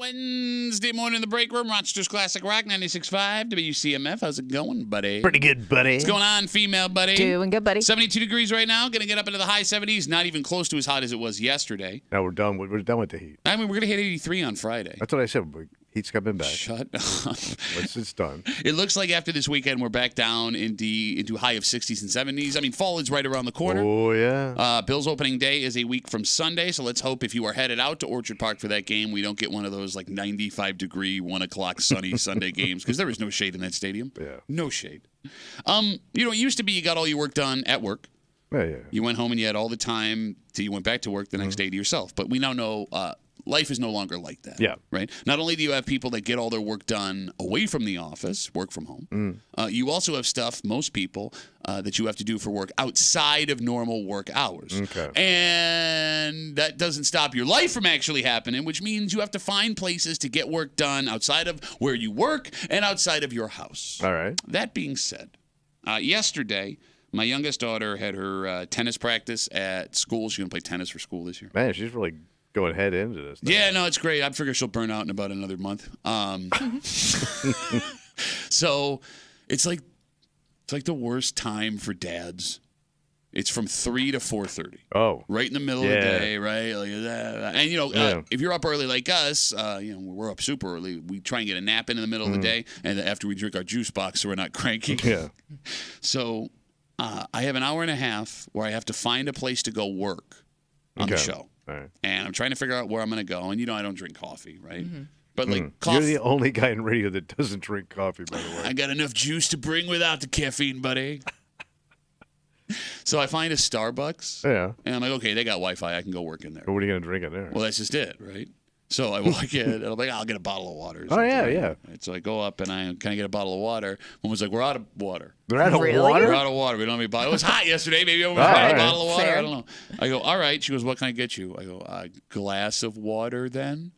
Wednesday morning in the break room, Rochester's Classic Rock 96.5 WCMF. How's it going, buddy? Pretty good, buddy. What's going on, female buddy? Doing good, buddy. 72 degrees right now. Going to get up into the high 70s. Not even close to as hot as it was yesterday. Now we're done. We're done with the heat. I mean, we're going to hit 83 on Friday. That's what I said. Heat's coming back. Shut up. It's done. It looks like after this weekend, we're back down into high of 60s and 70s. I mean, fall is right around the corner. Oh, yeah. Bill's opening day is a week from Sunday, so let's hope if you are headed out to Orchard Park for that game, we don't get one of those like 95-degree, 1 o'clock sunny Sunday games, because there is no shade in that stadium. Yeah. No shade. It used to be you got all your work done at work. Yeah. You went home and you had all the time till you went back to work the next day to yourself. But we now know life is no longer like that. Yeah. Right? Not only do you have people that get all their work done away from the office, work from home, you also have stuff, most people, that you have to do for work outside of normal work hours. Okay. And that doesn't stop your life from actually happening, which means you have to find places to get work done outside of where you work and outside of your house. All right. That being said, yesterday, my youngest daughter had her tennis practice at school. She's going to play tennis for school this year. Man, she's really going head into this. Yeah, no, it's great. I figure she'll burn out in about another month. So it's like the worst time for dads. It's from 3 to 4:30. Oh. Right in the middle of the day, right? Like that. And, if you're up early like us, we're up super early. We try and get a nap in the middle of the day, and after we drink our juice box so we're not cranky. Yeah. So I have an hour and a half where I have to find a place to go work on the show. All right. And I'm trying to figure out where I'm going to go. And, I don't drink coffee, right? Mm-hmm. But, coffee. You're the only guy in radio that doesn't drink coffee, by the way. I got enough juice to bring without the caffeine, buddy. So I find a Starbucks. Yeah. And I'm like, okay, they got Wi-Fi. I can go work in there. But what are you going to drink in there? Well, that's just it, right? So I walk in, and I'm like, I'll get a bottle of water. Oh, yeah, yeah. Right, so I go up, and can I get a bottle of water? One was like, we're out of water. They're out of Really? water? We're out of water. We don't have any bottle. It was hot yesterday. Maybe we'll buy a bottle of water. Fair. I don't know. I go, all right. She goes, what can I get you? I go, a glass of water then?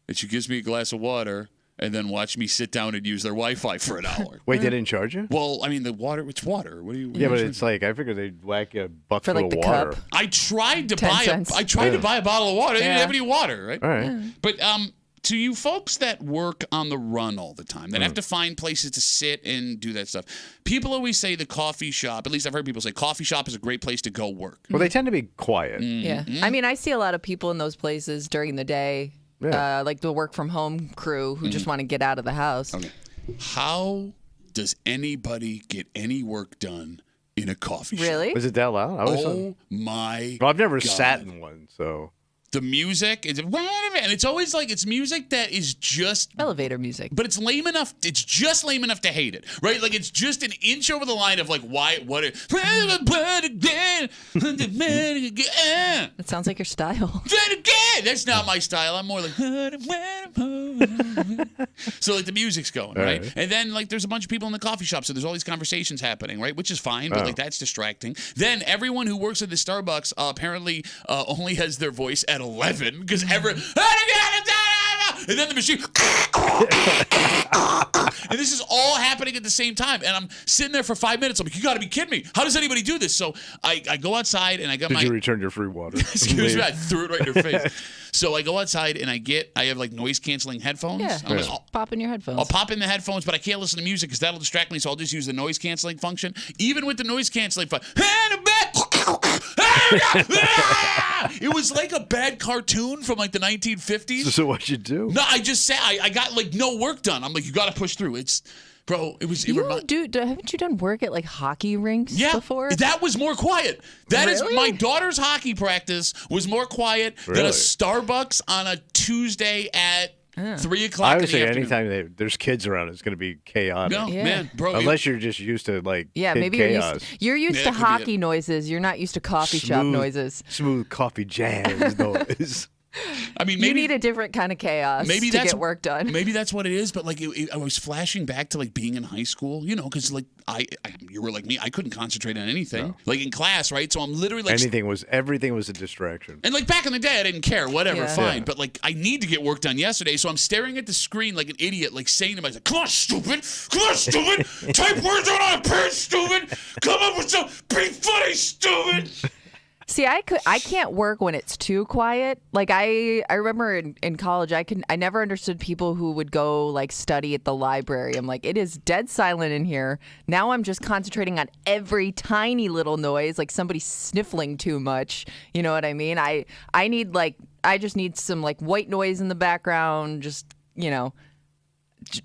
And she gives me a glass of water and then watch me sit down and use their Wi-Fi for an hour. Wait, they didn't charge you? Well, I mean, the water, it's water. What do you? Yeah, but it's like, I figured they'd whack you a bucket For, like, of the water. cup. I tried to 10 buy cents. to buy a bottle of water. They didn't have any water, right? All right. But to you folks that work on the run all the time, that have to find places to sit and do that stuff, people always say the coffee shop, at least I've heard people say coffee shop is a great place to go work. Well, they tend to be quiet. Yeah. I mean, I see a lot of people in those places during the day, like the work from home crew who just want to get out of the house. Okay. How does anybody get any work done in a coffee shop? Really? Was it that loud? Oh my Well, I've never God. sat in one, so. The music is, wait a minute, and it's always like, it's music that is just, Elevator music. but it's lame enough, it's just lame enough to hate it, right? Like, it's just an inch over the line of like, That sounds like your style. that's not my style. I'm more like, so like the music's going, right? Right. And then like there's a bunch of people in the coffee shop, so there's all these conversations happening, right? Which is fine, but like that's distracting. Then everyone who works at the Starbucks apparently only has their voice at 11 because and then the machine and this is all happening at the same time, and I'm sitting there for 5 minutes. I'm like, you got to be kidding me. How does anybody do this? So I go outside and I got Did you return your free water? excuse me, I threw it right in her face. So I go outside and I have like noise canceling headphones. Yeah. I'm like, Pop in your headphones. I'll pop in the headphones, but I can't listen to music because that'll distract me, so I'll just use the noise canceling function. Even with the noise canceling function, it was like a bad cartoon from like the 1950s. So what'd you do? No, I just said I got like no work done. I'm like, you got to push through. Haven't you done work at like hockey rinks before? That was more quiet. That is Really? my daughter's hockey practice was more quiet than a Really? Starbucks on a Tuesday at 3 o'clock I in would the say afternoon. anytime there's kids around, it's going to be chaotic. No, Yeah. man, bro. Unless you're just used to like Yeah, kid maybe chaos. you're used Yeah, to that could be hockey noises. You're not used to coffee shop noises. Smooth coffee jazz noise. I mean, You maybe need a different kind of chaos maybe to that's get work done. Maybe that's what it is. But like, I was flashing back to like being in high school, because like you were like me, I couldn't concentrate on anything, like in class, right? So I'm literally like Everything was a distraction. And like back in the day, I didn't care, whatever, Yeah. fine. Yeah. But like, I need to get work done yesterday, so I'm staring at the screen like an idiot, like saying to myself, "Come on, stupid! Come on, stupid! Type words out on a page, stupid! Come up with some, be funny, stupid!" See, I can't work when it's too quiet. Like I remember in college, I never understood people who would go like study at the library. I'm like, it is dead silent in here. Now I'm just concentrating on every tiny little noise, like somebody sniffling too much. You know what I mean? I just need some like white noise in the background. Just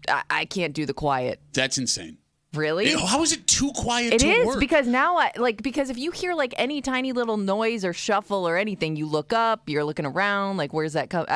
I can't do the quiet. That's insane. Really? How is it too quiet It to is work? because now because if you hear like any tiny little noise or shuffle or anything, you look up, you're looking around, like where's that come?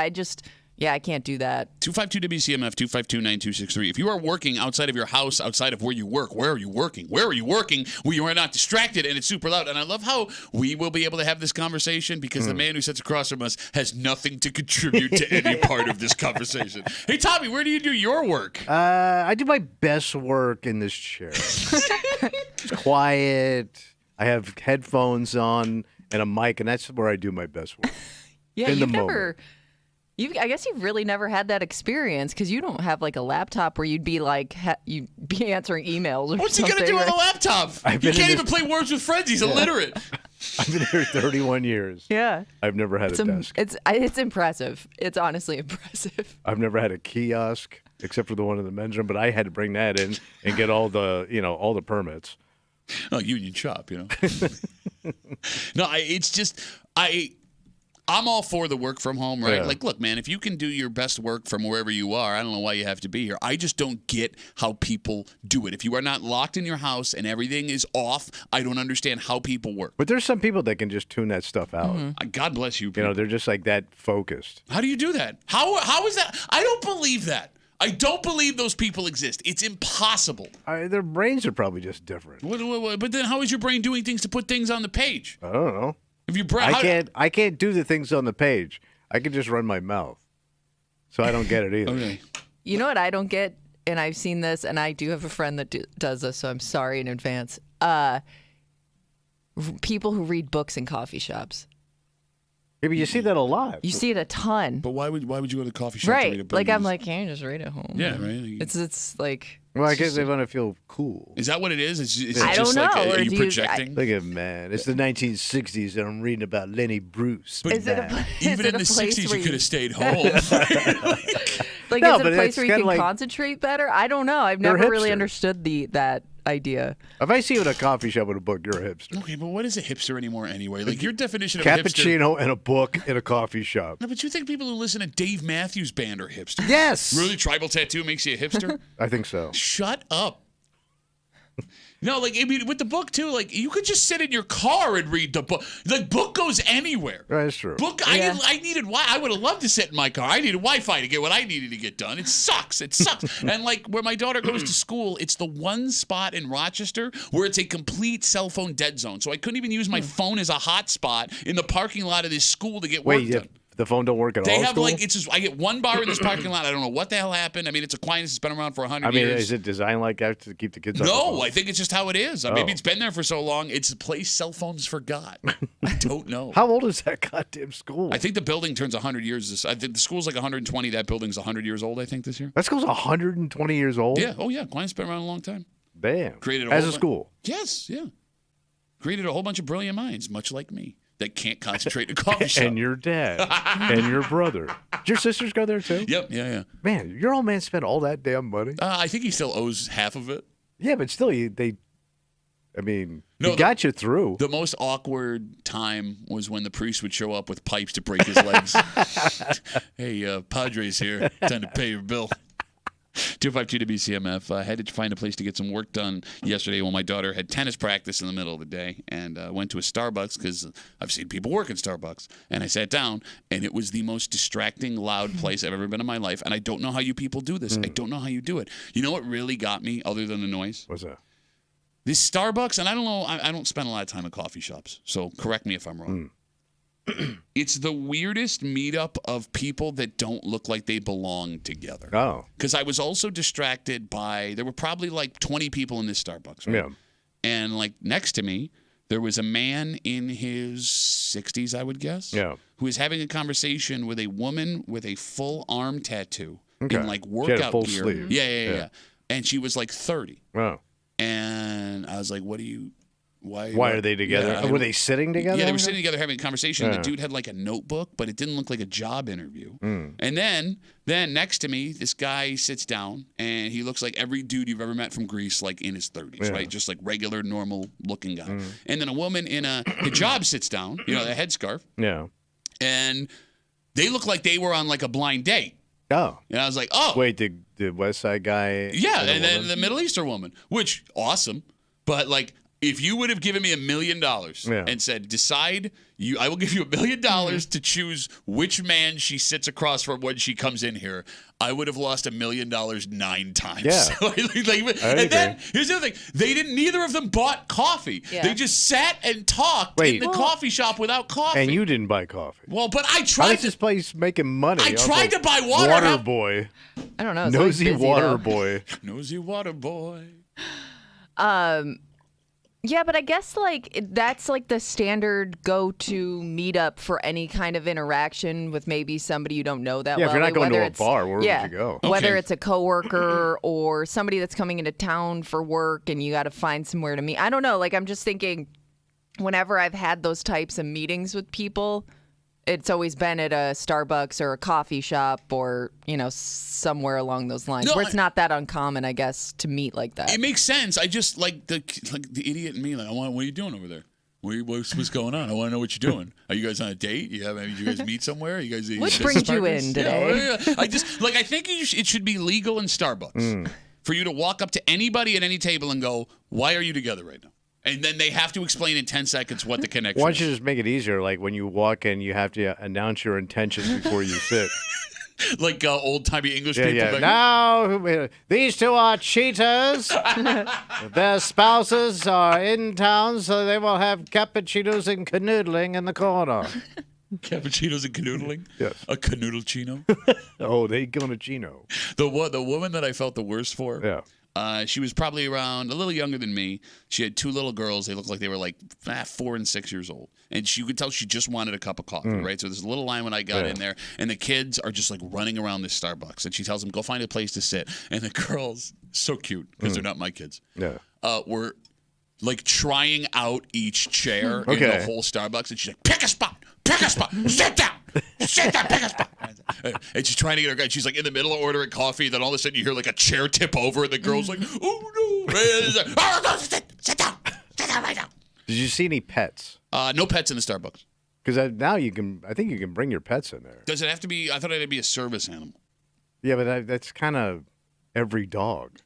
I can't do that. 252 WCMF 252-9263. If you are working outside of your house, outside of where you work, where are you working? Where are you working where you are not distracted and it's super loud? And I love how we will be able to have this conversation because the man who sits across from us has nothing to contribute to any part of this conversation. Hey, Tommy, where do you do your work? I do my best work in this chair. It's quiet. I have headphones on and a mic, and that's where I do my best work. Yeah, in the moment. I guess you've really never had that experience because you don't have like a laptop where you'd be like you'd be answering emails or What's something. he gonna do with a laptop? He can't even play Words with Friends. He's illiterate. I've been here 31 years. Yeah. I've never had a desk. It's impressive. It's honestly impressive. I've never had a kiosk except for the one in the men's room, but I had to bring that in and get all the permits. Oh, union shop, No, I'm all for the work from home, right? Yeah. Like, look, man, if you can do your best work from wherever you are, I don't know why you have to be here. I just don't get how people do it. If you are not locked in your house and everything is off, I don't understand how people work. But there's some people that can just tune that stuff out. God bless you, people. They're just like that focused. How do you do that? How is that? I don't believe that. I don't believe those people exist. It's impossible. Their brains are probably just different. But then how is your brain doing things to put things on the page? I don't know. If you I can't do the things on the page. I can just run my mouth. So I don't get it either. Okay. You know what I don't get, and I've seen this, and I do have a friend that does this, so I'm sorry in advance. People who read books in coffee shops. Maybe you see that a lot. You see it a ton. But why would you go to the coffee shop to read a Right. book? Like, I'm like, can you just read at home? Yeah, right. It's like... Well, I guess they want to feel cool. Is that what it is? It's I just don't like, know. are Or you do projecting? Look at man. It's the 1960s and I'm reading about Lenny Bruce. Is it Even in the place 60s, where you could have stayed home. Like, No, is it but a place it's where you kinda can like- concentrate better? I don't know. I've They're never really hipsters. understood that idea. If I see you in a coffee shop with a book, you're a hipster. Okay, but what is a hipster anymore anyway? Like, your definition of a hipster... Cappuccino and a book in a coffee shop. No, but you think people who listen to Dave Matthews Band are hipsters? Yes. Really? Tribal tattoo makes you a hipster? I think so. Shut up. No, like, I mean, with the book, too, like, you could just sit in your car and read the book. The book goes anywhere. That's true. Book, Yeah. I needed, I would have loved to sit in my car. I needed Wi-Fi to get what I needed to get done. It sucks. It sucks. And, like, where my daughter goes to school, it's the one spot in Rochester where it's a complete cell phone dead zone. So I couldn't even use my phone as a hotspot in the parking lot of this school to get work done. The phone don't work at They all. have School? like it's just I get one bar in this parking lot. I don't know what the hell happened. I mean, it's Aquinas. It's been around for 100 I mean, years. is it designed like that to keep the kids? off the No, phone? I think it's just how it is. Oh. Maybe it's been there for so long. It's a place cell phones forgot. I don't know. How old is that goddamn school? I think the building turns 100 years. I think the school's like 120. That building's 100 years old. I think this year. that school's 120 years old. Yeah. Oh yeah. Aquinas been around a long time. Damn. Created as whole a school. Yes. Yeah. Created a whole bunch of brilliant minds, much like me, that can't concentrate in a coffee shop. And your dad and your brother. Did your sisters go there too? Yep. Yeah. Yeah. Man, your old man spent all that damn money. I think he still owes half of it. Yeah, but still, he got you through. The most awkward time was when the priest would show up with pipes to break his legs. Hey, Padres here. Time to pay your bill. 252 WCMF. I had to find a place to get some work done yesterday when my daughter had tennis practice in the middle of the day, and went to a Starbucks because I've seen people work in Starbucks. And I sat down, and it was the most distracting, loud place I've ever been in my life. And I don't know how you people do this. I don't know how you do it. You know what really got me, other than the noise? What's that? This Starbucks, and I don't know, I don't spend a lot of time at coffee shops, so correct me if I'm wrong. It's the weirdest meetup of people that don't look like they belong together. Oh. Because I was also distracted by, there were probably like 20 people in this Starbucks, right? Yeah. And like next to me, there was a man in his 60s, I would guess, Yeah. who was having a conversation with a woman with a full arm tattoo Okay. in like She workout had a full gear. sleeve. Yeah. Yeah. And she was like 30. Oh. And I was like, what are you Why are they together? Yeah, Were they sitting together? Yeah, they were sitting together having a conversation. Yeah. The dude had like a notebook, but it didn't look like a job interview. Mm. And then next to me, this guy sits down, and he looks like every dude you've ever met from Greece, like in his 30s, Yeah. right? Just like regular, normal-looking guy. And then a woman in a hijab sits down, the headscarf, Yeah. and they look like they were on like a blind date. Oh. And I was like, oh. Wait, the West Side guy? Yeah, and then woman? the Middle Eastern woman, which awesome, but like if you would have given me $1 million and said, decide, I will give you $1 million to choose which man she sits across from when she comes in here, I would have lost $1 million 9 times. Yeah. And then here's the other thing: neither of them bought coffee. Yeah. They just sat and talked in the coffee shop without coffee. And you didn't buy coffee. Well, but I How tried is this place making money? I tried to buy water. Water boy. I don't know. It's always Nosy busy, water though. boy. Nosy water boy. Yeah, but I guess like that's like the standard go-to meetup for any kind of interaction with maybe somebody you don't know that Yeah, well. if you're not going whether to a it's- bar, where would you go? Whether Okay. it's a coworker or somebody that's coming into town for work and you got to find somewhere to meet. I don't know. Like I'm just thinking, whenever I've had those types of meetings with people, it's always been at a Starbucks or a coffee shop or somewhere along those lines No, where it's not that uncommon, I guess, to meet like that. It makes sense. I just like the idiot in me. Like, what are you doing over there? What's going on? I want to know what you're doing. Are you guys on a date? Did you guys meet somewhere? You guys What business brings you partners? in today? Yeah. I just I think it should be legal in Starbucks for you to walk up to anybody at any table and go, "Why are you together right now?" And then they have to explain in 10 seconds what the connection Why don't is. you just make it easier? Like when you walk in, you have to announce your intentions before you sit. Like old-timey English Yeah, people. yeah. back- Now, these two are cheaters. Their spouses are in town, so they will have cappuccinos and canoodling in the corner. Cappuccinos and canoodling? Yes. A canoodle-chino? Oh, they going to Chino. The woman that I felt the worst for, Yeah. she was probably around a little younger than me. She had 2 little girls. They looked like they were like 4 and 6 years old. And you could tell she just wanted a cup of coffee, right? So there's a little line when I got in there, and the kids are just like running around this Starbucks. And she tells them, go find a place to sit. And the girls, so cute, because they're not my kids, Yeah. were like trying out each chair in Okay. the whole Starbucks. And she's like, pick a spot, sit down, pick a spot. And she's trying to get her guy. She's like in the middle of ordering coffee. Then all of a sudden you hear like a chair tip over, and the girl's like, oh no. Sit down right now. Did you see any pets? No pets in the Starbucks. Because now I think you can bring your pets in there. Does it have to be? I thought it had to be a service animal. Yeah, but that's kind of every dog.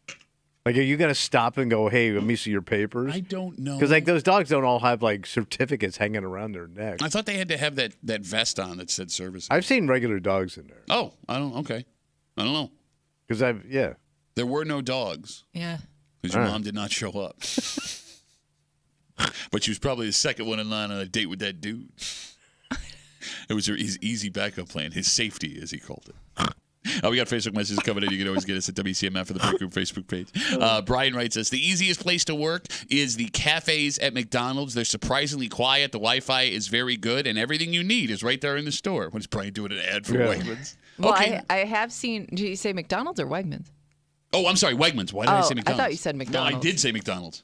Like, are you going to stop and go, hey, let me see your papers? I don't know. Because, like, those dogs don't all have, like, certificates hanging around their neck. I thought they had to have that vest on that said service. I've seen regular dogs in there. Oh, I don't. Okay, I don't know. Because There were no dogs Yeah. because your mom did not show up. But she was probably the second one in line on a date with that dude. It was his easy backup plan, his safety, as he called it. We got Facebook messages coming in. You can always get us at WCMF for the Break Room Facebook page. Brian writes us, the easiest place to work is the cafes at McDonald's. They're surprisingly quiet. The Wi-Fi is very good, and everything you need is right there in the store. What is Brian doing an ad for Wegmans? Well, Okay. I have seen. Did you say McDonald's or Wegmans? Oh, I'm sorry, Wegmans. Why did I Oh, say I McDonald's? thought you said No, I McDonald's. did say McDonald's.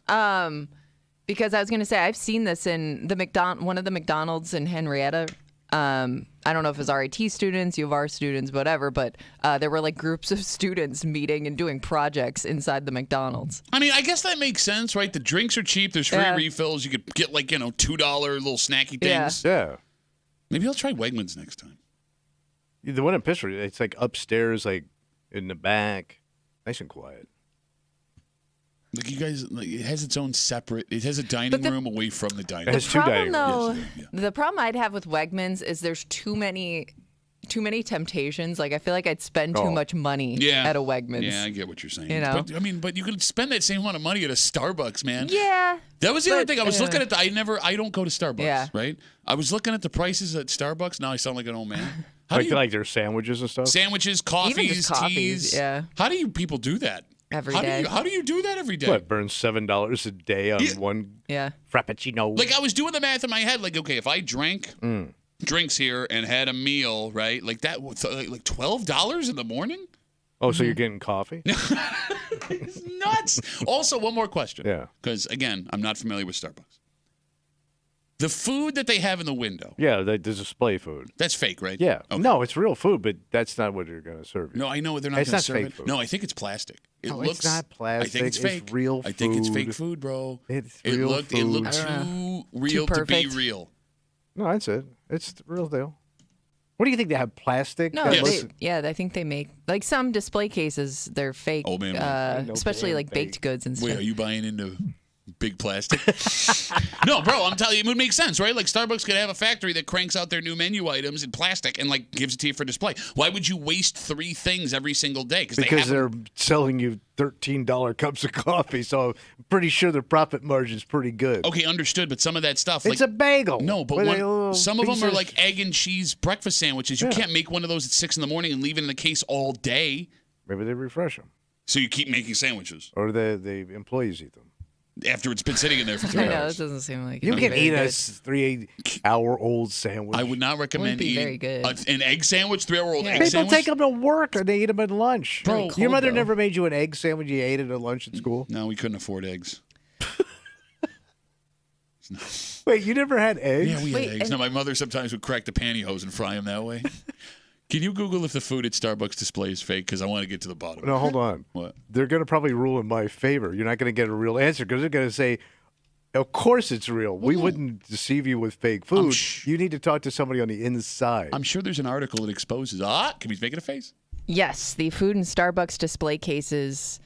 Because I was going to say I've seen this in the one of the McDonald's in Henrietta. I don't know if it was RIT students, U of R students, whatever, but there were like groups of students meeting and doing projects inside the McDonald's. I mean, I guess that makes sense, right? The drinks are cheap. There's free Yeah. refills. You could get like, $2 little snacky Yeah. things. Yeah. Maybe I'll try Wegmans next time. The one in Pittsburgh, it's like upstairs, like in the back. Nice and quiet. Like you guys, it has its own separate. It has a dining room away from the dining room. has two dining Though, rooms. Yes, the problem I'd have with Wegmans is there's too many temptations. Like I feel like I'd spend too much money at a Wegmans. Yeah, I get what you're saying. You know? But you could spend that same amount of money at a Starbucks, man. Yeah. That was the other but, thing. I was looking at I don't go to Starbucks, Yeah. right? I was looking at the prices at Starbucks. Now I sound like an old man. How Like, do you, like their sandwiches and stuff. sandwiches, coffees, Even just coffees, teas. yeah. How do you people do that? Every how day. How do you do that every day? What, burn $7 a day on one Yeah. frappuccino? Like I was doing the math in my head. Like, okay, if I drank drinks here and had a meal, right? Like that, like $12 in the morning. Oh, so you're getting coffee? It's nuts. Also, one more question. Yeah. Because again, I'm not familiar with Starbucks. The food that they have in the window, Yeah, the display food. that's fake, right? Yeah. Okay. No, it's real food, but that's not what they're going to serve you. No, I know they're not It's going to not serve fake it. food. No, I think it's plastic. It No, looks. it's not plastic. I think it's fake. real I think it's fake food. food, bro. It's It real looked. It food. looked I don't too real Too to be perfect. real. No, that's it. It's the real deal. What do you think? They have plastic? No, that Yes. looks- I think they make like some display cases. They're fake, Oh, man, no especially damn like baked fake. goods and stuff. Wait, are you buying into big plastic? No, bro, I'm telling you, it would make sense, right? Like Starbucks could have a factory that cranks out their new menu items in plastic and like gives it to you for display. Why would you waste 3 things every single day? Because they're selling you $13 cups of coffee, so I'm pretty sure their profit margin's pretty good. Okay, understood, but some of that stuff, It's like a bagel. no, but with a one, little some of them piece are like egg and cheese breakfast sandwiches. You Yeah. can't make one of those at 6 a.m. and leave it in the case all day. Maybe they refresh them, So you keep making sandwiches or the employees eat them. after it's been sitting in there for 3 I know hours. this doesn't seem like You it'd can be eat very a good. 3-hour-old sandwich. I would not recommend be very eating good. an egg sandwich, 3-hour-old Yeah. egg People sandwich. take them to work and they eat them at lunch. Bro, your cold, mother though. never made you an egg sandwich. You ate it at lunch at school. No, we couldn't afford eggs. Wait, you never had eggs? Yeah, we Wait, had eggs. and- No, my mother sometimes would crack the pantyhose and fry them that way. Can you Google if the food at Starbucks display is fake? Because I want to get to the bottom. No, hold on. What? They're going to probably rule in my favor. You're not going to get a real answer because they're going to say, of course it's real. We wouldn't deceive you with fake food. You need to talk to somebody on the inside. I'm sure there's an article that exposes. Can we make it a face? Yes, the food in Starbucks display cases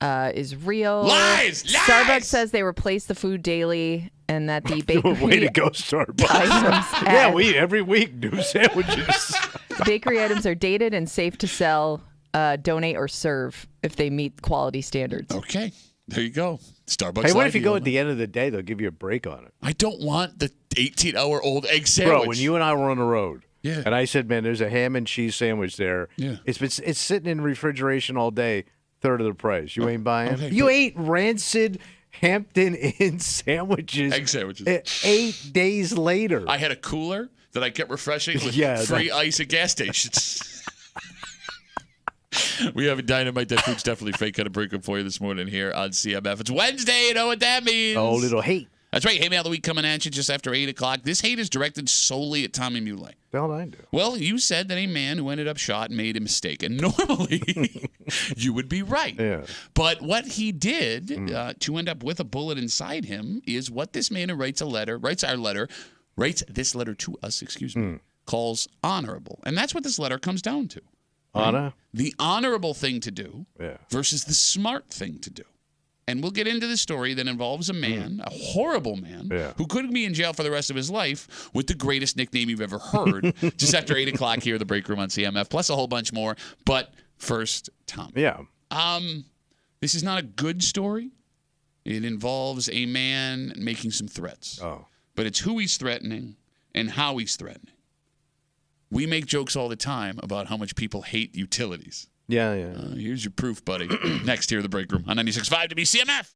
is real. Lies! Lies! Starbucks says they replace the food daily and that the bakery Way to go, Starbucks. items Yeah, at- we eat every week new sandwiches. bakery items are dated and safe to sell, donate, or serve if they meet quality standards. Okay, there you go. Starbucks. Hey, what lied if you to go at the end of the day? They'll give you a break on it. I don't want the 18-hour-old egg sandwich. Bro, when you and I were on the road, Yeah. and I said, man, there's a ham and cheese sandwich there. Yeah. It's sitting in refrigeration all day, third of the price. You ain't buying? okay, You but- ate rancid Hampton Inn sandwiches. Egg sandwiches. 8 days later. I had a cooler that I kept refreshing with Yeah, free ice at gas stations. We have a Dynamite. That food's definitely fake. Kind of break up for you this morning here on CMF. It's Wednesday. You know what that means. Oh, little hate. That's right. Hate Mail of the Week coming at you just after 8 o'clock. This hate is directed solely at Tommy Muley. Don't I do? Well, you said that a man who ended up shot made a mistake. And normally, you would be right. Yeah. But what he did to end up with a bullet inside him is what this man who writes this letter to us, calls honorable. And that's what this letter comes down to. Anna? The honorable thing to do Yeah. versus the smart thing to do. And we'll get into the story that involves a man, a horrible man, Yeah. who could be in jail for the rest of his life with the greatest nickname you've ever heard, just after 8 o'clock here at the break room on CMF, plus a whole bunch more. But first, Tom. Yeah. This is not a good story. It involves a man making some threats. Oh. But it's who he's threatening and how he's threatening. We make jokes all the time about how much people hate utilities. Yeah, yeah. Here's your proof, buddy. Next here at the break room on 96.5 WCMF.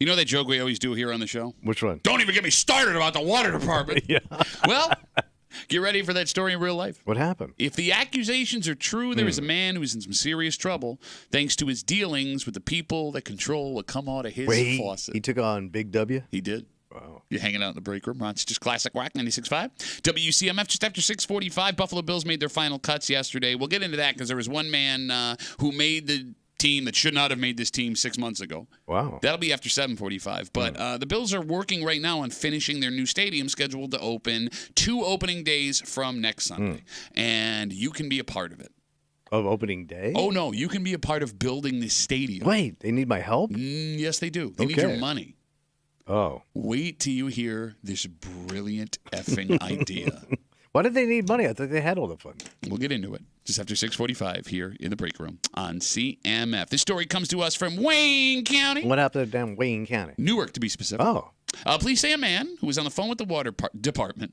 You know that joke we always do here on the show? Which one? Don't even get me started about the water department. Yeah. Well, get ready for that story in real life. What happened? If the accusations are true, there is a man who's in some serious trouble thanks to his dealings with the people that control what come out of his faucet. He took on Big W? He did. Wow. You're hanging out in the break room. Rochester's Classic Rock 96.5. WCMF just after 6:45. Buffalo Bills made their final cuts yesterday. We'll get into that because there was one man who made the team that should not have made this team 6 months ago. Wow. That'll be after 7:45. But the Bills are working right now on finishing their new stadium scheduled to open 2 opening days from next Sunday. And you can be a part of it. Of opening day? Oh, no. You can be a part of building this stadium. Wait, they need my help? Yes, they do. They need your money. Oh. Wait till you hear this brilliant effing idea. Why did they need money? I thought they had all the fun. We'll get into it just after 6:45 here in the break room on CMF. This story comes to us from Wayne County. What happened to damn Wayne County? Newark, to be specific. Oh. Police say a man who was on the phone with the water department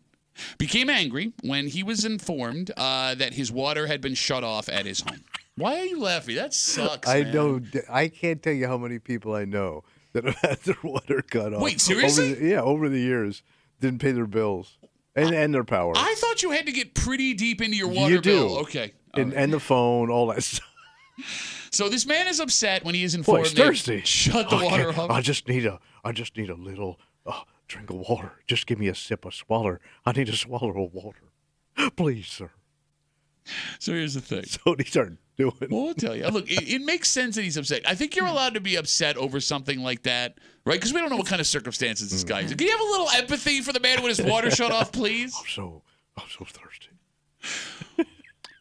became angry when he was informed that his water had been shut off at his home. Why are you laughing? That sucks, man. know. I can't tell you how many people I know that have had their water cut off. Wait, seriously? Over the years, didn't pay their bills and their power. I thought you had to get pretty deep into your water You do. bill. Okay. And the phone, all that stuff. So this man is upset when he is informed Boy, it's they thirsty. shut the water off. I just need a little drink of water. Just give me a sip, a swallow. I need a swallow of water. Please, sir. So here's the thing. So he started doing. Well, I'll tell you. Look, it makes sense that he's upset. I think you're allowed to be upset over something like that, right? Because we don't know what kind of circumstances this guy is in. Can you have a little empathy for the man when his water shut off, please? I'm so thirsty.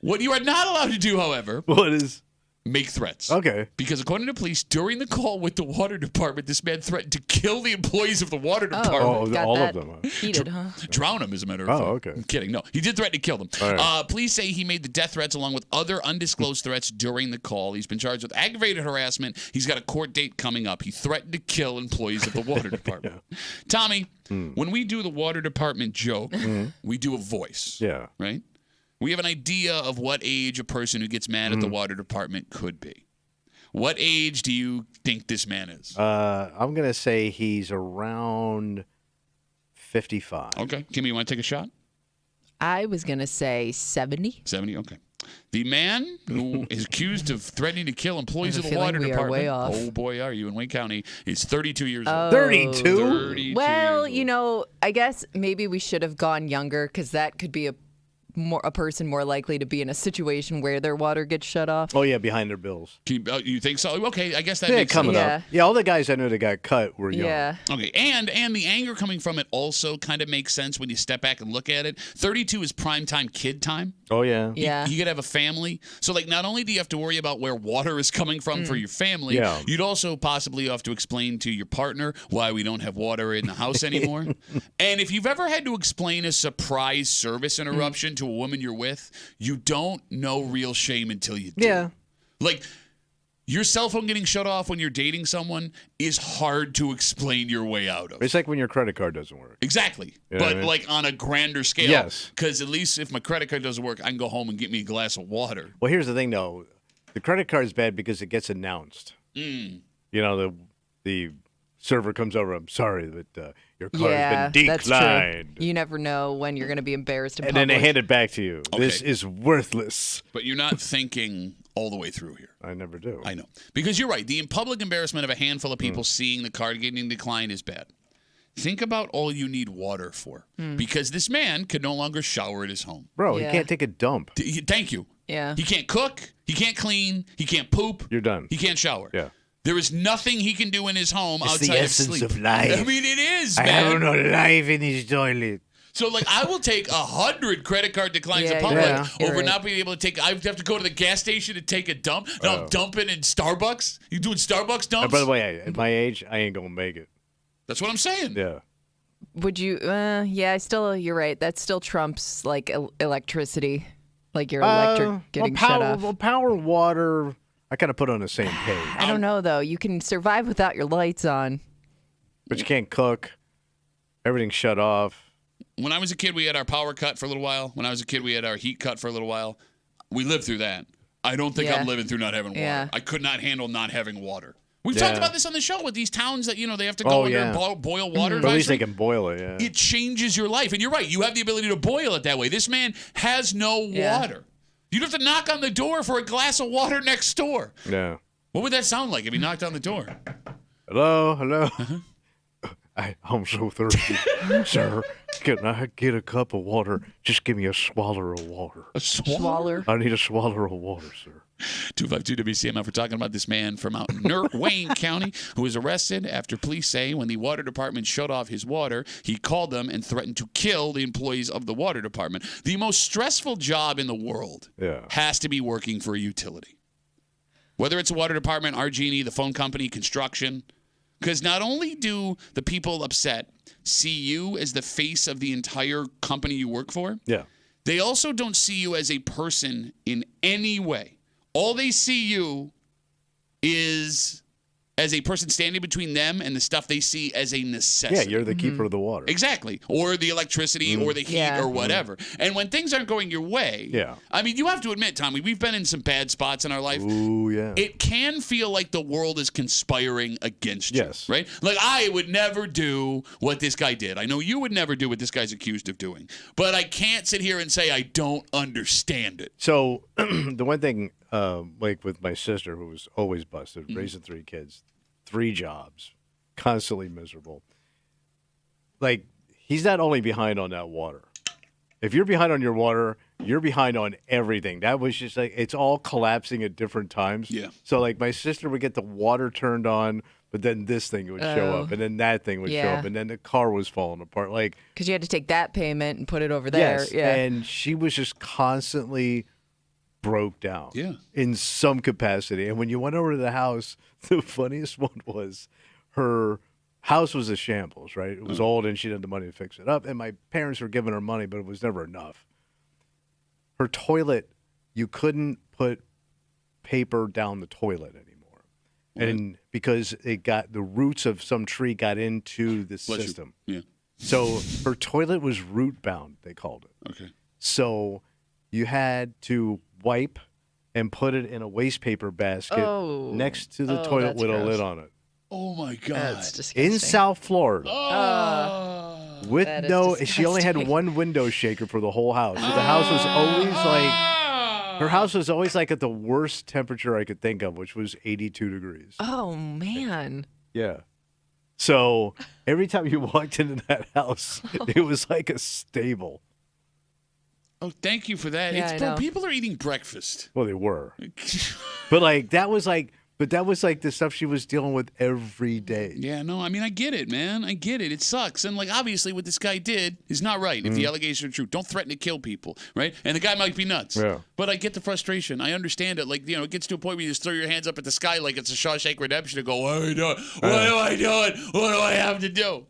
What you are not allowed to do, however, What is? make threats. Okay. Because according to police, during the call with the water department, this man threatened to kill the employees of the water department. Oh, got all that of them. heated, huh? Drown him, as a matter of fact. Oh, okay. I'm kidding. No, he did threaten to kill them. All right. Police say he made the death threats along with other undisclosed threats during the call. He's been charged with aggravated harassment. He's got a court date coming up. He threatened to kill employees of the water department. Tommy, when we do the water department joke, we do a voice. Yeah. Right? We have an idea of what age a person who gets mad at the water department could be. What age do you think this man is? I'm gonna say he's around 55. Okay. Kimmy, you want to take a shot? I was going to say 70. 70? Okay. The man who is accused of threatening to kill employees I of have the a water feeling we are department. way off. Oh, boy, are you, in Wayne County, is 32 years old. 32? 32 Well, years you know, I guess maybe we should have gone younger because that could be a person more likely to be in a situation where their water gets shut off. Oh yeah, behind their bills. You think so? Okay, I guess that Yeah, makes coming sense. Yeah. up. Yeah, all the guys I know that got cut were young. Yeah. Okay, and the anger coming from it also kind of makes sense when you step back and look at it. 32 is prime time kid time. Oh yeah. Yeah. You could have a family. So, like, not only do you have to worry about where water is coming from for your family, Yeah. you'd also possibly have to explain to your partner why we don't have water in the house anymore. And if you've ever had to explain a surprise service interruption to a woman you're with, you don't know real shame until you do. Yeah. Like, your cell phone getting shut off when you're dating someone is hard to explain your way out of. It's like when your credit card doesn't work. Exactly. know But what I mean? like on a grander scale. Yes. Because at least if my credit card doesn't work, I can go home and get me a glass of water. Well, here's the thing though. The credit card's bad because it gets announced. You know, the server comes over. I'm sorry, but your card has been that's declined. true. You never know when you're going to be embarrassed in And public. then they hand it back to you. Okay. This is worthless. But you're not thinking all the way through here. I never do. I know. Because you're right. The public embarrassment of a handful of people seeing the card getting declined is bad. Think about all you need water for. Because this man could no longer shower at his home. Bro, Yeah. you can't take a dump. Thank you. Yeah. He can't cook. He can't clean. He can't poop. You're done. He can't shower. Yeah. There is nothing he can do in his home It's outside the of essence sleep. of life. I mean, it is, I man. have no life in this toilet. So, like, I will take 100 credit card declines in Yeah, public yeah. You're over right. not being able to take. I have to go to the gas station to take a dump. No, I'm dumping in Starbucks. You doing Starbucks dumps? By the way, at my age, I ain't gonna make it. That's what I'm saying. Yeah. Would you? Yeah, you're right. That still trumps like electricity, like your electric getting shut off. Well, power, water, I kind of put on the same page. I don't know though. You can survive without your lights on. But you can't cook. Everything's shut off. When I was a kid, we had our power cut for a little while. When I was a kid, we had our heat cut for a little while. We lived through that. I don't think Yeah. I'm living through not having water. Yeah. I could not handle not having water. We've Yeah. talked about this on the show with these towns that, they have to go Oh, under yeah. boil water. But at least they advisory. can boil it, yeah. It changes your life. And you're right. You have the ability to boil it that way. This man has no Yeah. water. You'd have to knock on the door for a glass of water next door. Yeah. What would that sound like if he knocked on the door? Hello, hello. Uh-huh. I'm so thirsty. Sir, can I get a cup of water? Just give me a swallow of water. A Swaller. I need a swallow of water, sir. 252 WCMF. We're talking about this man from out in Wayne County who was arrested after police say when the water department shut off his water, he called them and threatened to kill the employees of the water department. The most stressful job in the world Yeah. has to be working for a utility. Whether it's a water department, RG&E, the phone company, construction. Because not only do the people upset see you as the face of the entire company you work for, Yeah. they also don't see you as a person in any way. All they see you is as a person standing between them and the stuff they see as a necessity. Yeah, you're the keeper of the water. Exactly. Or the electricity or the heat Yeah. or whatever. And when things aren't going your way, Yeah. I mean, you have to admit, Tommy, we've been in some bad spots in our life. Ooh, yeah. It can feel like the world is conspiring against you, Yes. right? Like, I would never do what this guy did. I know you would never do what this guy's accused of doing. But I can't sit here and say I don't understand it. So the one thing, like with my sister, who was always busted, Mm-hmm. raising 3 kids, 3 jobs, constantly miserable. Like, he's not only behind on that water. If you're behind on your water, you're behind on everything. That was just like, it's all collapsing at different times. Yeah. So, like, my sister would get the water turned on, but then this thing would show Oh. up, and then that thing would show Yeah. up, and then the car was falling apart. Like, Because you had to take that payment and put it over there. yes. Yeah. And she was just constantly broke down Yeah. in some capacity. And when you went over to the house, the funniest one was her house was a shambles, right? It was old and she didn't have the money to fix it up. And my parents were giving her money, but it was never enough. Her toilet, you couldn't put paper down the toilet anymore. And because it got the roots of some tree got into the Bless you. system. Yeah. So her toilet was root bound, they called it. Okay. So you had to wipe and put it in a waste paper basket Oh. next to the Oh, toilet that's with a gross. lid on it. Oh, my God. That's disgusting. In South Florida. Oh. With That is no, she only had disgusting. one window shaker for the whole house. So the house was always like, her house was always like at the worst temperature I could think of, which was 82 degrees. Oh, man. Yeah. So every time you walked into that house, it was like a stable. Oh, thank you for that. Yeah, I Bro, know. people are eating breakfast. Well, they were. But like that was like the stuff she was dealing with every day. Yeah, no, I mean, I get it, man. I get it. It sucks. And, like, obviously what this guy did is not right. If the allegations are true, don't threaten to kill people, right? And the guy might be nuts. Yeah. But I get the frustration. I understand it. Like, it gets to a point where you just throw your hands up at the sky like it's a Shawshank Redemption and go, what are we doing? What am I doing? What do I have to do?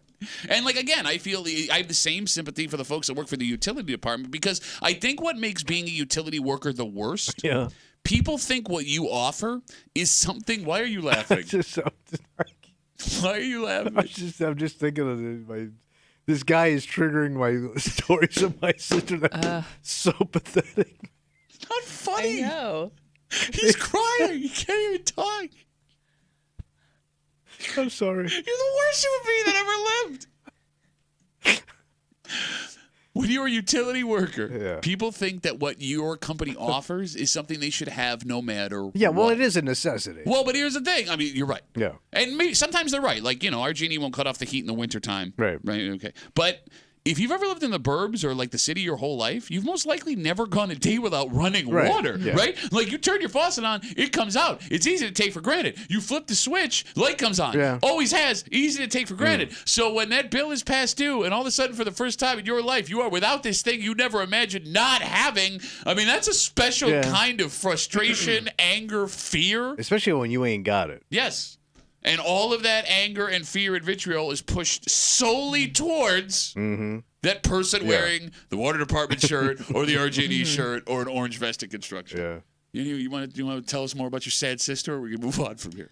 And, like, again, I have the same sympathy for the folks that work for the utility department because I think what makes being a utility worker the worst, Yeah. people think what you offer is something. Why are you laughing? Why are you laughing? I'm just thinking of this guy is triggering my stories of my sister. That's so pathetic. It's not funny. know. He's crying. He can't even talk. I'm sorry. You're the worst human being that ever lived. When you're a utility worker, Yeah. people think that what your company offers is something they should have no matter Yeah, well, what. it is a necessity. Well, but here's the thing. I mean, you're right. Yeah. And maybe sometimes they're right. Like, our genie won't cut off the heat in the wintertime. Right. Right. Okay. But if you've ever lived in the burbs or like the city your whole life, you've most likely never gone a day without running Right, water, yeah. right? Like you turn your faucet on, it comes out. It's easy to take for granted. You flip the switch, light comes on. Yeah. Always has, easy to take for granted. So when that bill is past due and all of a sudden for the first time in your life you are without this thing you never imagined not having, I mean, that's a special Yeah. kind of frustration, anger, fear. Especially when you ain't got it. Yes. And all of that anger and fear and vitriol is pushed solely towards that person wearing the water department shirt or the RG&E shirt or an orange vest at construction. Yeah. You want to tell us more about your sad sister, or we can move on from here?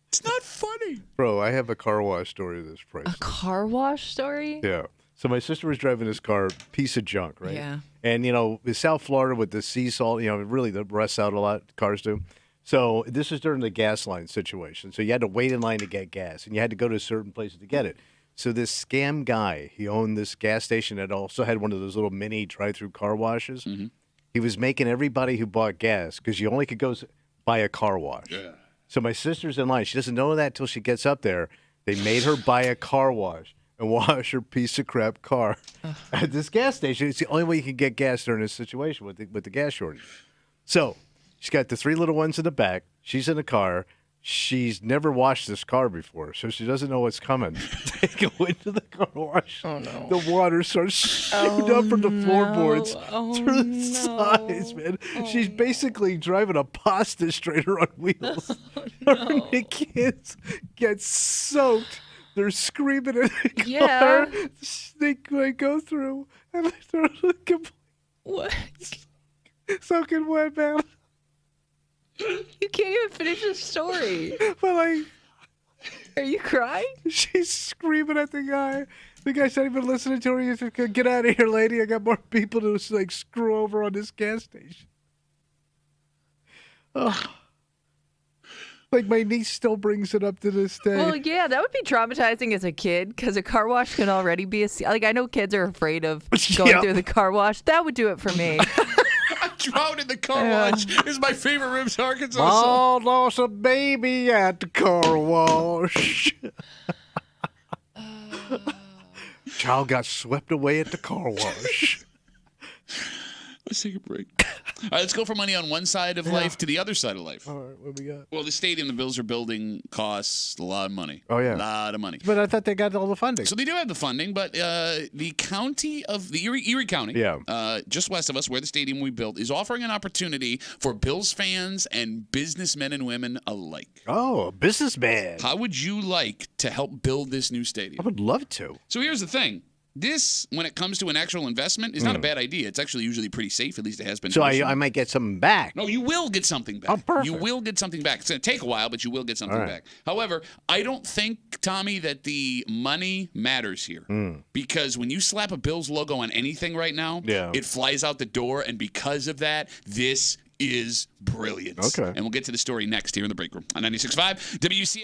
It's not funny. Bro, I have a car wash story that's A priceless. car wash story? Yeah. So my sister was driving this car, piece of junk, right? Yeah. And, with South Florida with the sea salt, it really the rusts out a lot, cars do. So this was during the gas line situation. So you had to wait in line to get gas, and you had to go to certain places to get it. So this scam guy, he owned this gas station that also had one of those little mini drive-through car washes. Mm-hmm. He was making everybody who bought gas, because you only could go buy a car wash. Yeah. So my sister's in line. She doesn't know that till she gets up there. They made her buy a car wash and wash her piece of crap car at this gas station. It's the only way you can get gas during this situation with the gas shortage. So she's got the 3 little ones in the back. She's in the car. She's never washed this car before, so she doesn't know what's coming. They go into the car wash. Oh, no. The water starts shooting up from the floorboards through the sides, man. She's basically driving a pasta strainer on wheels. Her and the kids get soaked. They're screaming in the car. Yeah. They go through, and they're What? soaking wet, man. You can't even finish the story. But like, Are you crying? she's screaming at the guy. The guy's not even listening to her. He's like, "Get out of here, lady! I got more people to like screw over on this gas station." Oh. Like my niece still brings it up to this day. Well, yeah, that would be traumatizing as a kid because a car wash can already be like I know kids are afraid of going Yeah. through the car wash. That would do it for me. I drowned in the car wash. This is my favorite Ribs Arkansas song. Mom lost a baby at the car wash. Child got swept away at the car wash. Let's take a break. All right, let's go from money on one side of life to the other side of life. All right, what we got? Well, the stadium the Bills are building costs a lot of money. Oh, yeah. A lot of money. But I thought they got all the funding. So they do have the funding, but the county of the Erie County, just west of us, where the stadium we built, is offering an opportunity for Bills fans and businessmen and women alike. Oh, a businessman. How would you like to help build this new I stadium? would love to. So here's the thing. This, when it comes to an actual investment, is not a bad idea. It's actually usually pretty safe. At least it has been. So traditionally. I might get something back. No, you will get something back. Oh, perfect. You will get something back. It's going to take a while, but you will get something All right. back. However, I don't think, Tommy, that the money matters here. Because when you slap a Bills logo on anything right now, Yeah. it flies out the door. And because of that, this is brilliance. Okay. And we'll get to the story next here in the break room on 96.5 WCMF.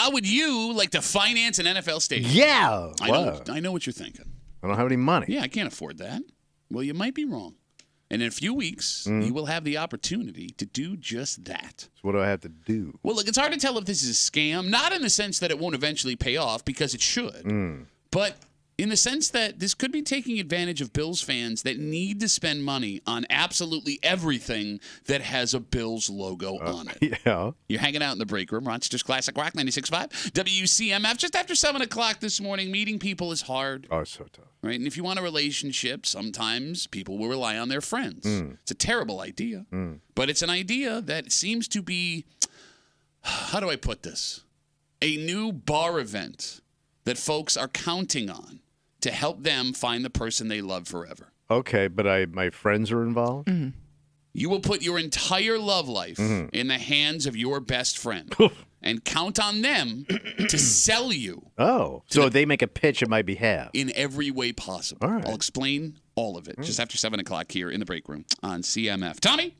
How would you like to finance an NFL stadium? Yeah. I know what you're thinking. I don't have any money. Yeah, I can't afford that. Well, you might be wrong. And in a few weeks, you will have the opportunity to do just that. So what do I have to do? Well, look, it's hard to tell if this is a scam, not in the sense that it won't eventually pay off, because it should, but in the sense that this could be taking advantage of Bills fans that need to spend money on absolutely everything that has a Bills logo on it. Yeah. You're hanging out in the break room, Rochester's Classic Rock 96.5, WCMF, just after 7 o'clock this morning. Meeting people is hard. Oh, it's so tough. Right? And if you want a relationship, sometimes people will rely on their friends. It's a terrible idea, but it's an idea that seems to be, how do I put this? A new bar event that folks are counting on to help them find the person they love forever. Okay, but my friends are involved? You will put your entire love life in the hands of your best friend and count on them to sell you. Oh, so they make a pitch on my behalf. In every way possible. All right. I'll explain all of it just after 7 o'clock here in the break room on CMF. Tommy,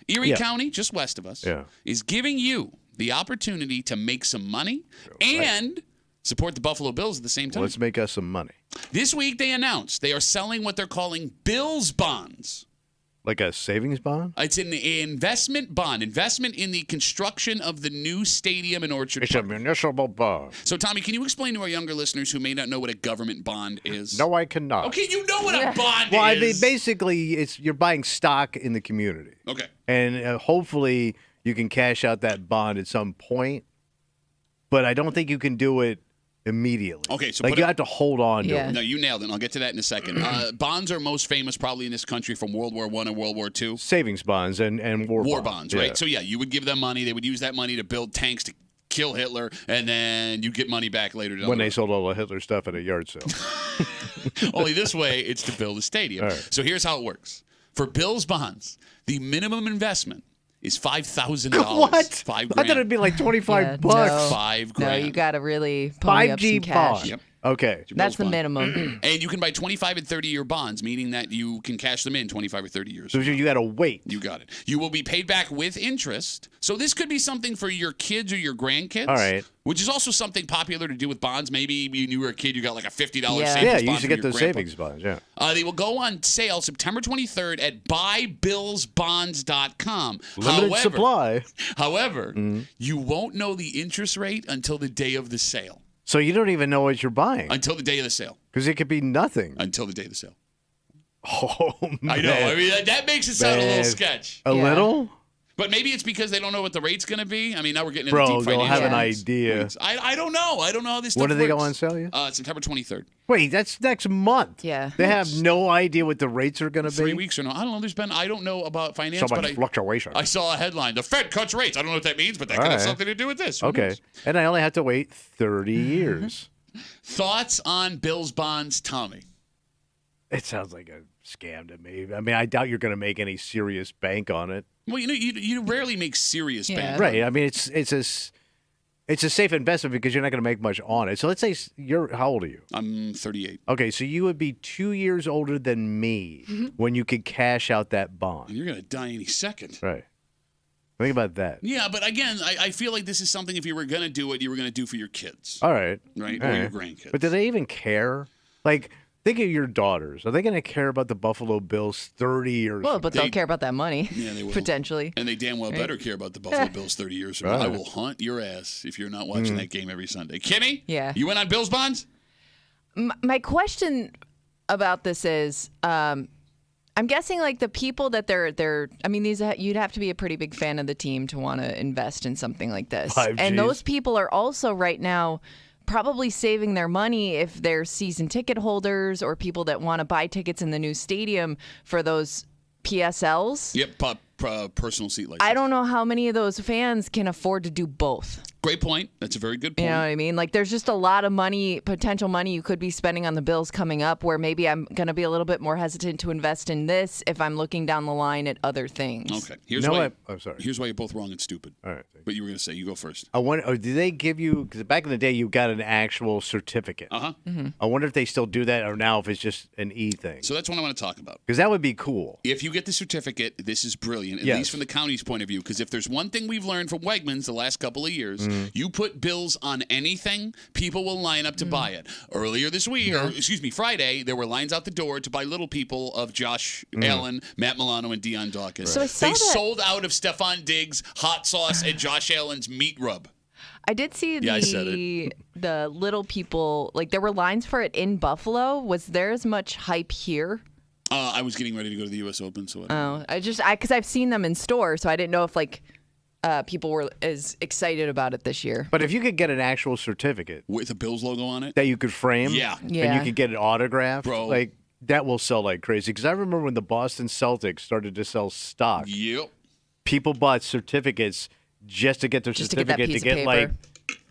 Erie County, just west of us, is giving you the opportunity to make some money and support the Buffalo Bills at the same time. Let's make us some money. This week they announced they are selling what they're calling Bills bonds. Like a savings bond? It's an investment bond, investment in the construction of the new stadium in Orchard It's Park. a municipal bond. So, Tommy, can you explain to our younger listeners who may not know what a government bond is? No, I cannot. Okay, you know what a bond Well, I is. mean, basically, you're buying stock in the community. Okay. And hopefully you can cash out that bond at some point. But I don't think you can do it immediately. Okay, so you have to hold on to it. No, you nailed it. And I'll get to that in a second. Bonds are most famous probably in this country from World War I and World War II. Savings bonds and war bonds, right? So, yeah, you would give them money. They would use that money to build tanks to kill Hitler, and then you get money back later. When they sold all the Hitler stuff at a yard sale. Only this way, it's to build a stadium. Right. So here's how it works. For Bills bonds, the minimum investment is $5,000. What? $5,000. I thought it'd be like 25 bucks. No. $5,000. No, you got to really pony up some 5G cash. bond. Yep. Okay. That's the bond. minimum. And you can buy 25 and 30-year bonds, meaning that you can cash them in 25 or 30 years. So you got to wait. You got it. You will be paid back with interest. So this could be something for your kids or your grandkids. All right. Which is also something popular to do with bonds. Maybe when you were a kid, you got like a $50 savings Yeah. bond. Yeah, you used to from get your those grandpa. savings bonds, yeah. They will go on sale September 23rd at buybillsbonds.com. Limited supply. However, you won't know the interest rate until the day of the sale. So you don't even know what you're buying. Until the day of the sale. Because it could be nothing. Until the day of the sale. Oh, man. I know. I mean, that makes it sound a little Man. sketch. A little? But maybe it's because they don't know what the rate's going to be. I mean, now we're getting into Bro, deep they'll have an financial idea. I don't know. I don't know how this stuff When do they go works. on sale? Yeah? September 23rd. Wait, that's next month. Yeah. They have no idea what the rates are going to be. 3 weeks or no. I don't know. I don't know about finance, So but much fluctuation. I saw a headline. The Fed cuts rates. I don't know what that means, but that could have right. something to do with this. Who Okay. knows? And I only have to wait 30 years. Thoughts on Bills bonds, Tommy? It sounds like a scam to me. I mean, I doubt you're going to make any serious bank on it. Well, you rarely make serious bank. Right. I mean, it's a safe investment because you're not going to make much on it. So let's say how old are you? I'm 38. Okay, so you would be 2 years older than me when you could cash out that bond. You're going to die any second. Right. Think about that. Yeah, but again, I feel like this is something if you were going to do it, you were going to do for your kids. All right. Right? All Or right. your grandkids. But do they even care? Like, think of your daughters. Are they going to care about the Buffalo Bills 30 years? Well, but they'll care about that money. Yeah, they will. Potentially. And they damn well better care about the Buffalo Bills 30 years from now. I will hunt your ass if you're not watching that game every Sunday. Kimmy? Yeah. You went on Bills bonds? My question about this is, I'm guessing like the people that they're. I mean, you'd have to be a pretty big fan of the team to want to invest in something like this. 5Gs. And those people are also right now probably saving their money if they're season ticket holders or people that want to buy tickets in the new stadium for those PSLs. Yep, personal seat like I don't know how many of those fans can afford to do both. Great point. That's a very good point. You know what I mean? Like, there's just a lot of money, potential money you could be spending on the Bills coming up where maybe I'm going to be a little bit more hesitant to invest in this if I'm looking down the line at other things. Okay. Here's I'm sorry. Here's why you're both wrong and stupid. All right. But you were going to say, you go first. I wonder, do they give you, because back in the day, you got an actual certificate. Uh-huh. I wonder if they still do that or now if it's just an E thing. So that's what I want to talk about. Because that would be cool. If you get the certificate, this is brilliant, at Yes. least from the county's point of view, because if there's one thing we've learned from Wegmans the last couple of years, You put Bills on anything, people will line up to buy it. Earlier this week, or excuse me, Friday, there were lines out the door to buy Little People of Josh Allen, Matt Milano, and Deion Dawkins. So I saw they that- sold out of Stephon Diggs' hot sauce and Josh Allen's meat rub. I did see Yeah, I said the Little People, like there were lines for it in Buffalo. Was there as much hype here? I was getting ready to go to the U.S. Open, so I don't know. Because I've seen them in stores, so I didn't know if like people were as excited about it this year. But if you could get an actual certificate With a Bills logo on it? that you could frame, Yeah. and Yeah. you could get it autographed, Bro. like that will sell like crazy. Because I remember when the Boston Celtics started to sell stock, Yep. people bought certificates just to get their Just to get that certificate piece to of get paper.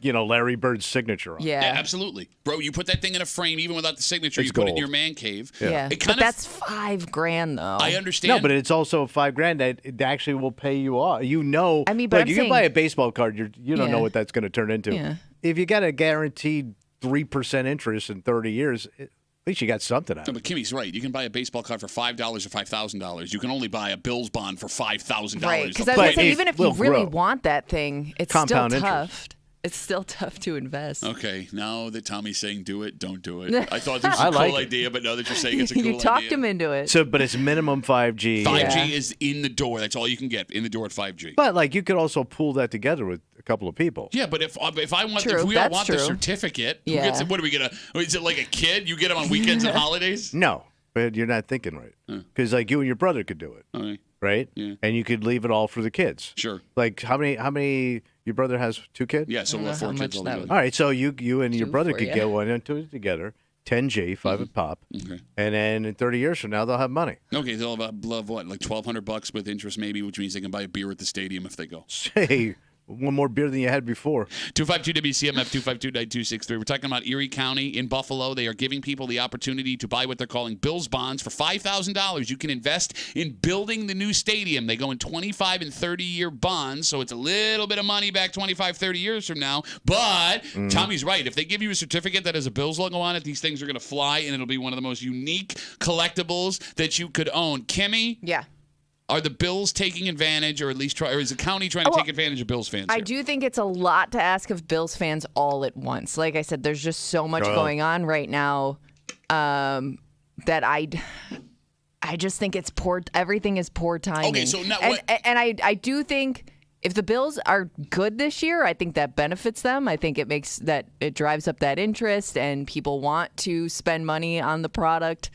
Larry Bird's signature on it. Yeah. Yeah, absolutely. Bro, you put that thing in a frame even without the signature. It's you put it in gold. your man cave. Yeah. It But kind of, that's $5,000 though. I understand. No, but it's also $5,000 that it actually will pay you off. You know, I mean, but like I'm you saying- can buy a baseball card, you don't know Yeah. what that's going to turn into. Yeah. If you got a guaranteed 3% interest in 30 years, at least you got something out No, of it. but Kimmy's right. You can buy a baseball card for $5 or $5,000. You can only buy a Bills bond for $5,000. Right. Because The I was going But to say, it even if you will really grow. want that thing, it's Compound still interest. tough. It's still tough to invest. Okay, now that Tommy's saying do it, don't do it. I thought this was I a like cool it. idea, but now that you're saying it's a cool You talked idea. him into it. So, but it's minimum 5G. 5G Yeah. is in the door. That's all you can get in the door at 5G. But like you could also pool that together with a couple of people. Yeah, but if I want, True, if we all that's want the true. certificate, who Yeah. gets it? What are we gonna? Is it like a kid? You get them on weekends and holidays? No, but you're not thinking right. Because like you and your brother could do it, Okay, right? Yeah. And you could leave it all for the kids. sure. Like how many? Your brother has 2 kids. Yeah, so I we'll don't have know 4 how kids much all that together. would- All right, so you and your Two brother for could ya. get one and two together, 10G, 5 a pop, Okay. and then in 30 years from now they'll have money. Okay, they'll have love what, like $1,200 with interest maybe, which means they can buy a beer at the stadium if they go. Say one more beer than you had before. 252 WCMF 252-9263. We're talking about Erie County in Buffalo. They are giving people the opportunity to buy what they're calling Bills bonds for $5,000. You can invest in building the new stadium. They go in 25 and 30-year bonds, so it's a little bit of money back 25, 30 years from now. But Tommy's right. If they give you a certificate that has a Bills logo on it, these things are going to fly, and it'll be one of the most unique collectibles that you could own. Kimmy, Yeah. are the Bills taking advantage, or at least or is the county trying to take advantage of Bills fans I here? do think it's a lot to ask of Bills fans all at once. Like I said, there's just so much Oh. going on right now that I just think it's poor. Everything is poor timing. Okay, so now and, what- and I do think if the Bills are good this year, I think that benefits them. I think it makes that it drives up that interest and people want to spend money on the product.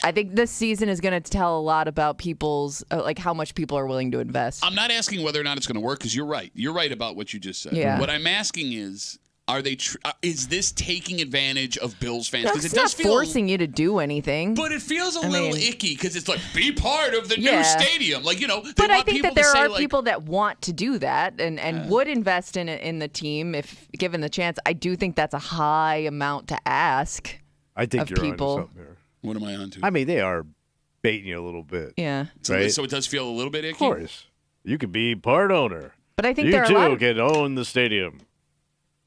I think this season is going to tell a lot about people's like how much people are willing to invest. I'm not asking whether or not it's going to work because you're right. You're right about what you just said. Yeah. What I'm asking is, are they? Is this taking advantage of Bills fans? It's not forcing you to do anything. But it feels a little mean- icky because it's like be part of the Yeah. new stadium. Like they But I want think people that there to say are like, people that want to do that and would invest in the team if given the chance. I do think that's a high amount to ask. I think Of you're people. onto something there. What am I on to? I mean, they are baiting you a little bit. Yeah. right. So it does feel a little bit icky. Of course. You could be part owner. But I think You there are a lot too of, can own the stadium.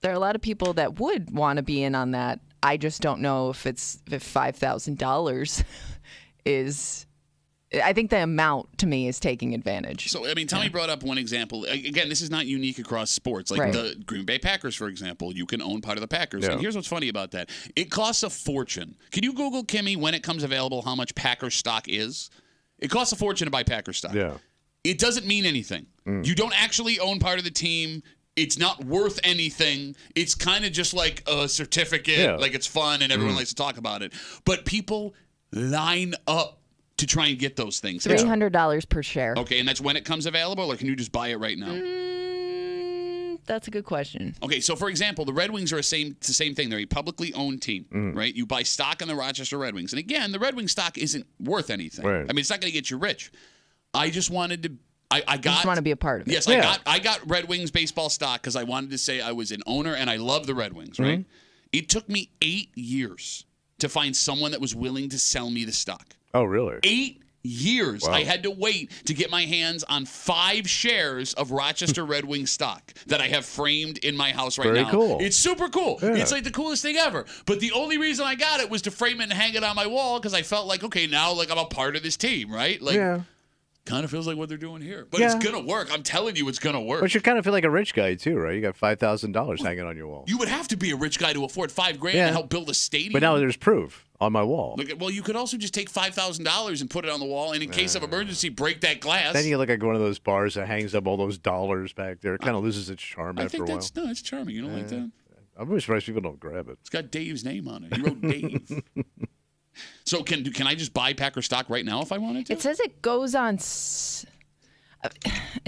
there are a lot of people that would want to be in on that. I just don't know if $5,000 is. I think the amount to me is taking advantage. So, I mean, Tommy brought up one example. Again, this is not unique across sports. Like Right. the Green Bay Packers, for example, you can own part of the Packers. Yeah. And here's what's funny about that. It costs a fortune. Can you Google, Kimmy, when it comes available, how much Packers stock is? It costs a fortune to buy Packers stock. Yeah. It doesn't mean anything. You don't actually own part of the team. It's not worth anything. It's kind of just like a certificate. Yeah. Like it's fun and everyone likes to talk about it. But people line up to try and get those things. $300 per share. Okay, and that's when it comes available, or can you just buy it right now? That's a good question. Okay, so for example, the Red Wings are it's the same thing. They're a publicly owned team, right? You buy stock in the Rochester Red Wings. And again, the Red Wing stock isn't worth anything. Right. I mean, it's not going to get you rich. I just wanted to I got Just want to be a part of it. Yes, Yeah. I got Red Wings baseball stock because I wanted to say I was an owner and I love the Red Wings, right? It took me 8 years to find someone that was willing to sell me the stock. Oh, really? 8 years. Wow. I had to wait to get my hands on 5 shares of Rochester Red Wing stock that I have framed in my house right Very now. cool. It's super cool. Yeah. It's like the coolest thing ever. But the only reason I got it was to frame it and hang it on my wall because I felt like, okay, now like I'm a part of this team, right? Like Yeah. Kind of feels like what they're doing here. But Yeah. it's going to work. I'm telling you it's going to work. But you kind of feel like a rich guy, too, right? You got $5,000 hanging on your wall. You would have to be a rich guy to afford $5,000 Yeah. to help build a stadium. But now there's proof on my wall. Well, you could also just take $5,000 and put it on the wall, and in case of emergency, break that glass. Then you look like one of those bars that hangs up all those dollars back there. It kind of loses its charm I after think a while. it's charming. You don't like that? I'm really surprised people don't grab it. It's got Dave's name on it. He wrote Dave. So can I just buy Packer stock right now if I wanted to? It says it goes on.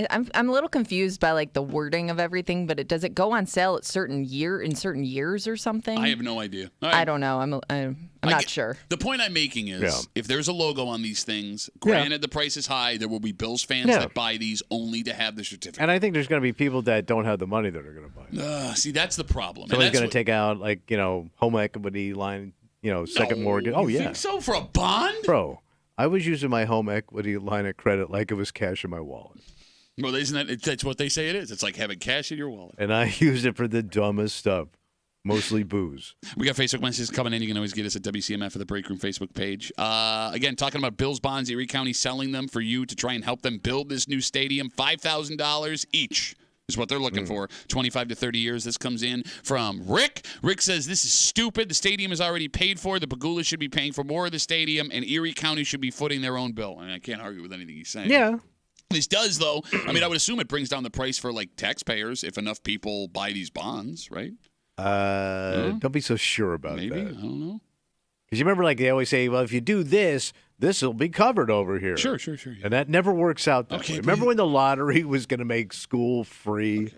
I'm a little confused by like the wording of everything, but does it go on sale at certain years or something? I have no idea. I don't know. I'm not sure. The point I'm making is, if there's a logo on these things, granted the price is high, there will be Bills fans that buy these only to have the certificate. And I think there's going to be people that don't have the money that are going to buy it. See, that's the problem. Somebody's going to take out home equity line, second mortgage. Oh, you yeah. think so for a bond? Bro, I was using my home equity line of credit like it was cash in my wallet. Well, that's what they say it is. It's like having cash in your wallet. And I used it for the dumbest stuff, mostly booze. We got Facebook messages coming in. You can always get us at WCMF or the Break Room Facebook page. Again, talking about Bills bonds, Erie County selling them for you to try and help them build this new stadium. $5,000 each is what they're looking for. 25 to 30 years. This comes in from Rick. Rick says, this is stupid. The stadium is already paid for. The Pagulas should be paying for more of the stadium, and Erie County should be footing their own bill. I can't argue with anything he's saying. Yeah. This does, though. I mean, I would assume it brings down the price for, like, taxpayers if enough people buy these bonds, right? Don't be so sure about Maybe. that. I don't know. Because you remember, they always say, well, if you do this, this will be covered over here. Sure. Yeah. And that never works out that way. Remember when the lottery was going to make school free? Okay.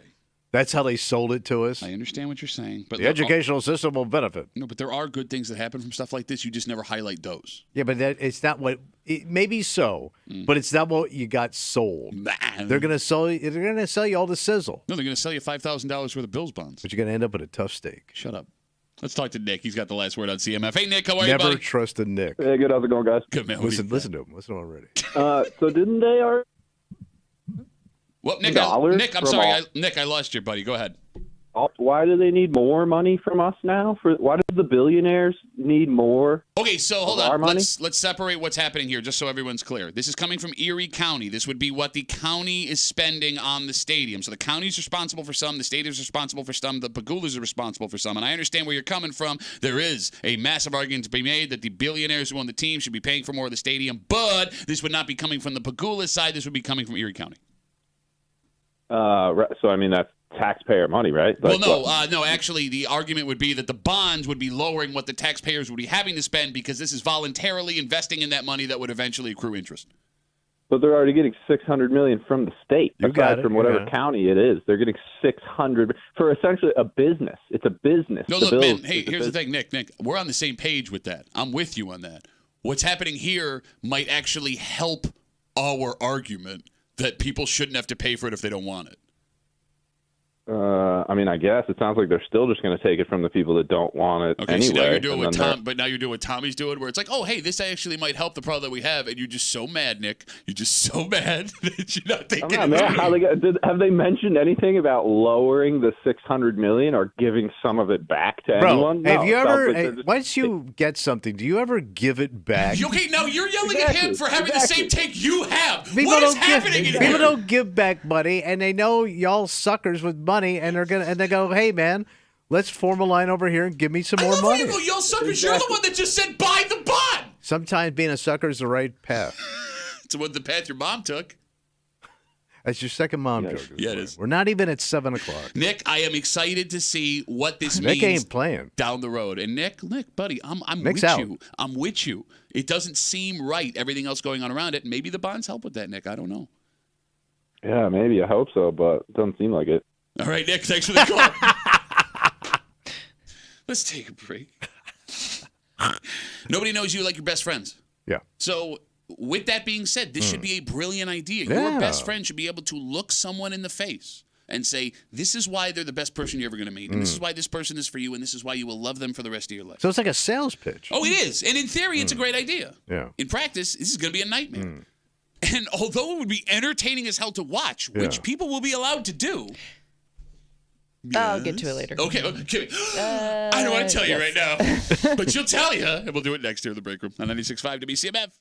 That's how they sold it to us. I understand what you're saying. But the educational system will benefit. No, but there are good things that happen from stuff like this. You just never highlight those. Yeah, but it's not what – maybe so, but it's not what you got sold. They're going to sell you all the sizzle. No, they're going to sell you $5,000 worth of Bills bonds. But you're going to end up with a tough steak. Shut up. Let's talk to Nick. He's got the last word on CMF. Hey, Nick, how are you, buddy? Never trusted Nick. Hey, good. How's it going, guys? Good, man. Listen to him. Listen already. So didn't they already? Well, Nick, I'm sorry. Nick, I lost you, buddy. Go ahead. Why do they need more money from us now? Why do the billionaires need more? Okay, so hold on. Our money? Let's separate what's happening here, just so everyone's clear. This is coming from Erie County. This would be what the county is spending on the stadium. So the county's responsible for some, the state is responsible for some, the Pagulas are responsible for some. And I understand where you're coming from. There is a massive argument to be made that the billionaires who own the team should be paying for more of the stadium, but this would not be coming from the Pagulas side. This would be coming from Erie County. So I mean that's taxpayer money, right? Well, no. Actually, the argument would be that the bonds would be lowering what the taxpayers would be having to spend because this is voluntarily investing in that money that would eventually accrue interest. But they're already getting $600 million from the state. Aside from whatever county it is, they're getting $600 for essentially a business. It's a business. No, look, man. Hey, here's the thing, Nick. We're on the same page with that. I'm with you on that. What's happening here might actually help our argument that people shouldn't have to pay for it if they don't want it. I mean, I guess it sounds like they're still just going to take it from the people that don't want it anyway. So now you're doing what now you're doing what Tommy's doing, where it's like, oh, hey, this actually might help the problem that we have, and you're just so mad, Nick. You're just so mad that you're not thinking. Have they mentioned anything about lowering the $600 million or giving some of it back to anyone? Have you ever? Once you get something, do you ever give it back? Okay, now you're yelling at him for having the same take you have. What is happening in here? People don't give back money, and they know y'all suckers with money, and they go, hey man, let's form a line over here and give me some more money. You go, y'all suckers. Exactly. You're the one that just said buy the bond. Sometimes being a sucker is the right path. It's the path your mom took. That's your second mom joke. Yeah, it is. We're not even at 7 o'clock. Nick, I am excited to see what this means. Nick ain't playing down the road. And Nick, buddy, I'm Nick's with out. you. I'm with you. It doesn't seem right. Everything else going on around it. Maybe the bonds help with that, Nick. I don't know. Yeah, maybe. I hope so, but it doesn't seem like it. All right, Nick. Thanks for the call. Let's take a break. Nobody knows you like your best friends. Yeah. So, with that being said, this should be a brilliant idea. Yeah. Your best friend should be able to look someone in the face and say, this is why they're the best person you're ever going to meet. And this is why this person is for you. And this is why you will love them for the rest of your life. So it's like a sales pitch. Oh, it is. And in theory, it's a great idea. Yeah. In practice, this is going to be a nightmare. And although it would be entertaining as hell to watch, which people will be allowed to do. Yes. I'll get to it later. Okay. I don't want to tell you right now. But she'll tell you. And we'll do it next year in the break room on 96.5 WCMF.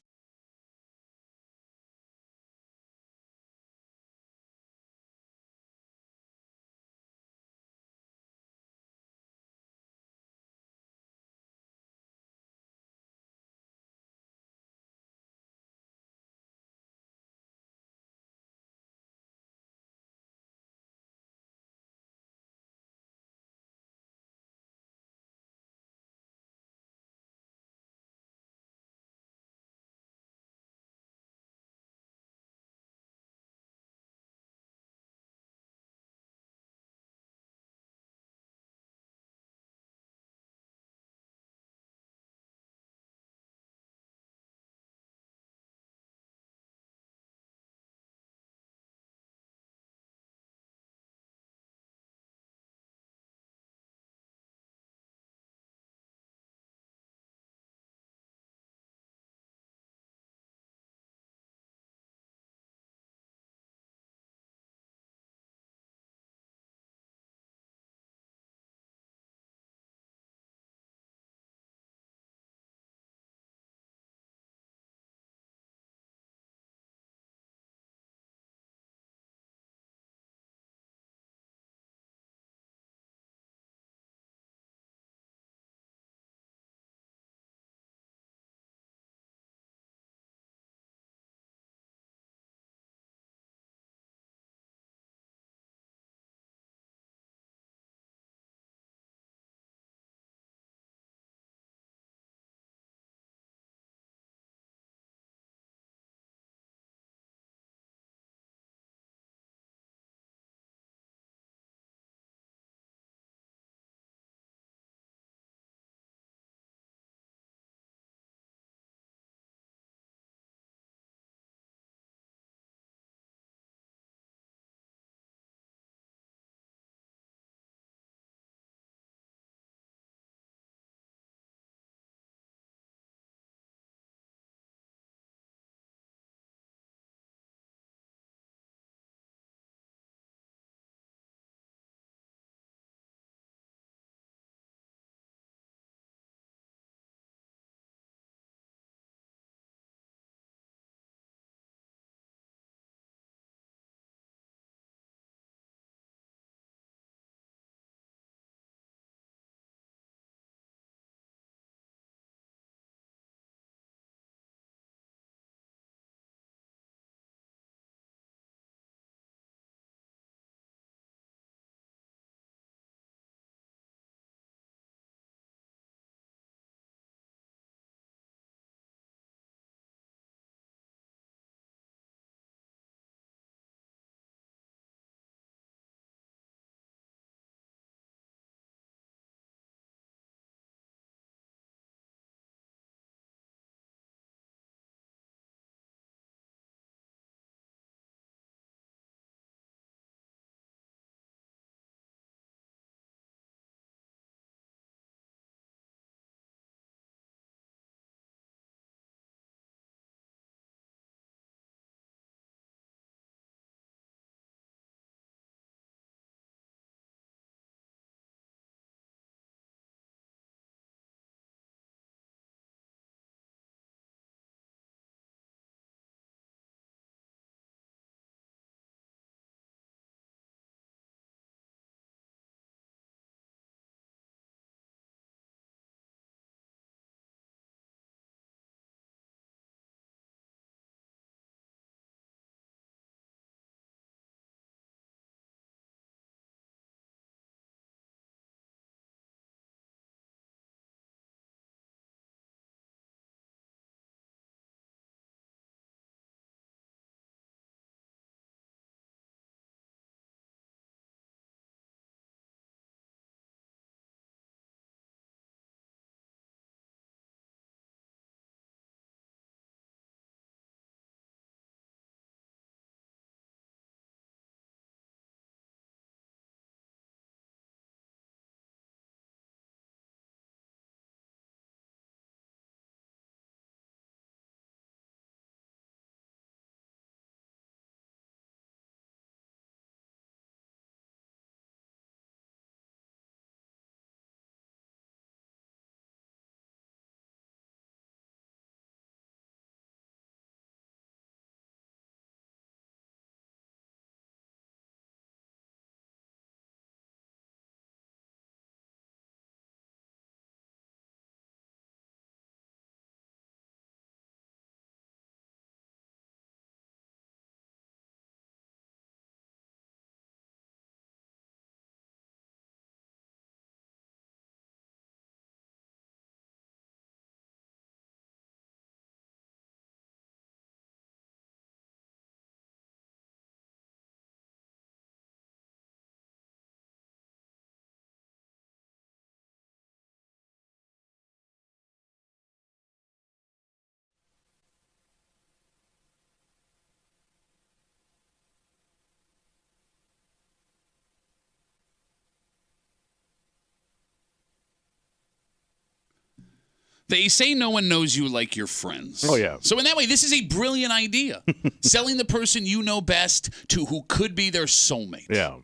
They say no one knows you like your friends. Oh, yeah. So in that way, this is a brilliant idea. Selling the person you know best to who could be their soulmate. Yeah.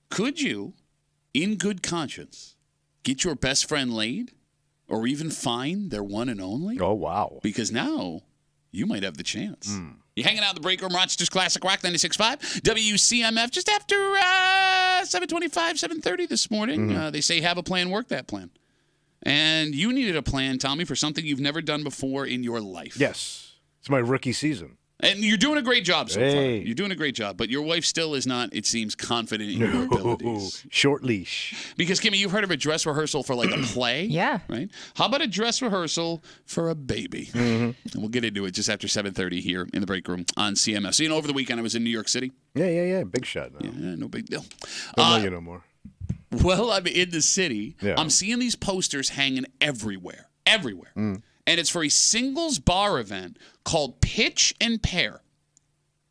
Could you, in good conscience, get your best friend laid? Or even find their one and only? Oh, wow. Because now you might have the chance. You're hanging out in the break room, Rochester's Classic Rock 96.5, WCMF, just after 7:25, 7:30 this morning. They say have a plan, work that plan. And you needed a plan, Tommy, for something you've never done before in your life. Yes. It's my rookie season. And you're doing a great job so far. You're doing a great job. But your wife still is not, it seems, confident in your abilities. Short leash. Because, Kimmy, you've heard of a dress rehearsal for like a play? Yeah. Right? How about a dress rehearsal for a baby? And we'll get into it just after 7:30 here in the break room on CMS. So, over the weekend I was in New York City. Yeah. Big shot now. Yeah, no big deal. Don't know you no more. Well, I'm in the city. Yeah. I'm seeing these posters hanging everywhere. And it's for a singles bar event called Pitch and Pair.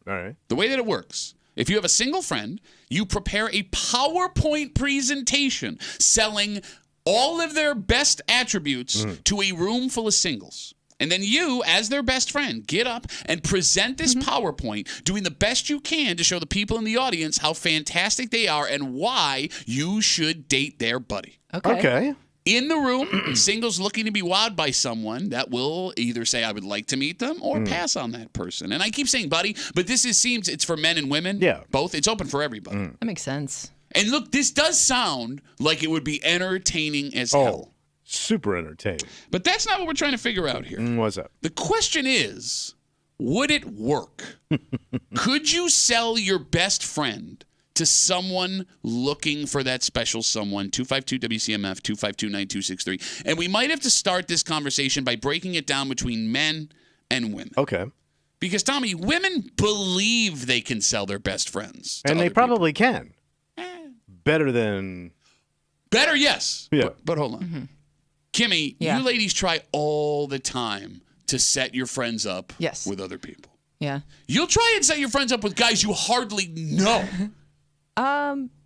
All right. The way that it works, if you have a single friend, you prepare a PowerPoint presentation selling all of their best attributes to a room full of singles. And then you, as their best friend, get up and present this PowerPoint, doing the best you can to show the people in the audience how fantastic they are and why you should date their buddy. Okay. In the room, singles looking to be wowed by someone that will either say, I would like to meet them, or pass on that person. And I keep saying buddy, but seems it's for men and women. Yeah. Both. It's open for everybody. That makes sense. And look, this does sound like it would be entertaining as hell. Super entertaining. But that's not what we're trying to figure out here. What's that? The question is, would it work? Could you sell your best friend to someone looking for that special someone? 252-WCMF, 252-9263. And we might have to start this conversation by breaking it down between men and women. Okay. Because, Tommy, women believe they can sell their best friends. And they probably can. Better than... Better, yes. Yeah. But hold on. Kimmy, Yeah. you ladies try all the time to set your friends up with other people. Yeah. You'll try and set your friends up with guys you hardly know.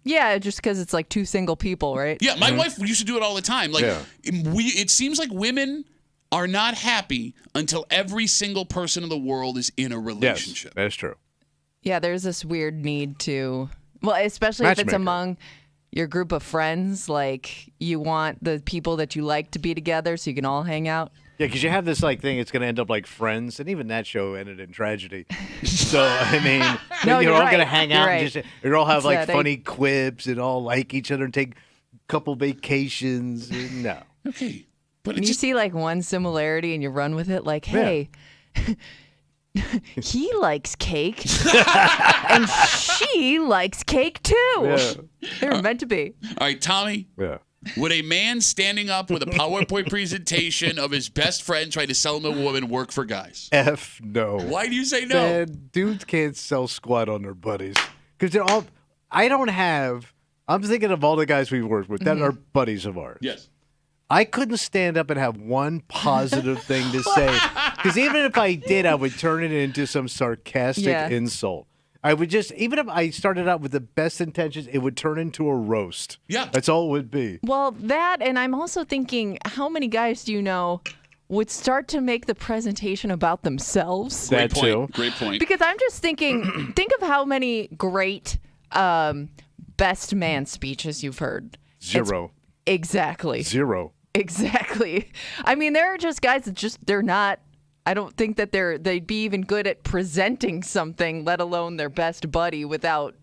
Yeah, just because it's like two single people, right? Yeah, my wife used to do it all the time. Like, Yeah. it seems like women are not happy until every single person in the world is in a relationship. Yes, that's true. Yeah, there's this weird need to, well, especially if it's Matchmaker. among your group of friends, like you want the people that you like to be together so you can all hang out. Yeah, because you have this like thing, it's going to end up like Friends, and even that show ended in tragedy. So, I mean, No, you're you're all right. going to hang out You're and right. just, you all have It's like that funny quips and all like each other and take a couple vacations. No. Okay. But And it you just, see like one similarity and you run with it, like, hey, he likes cake and she likes cake too. Yeah. They were meant to be. all right, Tommy, Yeah. would a man standing up with a PowerPoint presentation of his best friend trying to sell him a woman work for guys? F no. Why do you say no? Man, dudes can't sell squat on their buddies. Because they're all, I'm thinking of all the guys we've worked with that are buddies of ours. Yes. I couldn't stand up and have one positive thing to say. Because even if I did, I would turn it into some sarcastic insult. I would just, even if I started out with the best intentions, it would turn into a roast. Yeah. That's all it would be. Well, that, and I'm also thinking, how many guys do you know would start to make the presentation about themselves? Great That point. too. Great point. Because I'm just thinking, think of how many great best man speeches you've heard. Zero. Exactly. Zero. Exactly. I mean, there are just guys that they're not. I don't think that they'd be even good at presenting something, let alone their best buddy, without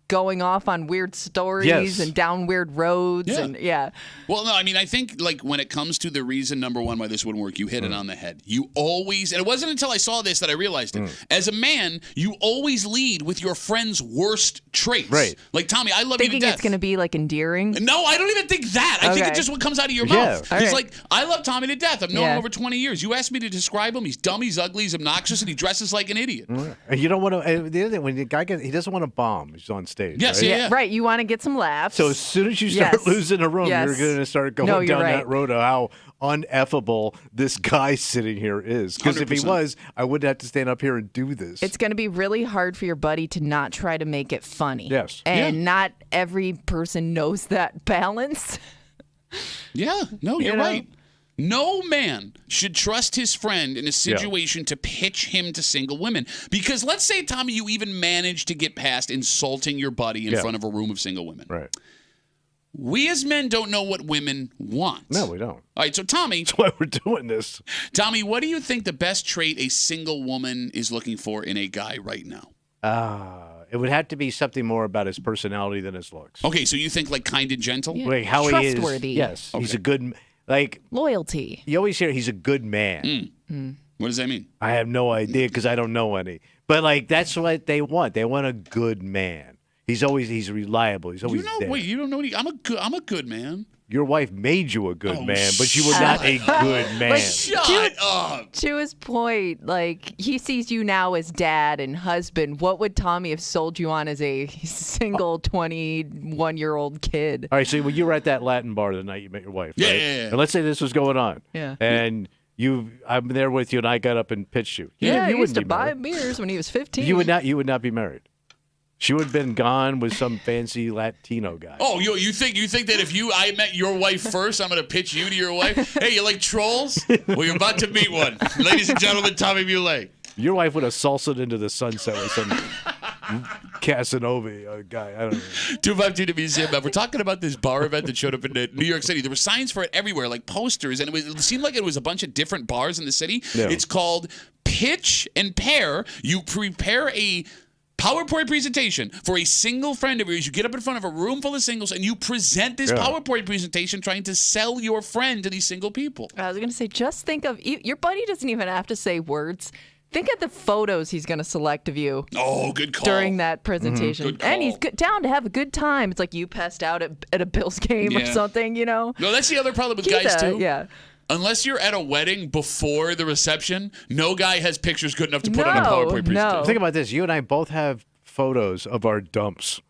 going off on weird stories Yes. and down weird roads. Yeah. And yeah. Well, no, I mean, I think like when it comes to the reason number one why this wouldn't work, you hit it on the head. You always, and it wasn't until I saw this that I realized it. As a man, you always lead with your friend's worst traits. Right. Like, Tommy, I love Thinking you to death. it's going to be like endearing. No, I don't even think that. I think Okay. it's just what comes out of your Yeah. mouth. All He's right. like, I love Tommy to death. I've known Yeah. him over 20 years. You asked me to describe him. He's dumb, he's ugly, he's obnoxious, and he dresses like an idiot. And you don't want to, and the other thing, when the guy he doesn't want to bomb. He's on stage. Yes, right? yeah. Right. You want to get some laughs. So as soon as you start Yes. losing a room, Yes. you're going to start going No, you're down right. that road of how uneffable this guy sitting here is. Because if he 100%. was, I wouldn't have to stand up here and do this. It's going to be really hard for your buddy to not try to make it funny. Yes. And Yeah. not every person knows that balance. Yeah, no, you're know? right. No man should trust his friend in a situation to pitch him to single women. Because let's say, Tommy, you even manage to get past insulting your buddy in front of a room of single women. Right. We as men don't know what women want. No, we don't. All right, so Tommy. That's why we're doing this. Tommy, what do you think the best trait a single woman is looking for in a guy right now? It would have to be something more about his personality than his looks. Okay, so you think like kind and gentle? Yeah. Like how Trustworthy. he is. Yes, Okay. he's a good, like, Loyalty. you always hear he's a good man. What does that mean? I have no idea because I don't know any. But, like, that's what they want. They want a good man. He's reliable. He's always there. Wait, you don't know any. I'm a good man. Your wife made you a good Oh, man, but you were not a good man. Shut up. To his point, like, he sees you now as dad and husband. What would Tommy have sold you on as a single 21-year-old kid? All right, so when you were at that Latin bar the night you met your wife, Yeah, right? yeah. And let's say this was going on. Yeah. And I'm there with you, and I got up and pitched you. Yeah, he you used to wouldn't be buy married. beers when he was 15. You would not be married. She would have been gone with some fancy Latino guy. Oh, you think that if I met your wife first, I'm gonna pitch you to your wife? Hey, you like trolls? Well, you're about to meet one, ladies and gentlemen. Tommy Muley. Your wife would have salsaed into the sunset with some Casanova guy. I don't know. 252 WCMF. We're talking about this bar event that showed up in New York City. There were signs for it everywhere, like posters, and it seemed like it was a bunch of different bars in the city. Yeah. It's called Pitch and Pair. You prepare a PowerPoint presentation for a single friend of yours. You get up in front of a room full of singles and you present this PowerPoint presentation trying to sell your friend to these single people. I was going to say, just think of your buddy doesn't even have to say words. Think of the photos he's going to select of you. Oh, good call. During that presentation. Good call. And he's down to have a good time. It's like you passed out at a Bills game or something, you know? No, that's the other problem with guys, too. Yeah. Unless you're at a wedding before the reception, no guy has pictures good enough to put on a PowerPoint presentation. No. Think about this. You and I both have photos of our dumps.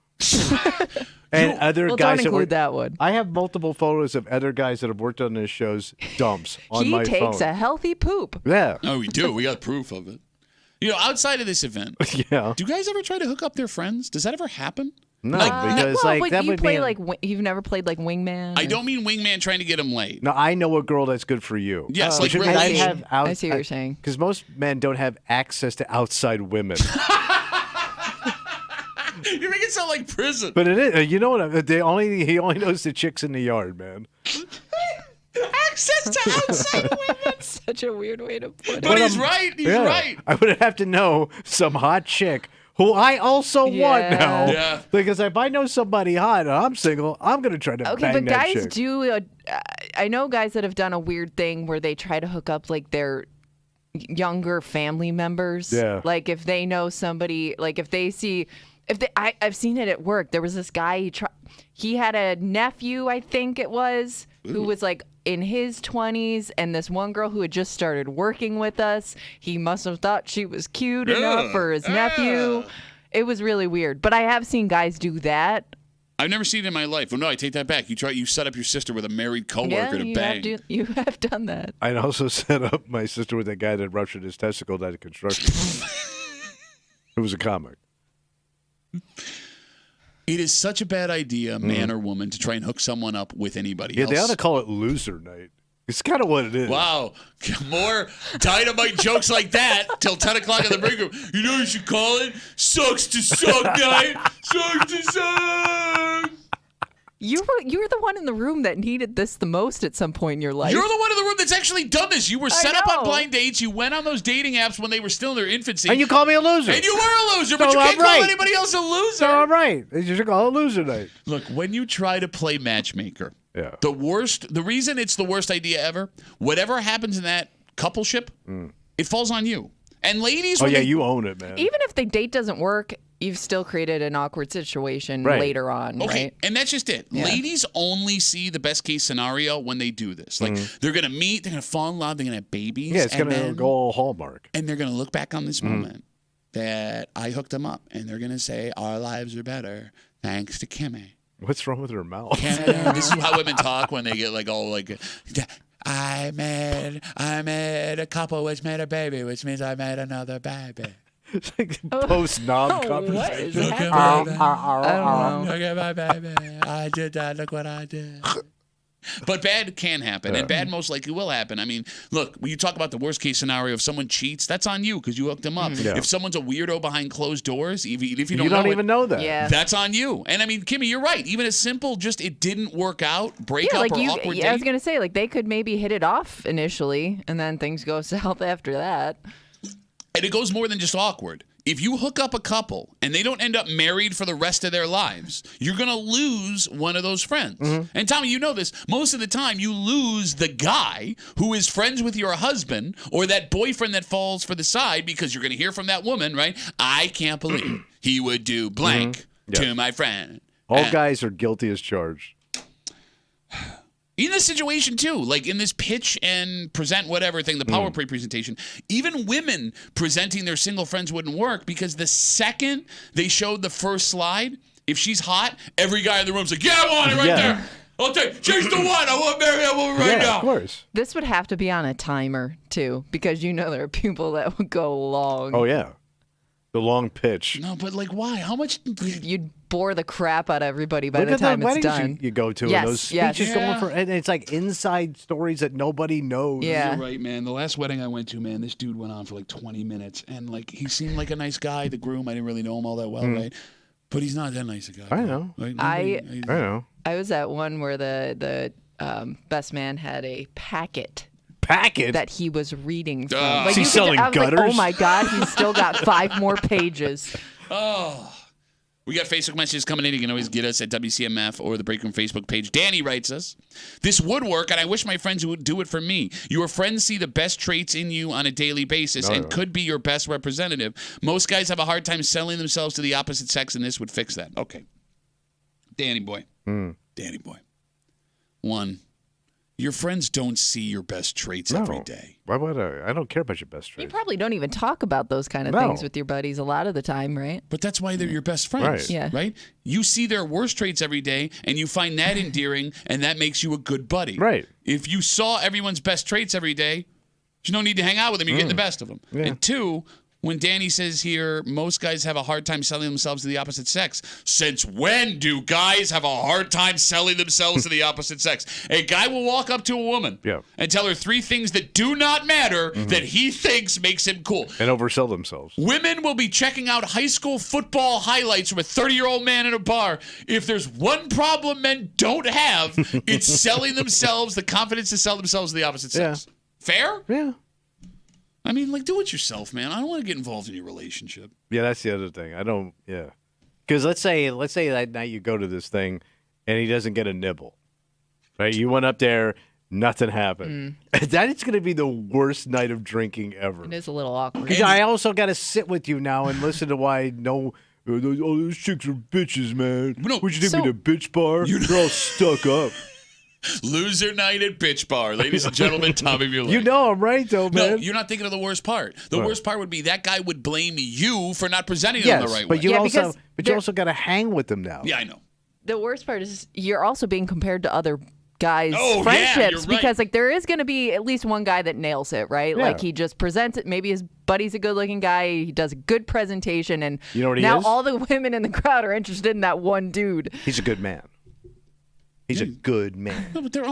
And other guys don't include that one. I have multiple photos of other guys that have worked on this show's dumps on my phone. He takes a healthy poop. Yeah. Oh, we do. We got proof of it. You know, outside of this event, Yeah. do guys ever try to hook up their friends? Does that ever happen? No, because like that you would play be. you've never played like Wingman? I don't mean wingman trying to get him laid. No, I know a girl that's good for you. Yes, Which like would mean really- I see what you're saying. Because most men don't have access to outside women. You make it sound like prison. But it is. You know what? He only knows the chicks in the yard, man. Access to outside women. Such a weird way to put it. But he's right. He's right. I would have to know some hot chick who I also want now. Yeah. Because if I know somebody hot and I'm single, I'm going to try to Okay, bang but that guys chick. do. I know guys that have done a weird thing where they try to hook up like their younger family members. Yeah. Like if they know somebody, like if they see, I've seen it at work. There was this guy. He had a nephew, I think it was, who was like in his 20s, and this one girl who had just started working with us. He must have thought she was cute enough for his nephew. It was really weird. But I have seen guys do that. I've never seen it in my life. Well, no, I take that back. You set up your sister with a married coworker to bang. You have done that. I also set up my sister with a guy that ruptured his testicle at construction. It was a comic. It is such a bad idea, man or woman, to try and hook someone up with anybody else. Yeah, they ought to call it loser night. It's kind of what it is. Wow. More dynamite jokes like that till 10 o'clock in the break room. You know what you should call it? Sucks to suck night. Sucks to suck. You were the one in the room that needed this the most at some point in your life. You're the one in the room that's actually done this. You were set up on know. blind dates. You went on those dating apps when they were still in their infancy. And you call me a loser. And you were a loser, but So you can't I'm right. call anybody else a loser. So I'm right. You should call it loser night. Look, when you try to play matchmaker, Yeah. the reason it's the worst idea ever, whatever happens in that coupleship, it falls on you. And ladies, Oh, when yeah, they- you own it, man. Even if the date doesn't work, you've still created an awkward situation Right. later on, Okay, right? and that's just it. Yeah. Ladies only see the best case scenario when they do this. Like they're gonna meet, they're gonna fall in love, they're gonna have babies. Yeah, it's and going to then- go all Hallmark. and they're gonna look back on this moment that I hooked them up, and they're gonna say our lives are better thanks to Kimmy. What's wrong with her mouth? Canada. This is how women talk when they get like all like. I made a couple which made a baby, which means I made another baby. It's like post-knob Oh, what conversation. is Look at happening? my baby. I don't know. Look at my baby. I did that. Look what I did. But bad can happen, and bad most likely will happen. I mean, look, when you talk about the worst case scenario, if someone cheats, that's on you because you hooked them up. Yeah. If someone's a weirdo behind closed doors, even if you You don't even know that. Yeah. that's on you. And I mean, Kimmy, you're right. Even a simple, just it didn't work out, breakup like or you, awkward I was date. gonna say, like they could maybe hit it off initially, and then things go south after that. And it goes more than just awkward. If you hook up a couple and they don't end up married for the rest of their lives, you're going to lose one of those friends. And Tommy, you know this. Most of the time, you lose the guy who is friends with your husband or that boyfriend that falls for the side because you're going to hear from that woman, right? I can't believe he would do blank to my friend. All guys are guilty as charged. In this situation, too, like in this pitch and present whatever thing, the PowerPoint presentation, even women presenting their single friends wouldn't work because the second they showed the first slide, if she's hot, every guy in the room's like, yeah, I want it right there. I'll take, change the one. I want to marry that woman right now. Of course. This would have to be on a timer too, because there are people that would go long. Oh, yeah. The long pitch. No, but like, why? How much? You'd bore the crap out of everybody by Look the at time the it's weddings done. you go to, Yes, and those yes. speeches going for, and it's like inside stories that nobody knows. Yeah. You're right, man. The last wedding I went to, man, this dude went on for like 20 minutes, and like he seemed like a nice guy. The groom, I didn't really know him all that well, right? But he's not that nice a guy. I know. Like, I know. I was at one where the best man had a packet Packet. that he was reading from. Is he you could- selling I was like, gutters? oh my God, he's still got 5 more pages. Oh. We got Facebook messages coming in. You can always get us at WCMF or the Break Room Facebook page. Danny writes us, this would work, and I wish my friends would do it for me. Your friends see the best traits in you on a daily basis and could be your best representative. Most guys have a hard time selling themselves to the opposite sex, and this would fix that. Okay. Danny boy. Danny boy. 1, your friends don't see your best traits every day. Why would I? I don't care about your best You traits. probably don't even talk about those kind of No. things with your buddies a lot of the time, right? But that's why they're your best friends, Right. Yeah. right? You see their worst traits every day, and you find that endearing, and that makes you a good buddy. Right. If you saw everyone's best traits every day, there's no need to hang out with them. You're getting the best of them. Yeah. And 2, when Danny says here, most guys have a hard time selling themselves to the opposite sex. Since when do guys have a hard time selling themselves to the opposite sex? A guy will walk up to a woman and tell her 3 things that do not matter that he thinks makes him cool. And oversell themselves. Women will be checking out high school football highlights from a 30-year-old man in a bar. If there's one problem men don't have, it's selling themselves, the confidence to sell themselves to the opposite sex. Fair? Yeah. I mean, like, do it yourself, man. I don't want to get involved in your relationship. Yeah, that's the other thing. I don't. Yeah. Because let's say that night you go to this thing, and he doesn't get a nibble. Right? You went up there, nothing happened. That is going to be the worst night of drinking ever. It is a little awkward. 'Cause I also got to sit with you now and listen to why all those chicks are bitches, man. No, Would you take so- me to bitch bar? You're all stuck up. Loser night at bitch bar. Ladies and gentlemen, Tommy Mueller. You know I'm right, though, man. No, you're not thinking of the worst part. The worst part would be that guy would blame you for not presenting him yes, the right but way. you Yeah, also because you also got to hang with them now. Yeah, I know. The worst part is you're also being compared to other guys' Oh, yeah, friendships you're right. because like there is going to be at least one guy that nails it, right? Yeah. Like he just presents it. Maybe his buddy's a good-looking guy. He does a good presentation, and You know what he now is? all the women in the crowd are interested in that one dude. He's a good man. He's a good man. No, but there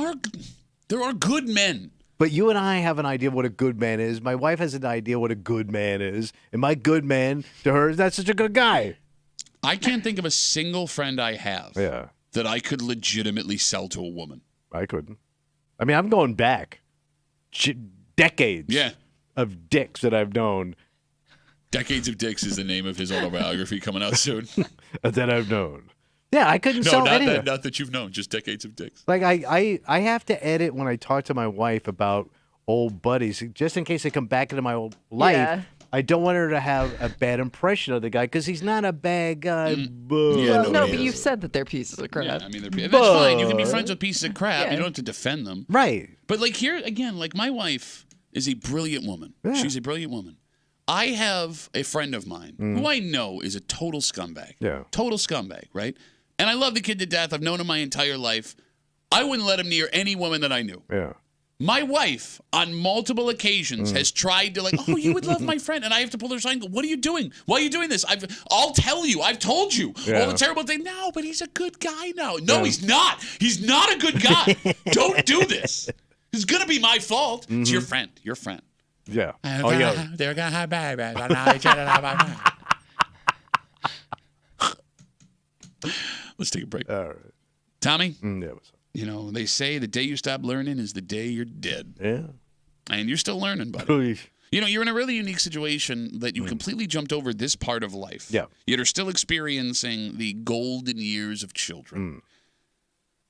are good men. But you and I have an idea of what a good man is. My wife has an idea what a good man is. And my good man to her is not such a good guy. I can't think of a single friend I have Yeah, that I could legitimately sell to a woman. I couldn't. I mean, I'm going back decades Yeah. of dicks that I've known Decades of Dicks is the name of his autobiography coming out soon. that I've known. Yeah, I couldn't No, sell not anything. not that you've known, just Decades of Dicks. Like I have to edit when I talk to my wife about old buddies, just in case they come back into my old life. Yeah. I don't want her to have a bad impression of the guy because he's not a bad guy. But Yeah, No, nobody but is. you've said that they're pieces of crap. Yeah, I mean, that's fine. You can be friends with pieces of crap. Yeah. You don't have to defend them. right. But like here again, like my wife is a brilliant woman. Yeah. She's a brilliant woman. I have a friend of mine who I know is a total scumbag. Yeah. Total scumbag, right? And I love the kid to death. I've known him my entire life. I wouldn't let him near any woman that I knew. Yeah. My wife, on multiple occasions, has tried to oh, you would love my friend. And I have to pull her aside and go, what are you doing? Why are you doing this? I'll tell you. I've told you all the terrible things. No, but he's a good guy now. No, he's not. He's not a good guy. Don't do this. It's going to be my fault. Mm-hmm. It's your friend. Your friend. Yeah. They're going to have babies. Let's take a break. All right. Tommy? Yeah, what's up? You know, they say the day you stop learning is the day you're dead. Yeah. And you're still learning, buddy. You know, you're in a really unique situation that you completely jumped over this part of life. Yeah. Yet are still experiencing the golden years of children.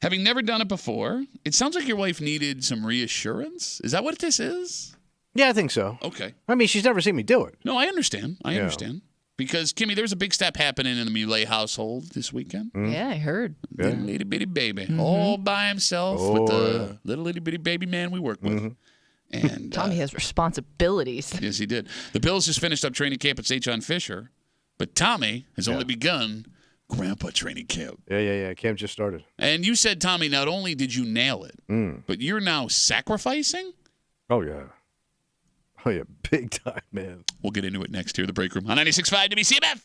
Having never done it before, it sounds like your wife needed some reassurance. Is that what this is? Yeah, I think so. Okay. I mean, she's never seen me do it. No, I understand. I understand. Because, Kimmy, there's a big step happening in the Muley household this weekend. Yeah, I heard. Little itty bitty baby, all by himself with the little itty bitty baby man we work with. And Tommy has responsibilities. Yes, he did. The Bills just finished up training camp at St. John Fisher, but Tommy has only begun Grandpa training camp. Yeah. Camp just started. And you said, Tommy, not only did you nail it, but you're now sacrificing? Oh, yeah. Oh, yeah, big time, man. We'll get into it next here, the break room on 96.5 WCMF.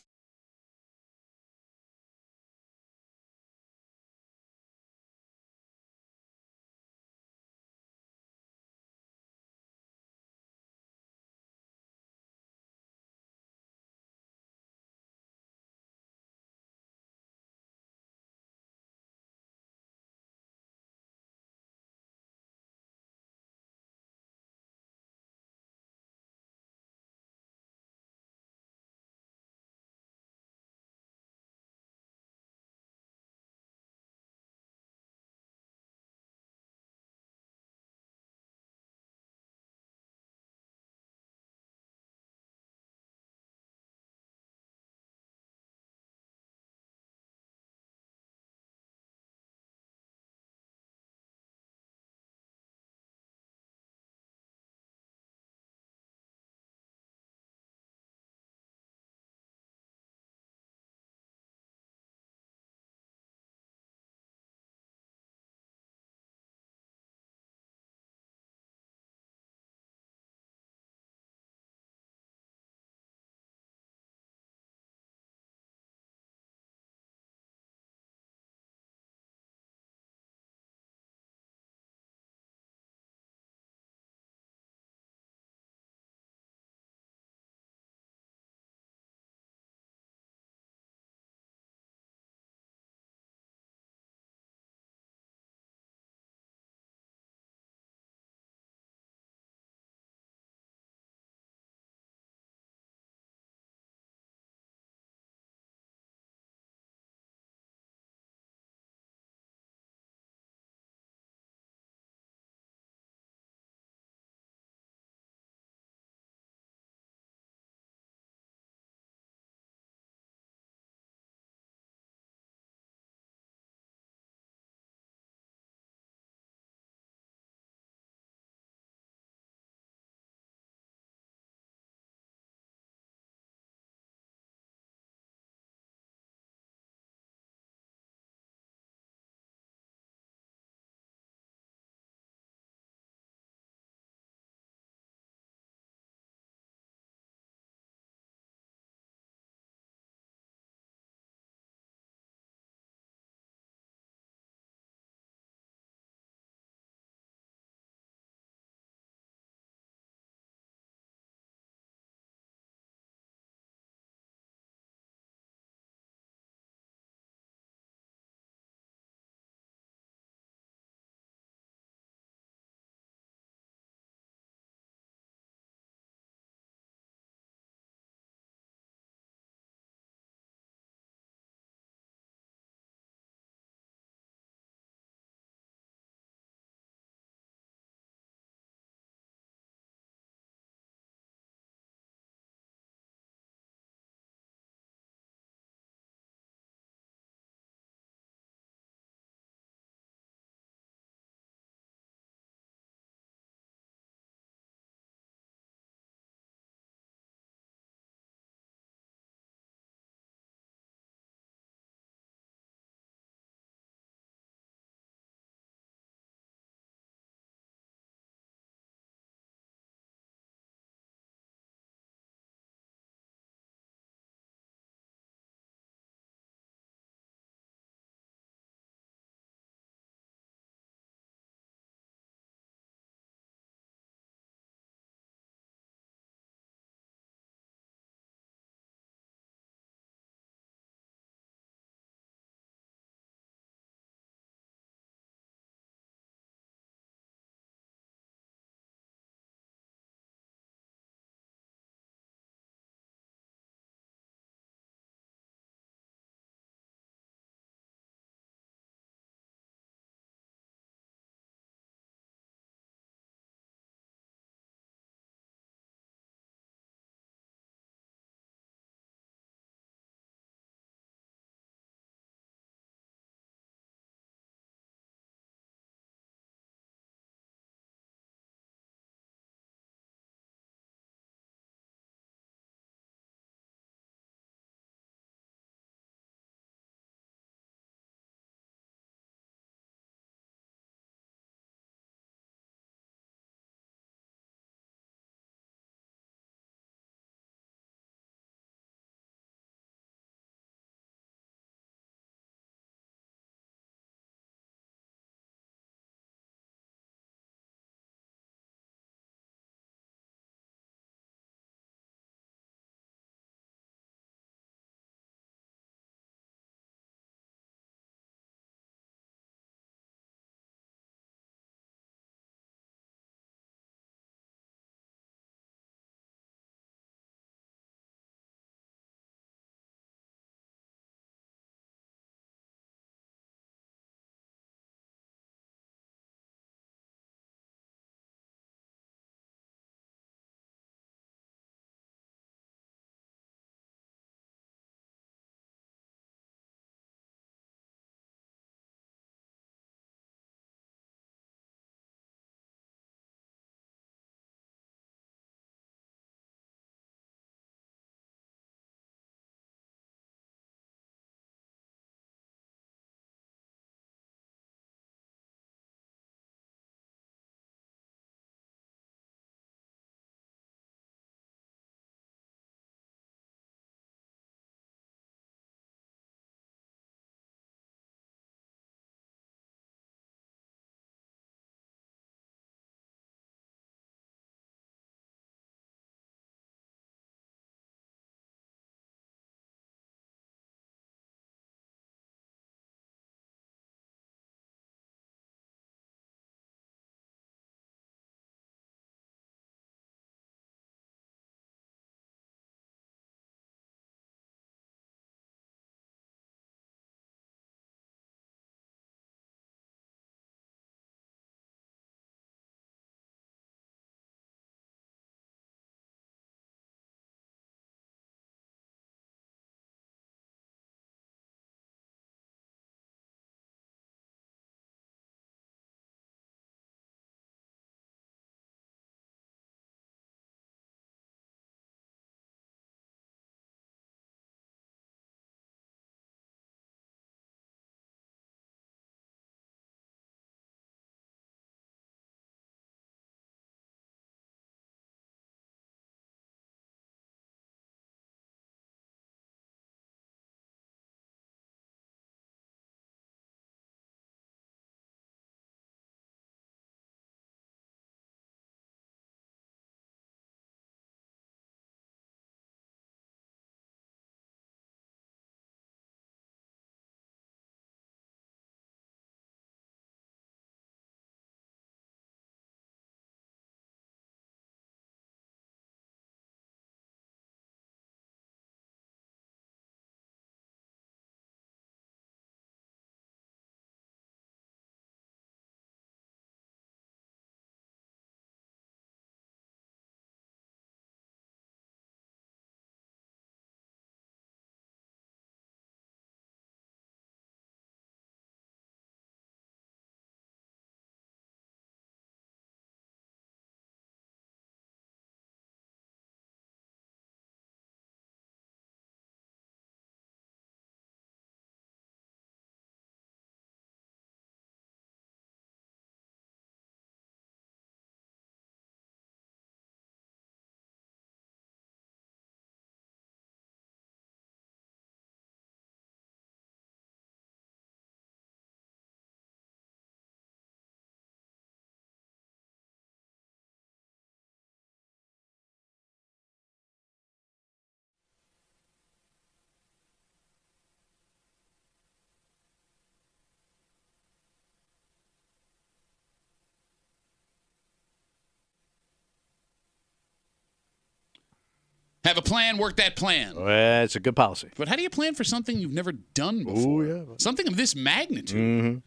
Have a plan, work that plan. Well, that's a good policy. But how do you plan for something you've never done Oh, before? yeah. Something of this magnitude. Mm-hmm.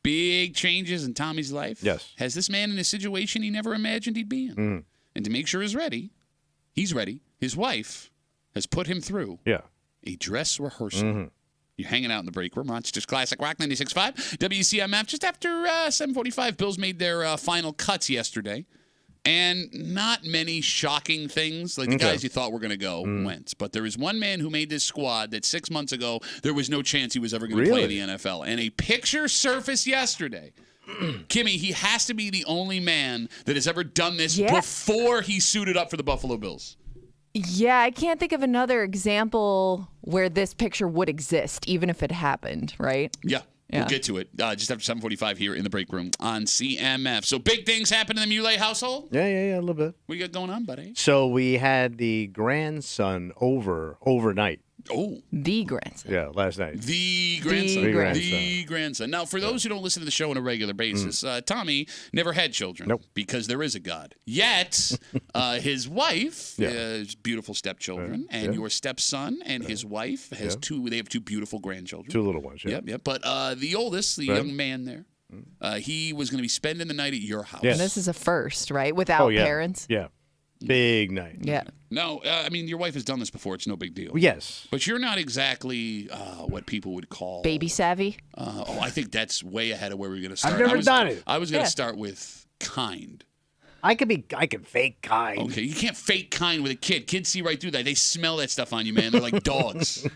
Big changes in Tommy's life. Yes. Has this man in a situation he never imagined he'd be in. Mm. And to make sure he's ready, his wife has put him through a dress rehearsal. Mm-hmm. You're hanging out in the break room. Rochester's Classic Rock 96.5. WCMF. Just after 7:45, Bills made their final cuts yesterday. And not many shocking things. Like the guys you thought were going to go went. But there is one man who made this squad that 6 months ago, there was no chance he was ever going to play in the NFL. And a picture surfaced yesterday. Kimmy, he has to be the only man that has ever done this before he suited up for the Buffalo Bills. Yeah, I can't think of another example where this picture would exist, even if it happened, right? Yeah. We'll get to it just after 7:45 here in the break room on CMF. So big things happen in the Muley household? Yeah, a little bit. What do you got going on, buddy? So we had the grandson overnight. Oh. The grandson. Yeah, last night. The grandson. The grandson. Now, for those who don't listen to the show on a regular basis, Tommy never had children. Nope. Because there is a God. Yet, his wife has beautiful stepchildren, and your stepson and his wife has they have two beautiful grandchildren. Two little ones, yeah. Yep. But the oldest, the young man there, he was going to be spending the night at your house. Yes. And this is a first, right? Without parents? Yeah. Big night. Yeah. No, I mean, your wife has done this before. It's no big deal. Yes. But you're not exactly what people would call Baby savvy? I think that's way ahead of where we're going to start. I've never done it. I was going to start with kind. I can fake kind. Okay, you can't fake kind with a kid. Kids see right through that. They smell that stuff on you, man. They're like dogs.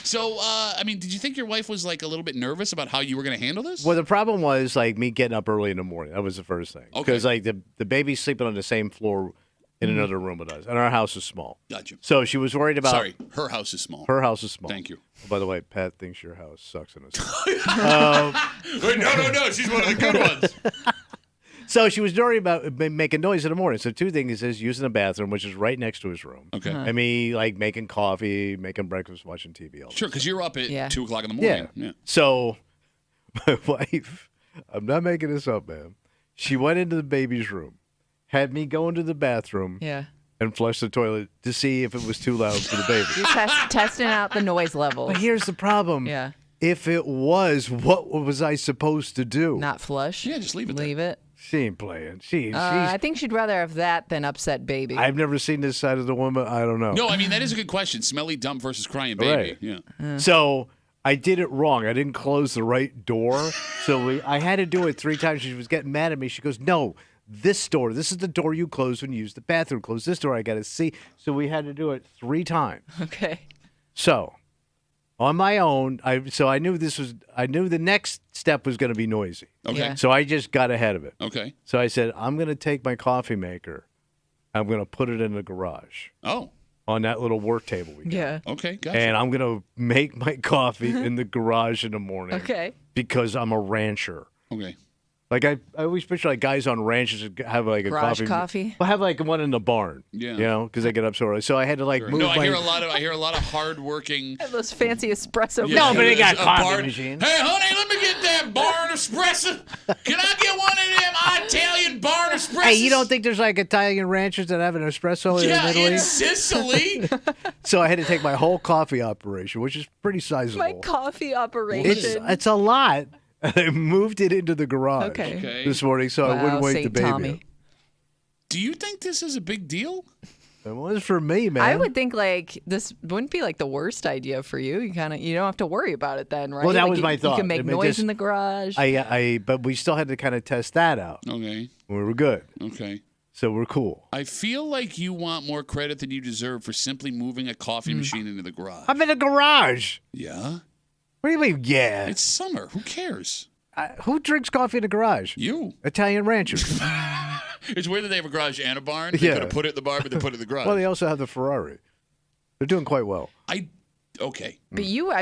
So, I mean, did you think your wife was like a little bit nervous about how you were going to handle this? Well, the problem was like me getting up early in the morning. That was the first thing. Because like the baby's sleeping on the same floor in another room with us, and our house is small. Gotcha. So she was worried about. Sorry, her house is small. Her house is small. Thank you. Oh, by the way, Pat thinks your house sucks in a Wait, no. She's one of the good ones. So she was worried about making noise in the morning. So two things is using the bathroom, which is right next to his room. Okay. And me like making coffee, making breakfast, watching TV all day. Sure, because you're up at 2 o'clock in the Yeah. morning. Yeah. So my wife, I'm not making this up, man. She went into the baby's room, had me go into the bathroom and flush the toilet to see if it was too loud for the baby. You're testing out the noise levels. But here's the problem. Yeah. If it was, what was I supposed to do? Not flush? Yeah, just leave it there. Leave it. She ain't playing. I think she'd rather have that than upset baby. I've never seen this side of the woman. I don't know. No, I mean, that is a good question. Smelly dump versus crying baby. Right. Yeah. So I did it wrong. I didn't close the right door. So I had to do it 3 times. She was getting mad at me. She goes, no, this door. This is the door you close when you use the bathroom. Close this door. I got to see. So we had to do it 3 times. Okay. So on my own, I knew the next step was going to be noisy. Okay. Yeah. So I just got ahead of it. Okay. So I said, I'm going to take my coffee maker. I'm going to put it in the garage Oh. on that little work table we got. Yeah. Okay. Gotcha. And I'm going to make my coffee in the garage in the morning. Okay. Because I'm a rancher. Okay. Like I always picture like guys on ranches that have like a Garage coffee? Well, have like one in the barn. Yeah. You know, because they get up so early. So I had to like move. No, I my... hear a lot of hard-working. Those fancy espresso. Yeah, No, but they got a coffee bar- machines. Hey, honey, let me get that barn espresso. Can I get one of them Italian barn espressos? Hey, you don't think there's like Italian ranchers that have an espresso in Italy? in Sicily. So I had to take my whole coffee operation, which is pretty sizable. My coffee operation. It's a lot. I moved it into the garage Okay. this morning so I wouldn't wake the Saint baby Tommy. up. Do you think this is a big deal? It was for me, man. I would think like this wouldn't be like the worst idea for you. You don't have to worry about it then, right? Well, that Like, was my thought. You can make I mean, noise just- in the garage. But we still had to kind of test that out. Okay. We were good. Okay. So we're cool. I feel like you want more credit than you deserve for simply moving a coffee machine into the garage. I'm in a garage. Yeah. What do you mean, yeah? It's summer. Who cares? Who drinks coffee in the garage? You. Italian ranchers. It's weird that they have a garage and a barn. They Yeah. could have put it in the barn, but they put it in the garage. Well, they also have the Ferrari. They're doing quite well. Okay. But you were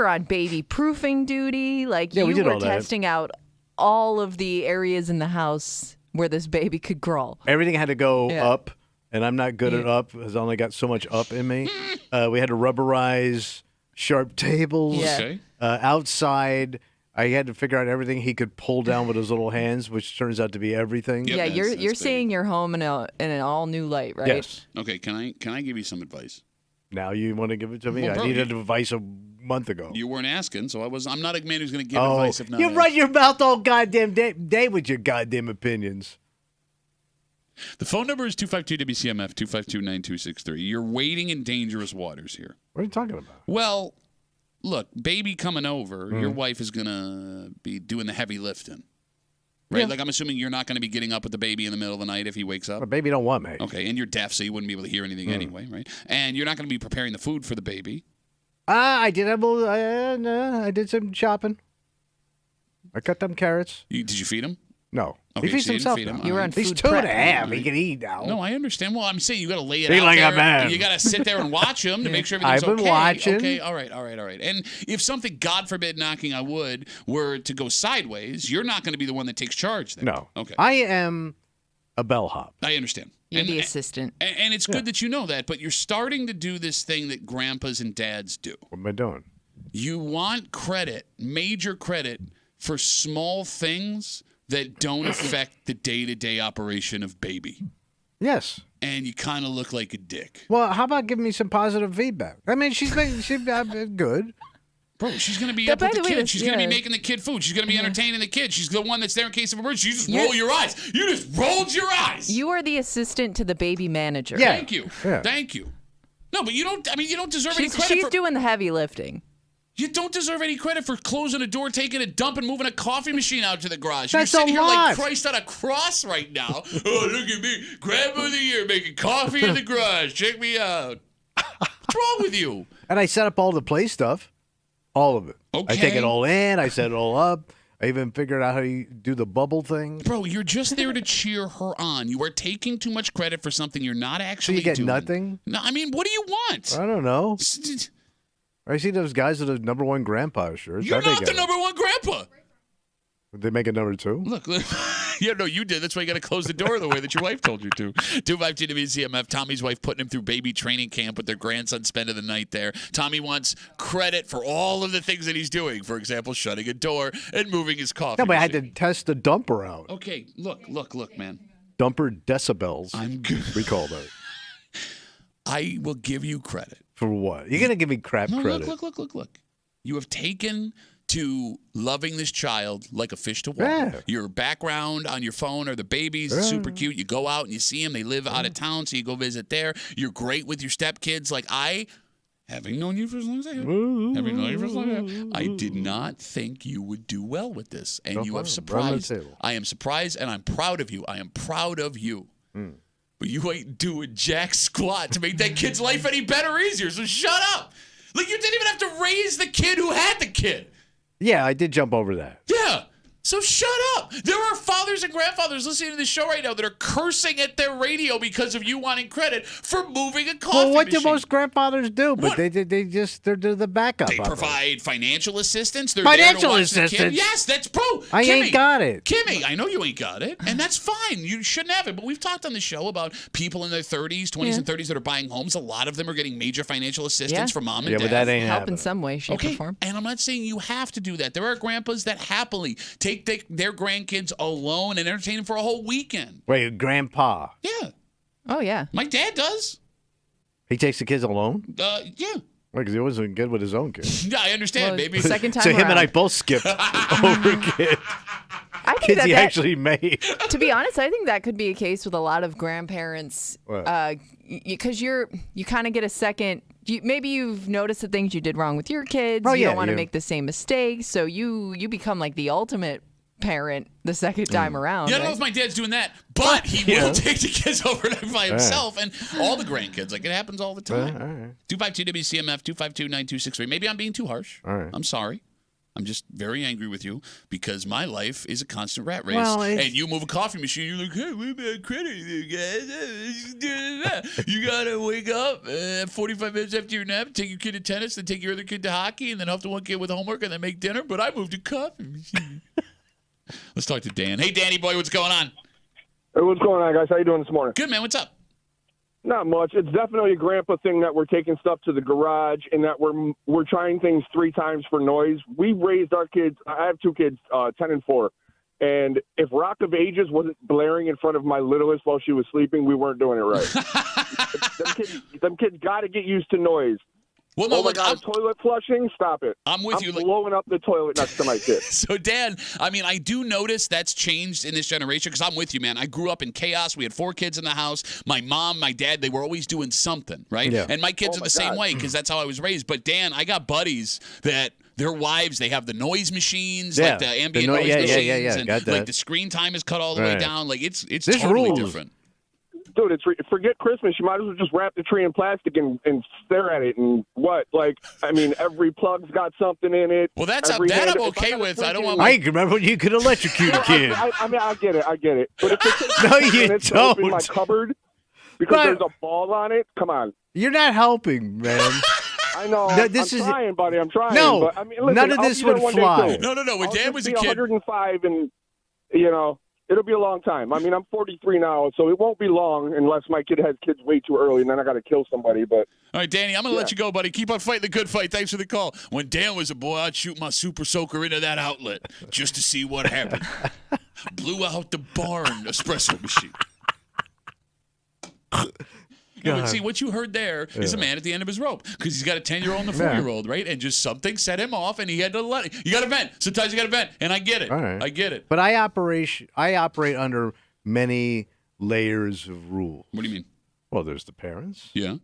on baby proofing duty. Like Yeah, we you did were all that. testing out all of the areas in the house where this baby could crawl. Everything had to go Yeah. up, and I'm not good at up because I only got so much up in me. We had to rubberize sharp tables Yeah. Okay. outside. I had to figure out everything he could pull down with his little hands, which turns out to be everything. Yep, Yeah, that's you're big. seeing your home in an all new light, right? Yes. Okay, can I give you some advice? Now you want to give it to me? Well, bro, I needed advice a month ago. You weren't asking, so I'm not a man who's going to give advice if not. You asked. run your mouth all goddamn day with your goddamn opinions. The phone number is 252-WCMF, 252-9263. You're wading in dangerous waters here. What are you talking about? Well, look, baby coming over, your wife is going to be doing the heavy lifting. Right? Yeah. Like, I'm assuming you're not going to be getting up with the baby in the middle of the night if he wakes up. My baby don't want me. Okay, and you're deaf, so you wouldn't be able to hear anything anyway, right? And you're not going to be preparing the food for the baby. I did have I did some shopping. I cut them carrots. Did you feed him? No. Okay, he feeds so you didn't himself feed him. now. You were on He's food 2 and a prep. half. He can eat now. No, I understand. Well, I'm saying you got to lay it Be out like there. a man. You got to sit there and watch him to make sure everything's I've been okay. watching. Okay, all right. And if something, God forbid, knocking on wood, were to go sideways, you're not going to be the one that takes charge then. No. Okay. I am a bellhop. I understand. You're the assistant. And it's good that you know that, but you're starting to do this thing that grandpas and dads do. What am I doing? You want credit, major credit, for small things that don't affect the day-to-day operation of baby. Yes. And you kind of look like a dick. Well, how about giving me some positive feedback? I mean, she's been good. Bro, she's going to be But up by with the the way, kid. She's going to be yeah. making the kid food. She's going to be entertaining the kid. She's the one that's there in case of emergency. You just roll your eyes. You just rolled your eyes. You are the assistant to the baby manager. Yeah. Thank you. Yeah. Thank you. No, but you don't deserve any She's credit for... doing the heavy lifting. You don't deserve any credit for closing a door, taking a dump, and moving a coffee machine out to the garage. That's You're sitting a here like lot. Christ on a cross right now. Oh, look at me. Grandma of the year making coffee in the garage. Check me out. What's wrong with you? And I set up all the play stuff. All of it. Okay. I take it all in. I set it all up. I even figured out how you do the bubble thing. Bro, you're just there to cheer her on. You are taking too much credit for something you're not So actually you get doing. nothing? No, I mean, what do you want? I don't know. I see those guys with the number one grandpa shirts. You're How'd they not get the it? number one grandpa. Did they make it number 2? Look. Yeah, no, you did. That's why you got to close the door the way that your wife told you to. 252 WCMF. Tommy's wife putting him through baby training camp with their grandson spending the night there. Tommy wants credit for all of the things that he's doing. For example, shutting a door and moving his coffee Yeah, but I had machine. to test the dumper out. Okay, look, man. Dumper decibels. I'm good. We call that. I will give you credit. For what? You're going to give me crap No, credit. look. You have taken to loving this child like a fish to water. Yeah. Your background on your phone are the babies, super cute. You go out and you see them. They live out of town, so you go visit there. You're great with your stepkids. Like having known you for as long as I have, I did not think you would do well with this, and No you have problem. Run the surprised. table. I am surprised, and I'm proud of you. I am proud of you. But you ain't doing jack squat to make that kid's life any better or easier. So shut up. Like, you didn't even have to raise the kid who had the kid. Yeah, I did jump over that. Yeah. So shut up. There are fathers and grandfathers listening to the show right now that are cursing at their radio because of you wanting credit for moving a coffee Well, what machine. do most grandfathers do? But What? they're the backup. They of it. provide financial assistance. They're Financial there to watch the kid. assistance? Yes, that's I ain't Kimmy, got it. Kimmy, I know you ain't got it, and that's fine. You shouldn't have it. But we've talked on the show about people in their 30s, 20s, and 30s that are buying homes. A lot of them are getting major financial assistance Yeah. from mom and Yeah, dad. but that ain't Help in happening. some way, shape, Okay, or form. and I'm not saying you have to do that. There are grandpas that happily take their grandkids alone and entertain them for a whole weekend. Wait, grandpa. Yeah, Oh, yeah. my dad does. He takes the kids alone? Yeah. Because he wasn't good with his own kids. Yeah, I understand, Well, baby. second time So him and I around. both skipped over kids. I think Kids he that actually made. to be honest, I think that could be a case with a lot of grandparents, What? because you kind of get a second. Maybe you've noticed the things you did wrong with your kids. Oh, you yeah, don't want to yeah. make the same mistakes, so you become like the ultimate parent the second time around. Yeah, I don't know right? if my dad's doing that, but he will take the kids overnight by himself and all the grandkids. Like, it happens all the time. All right. 252 WCMF, 252-9263. Maybe I'm being too harsh. All right. I'm sorry. I'm just very angry with you because my life is a constant rat race. Well, it's- and you move a coffee machine, you're like, hey, we bad credit, you guys. You got to wake up 45 minutes after your nap, take your kid to tennis, then take your other kid to hockey, and then help the one kid with homework, and then make dinner. But I moved a coffee machine. Let's talk to Dan. Hey, Danny boy, what's going on? Hey, what's going on, guys? How you doing this morning? Good, man. What's up? Not much. It's definitely a grandpa thing that we're taking stuff to the garage and that we're trying things 3 times for noise. We raised our kids. I have 2 kids, 10 and 4. And if Rock of Ages wasn't blaring in front of my littlest while she was sleeping, we weren't doing it right. them kids got to get used to noise. Well, no, oh my God, toilet flushing? Stop it. I'm with you. I'm blowing up the toilet next to my kid. So, Dan, I mean, I do notice that's changed in this generation because I'm with you, man. I grew up in chaos. We had 4 kids in the house. My mom, my dad, they were always doing something, right? Yeah. And my kids are the same way because that's how I was raised. But, Dan, I got buddies that their wives, they have the noise machines, like the ambient noise machines. And, got that. like, the screen time is cut all the way down. Like, it's There's totally rules. different. Dude, forget Christmas. You might as well just wrap the tree in plastic and stare at it. And what? Like, I mean, every plug's got something in it. Well, that I'm okay with. I don't want. I remember when you could electrocute a kid. I mean, I get it. But if it takes No, 10 you minutes to don't. open my cupboard because there's a ball on it, come on. You're not helping, man. I know. No, I'm trying, buddy. I'm trying. No, but, I mean, listen, none of I'll this be there would one day, fly. too. No. When I'll Dan just was a be kid. 105 and, it'll be a long time. I mean, I'm 43 now, so it won't be long unless my kid has kids way too early, and then I got to kill somebody. But all right, Danny, I'm going to let you go, buddy. Keep on fighting the good fight. Thanks for the call. When Dan was a boy, I'd shoot my super soaker into that outlet just to see what happened. Blew out the barn espresso machine. No, but see, what you heard there is a man at the end of his rope because he's got a 10-year-old and a 4-year-old, right? And just something set him off, and he had to let it. You got to vent. Sometimes you got to vent, and I get it. All right. I get it. But I operate under many layers of rules. What do you mean? Well, there's the parents. Yeah.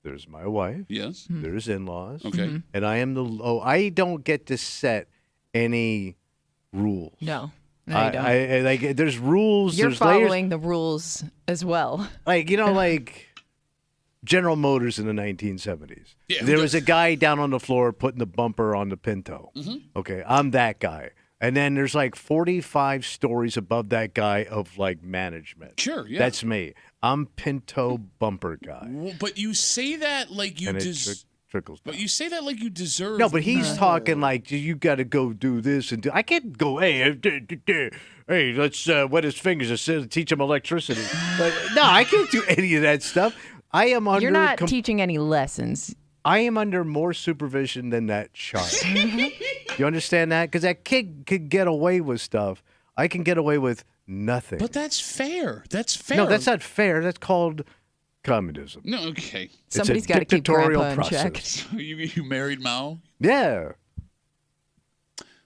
There's my wife. Yes. There's in-laws. Okay. And I am I don't get to set any rules. No. No, you don't. I like there's rules. You're there's following layers. the rules as well. Like, like General Motors in the 1970s. Yeah, There was a guy down on the floor putting the bumper on the Pinto. Mm-hmm. Okay, I'm that guy. And then there's like 45 stories above that guy of like management. Sure, yeah. That's me. I'm Pinto bumper guy. Well, but you say that like you And it trickles down. But you say that like you deserve. No, but he's talking like you got to go do this and do. I can't go. Hey, let's wet his fingers and teach him electricity. But, no, I can't do any of that stuff. I am under. You're not teaching any lessons. I am under more supervision than that child. You understand that? Because that kid could get away with stuff. I can get away with nothing. But that's fair. That's fair. No, that's not fair. That's called communism. No, okay. Somebody's It's a got to keep dictatorial Grandpa in check. process. You married Mao? Yeah.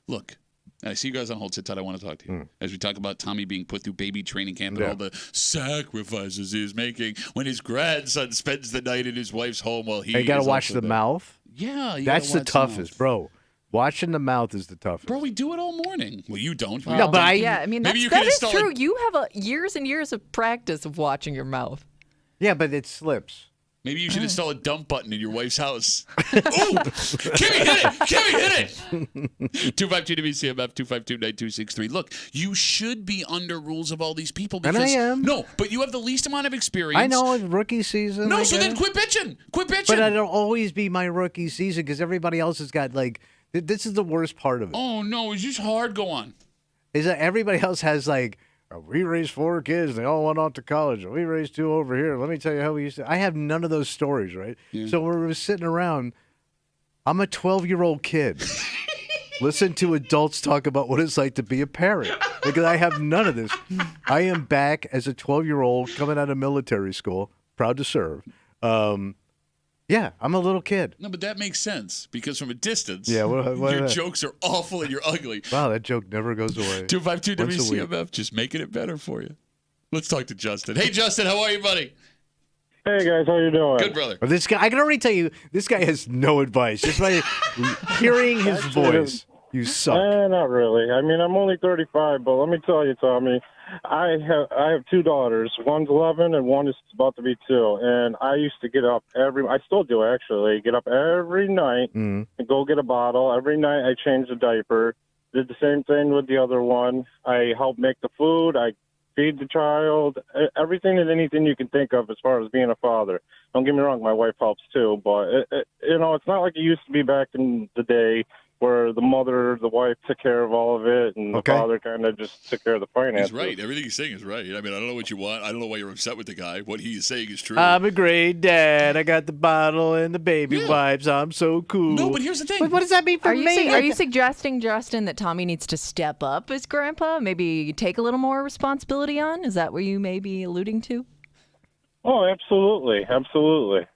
Look, I see you guys on hold. Sit tight. I want to talk to you. As we talk about Tommy being put through baby training camp and all the sacrifices he's making when his grandson spends the night in his wife's home while he You got to is watch also the there. mouth. Yeah. You That's gotta the watch toughest, mouth. bro. Watching the mouth is the toughest. Bro, we do it all morning. Well, you don't. No, but Yeah, I mean, Maybe you that could is install true. a- You have years and years of practice of watching your mouth. Yeah, but it slips. Maybe you should install a dump button in your wife's house. Ooh! Kimmy, hit it! Kimmy, hit it! 252-WCMF, 252-9263. Look, you should be under rules of all these people. Because, And I am. No, but you have the least amount of experience. I know it's rookie season. No, I so then guess. quit bitching. Quit bitching. But it'll always be my rookie season because everybody else has got like. This is the worst part of it. Oh, no, it's just hard. Go on. Is that everybody else has like. We raised 4 kids. They all went off to college. We raised 2 over here. Let me tell you how we used to. I have none of those stories, right? Yeah. So when we were sitting around, I'm a 12-year-old kid. Listen to adults talk about what it's like to be a parent because I have none of this. I am back as a 12-year-old coming out of military school, proud to serve. Yeah, I'm a little kid. No, but that makes sense because from a distance, Yeah, what your is that? jokes are awful and you're ugly. Wow, that joke never goes away. 252-WCMF, just making it better for you. Let's talk to Justin. Hey, Justin, how are you, buddy? hey guys, how you doing? Good, brother. But this guy, I can already tell you, this guy has no advice. Just by hearing his voice, you suck. Not really. I mean, I'm only 35, but let me tell you, Tommy, I have 2 daughters. One's 11 and one is about to be 2. And I used to get up I still do actually, get up every night and go get a bottle. Every night I change the diaper. Did the same thing with the other one. I help make the food. I feed the child. Everything and anything you can think of as far as being a father. Don't get me wrong, my wife helps too. But, it's not like it used to be back in the day where the wife took care of all of it, and the father kind of just took care of the finances. He's right. Everything he's saying is right. I mean, I don't know what you want. I don't know why you're upset with the guy. What he's saying is true. I'm a great dad. I got the bottle and the baby wipes. I'm so cool. No, but here's the thing. What does that mean for me? Are you suggesting, Justin, that Tommy needs to step up as grandpa? Maybe take a little more responsibility on? Is that what you may be alluding to? Oh, absolutely. Absolutely.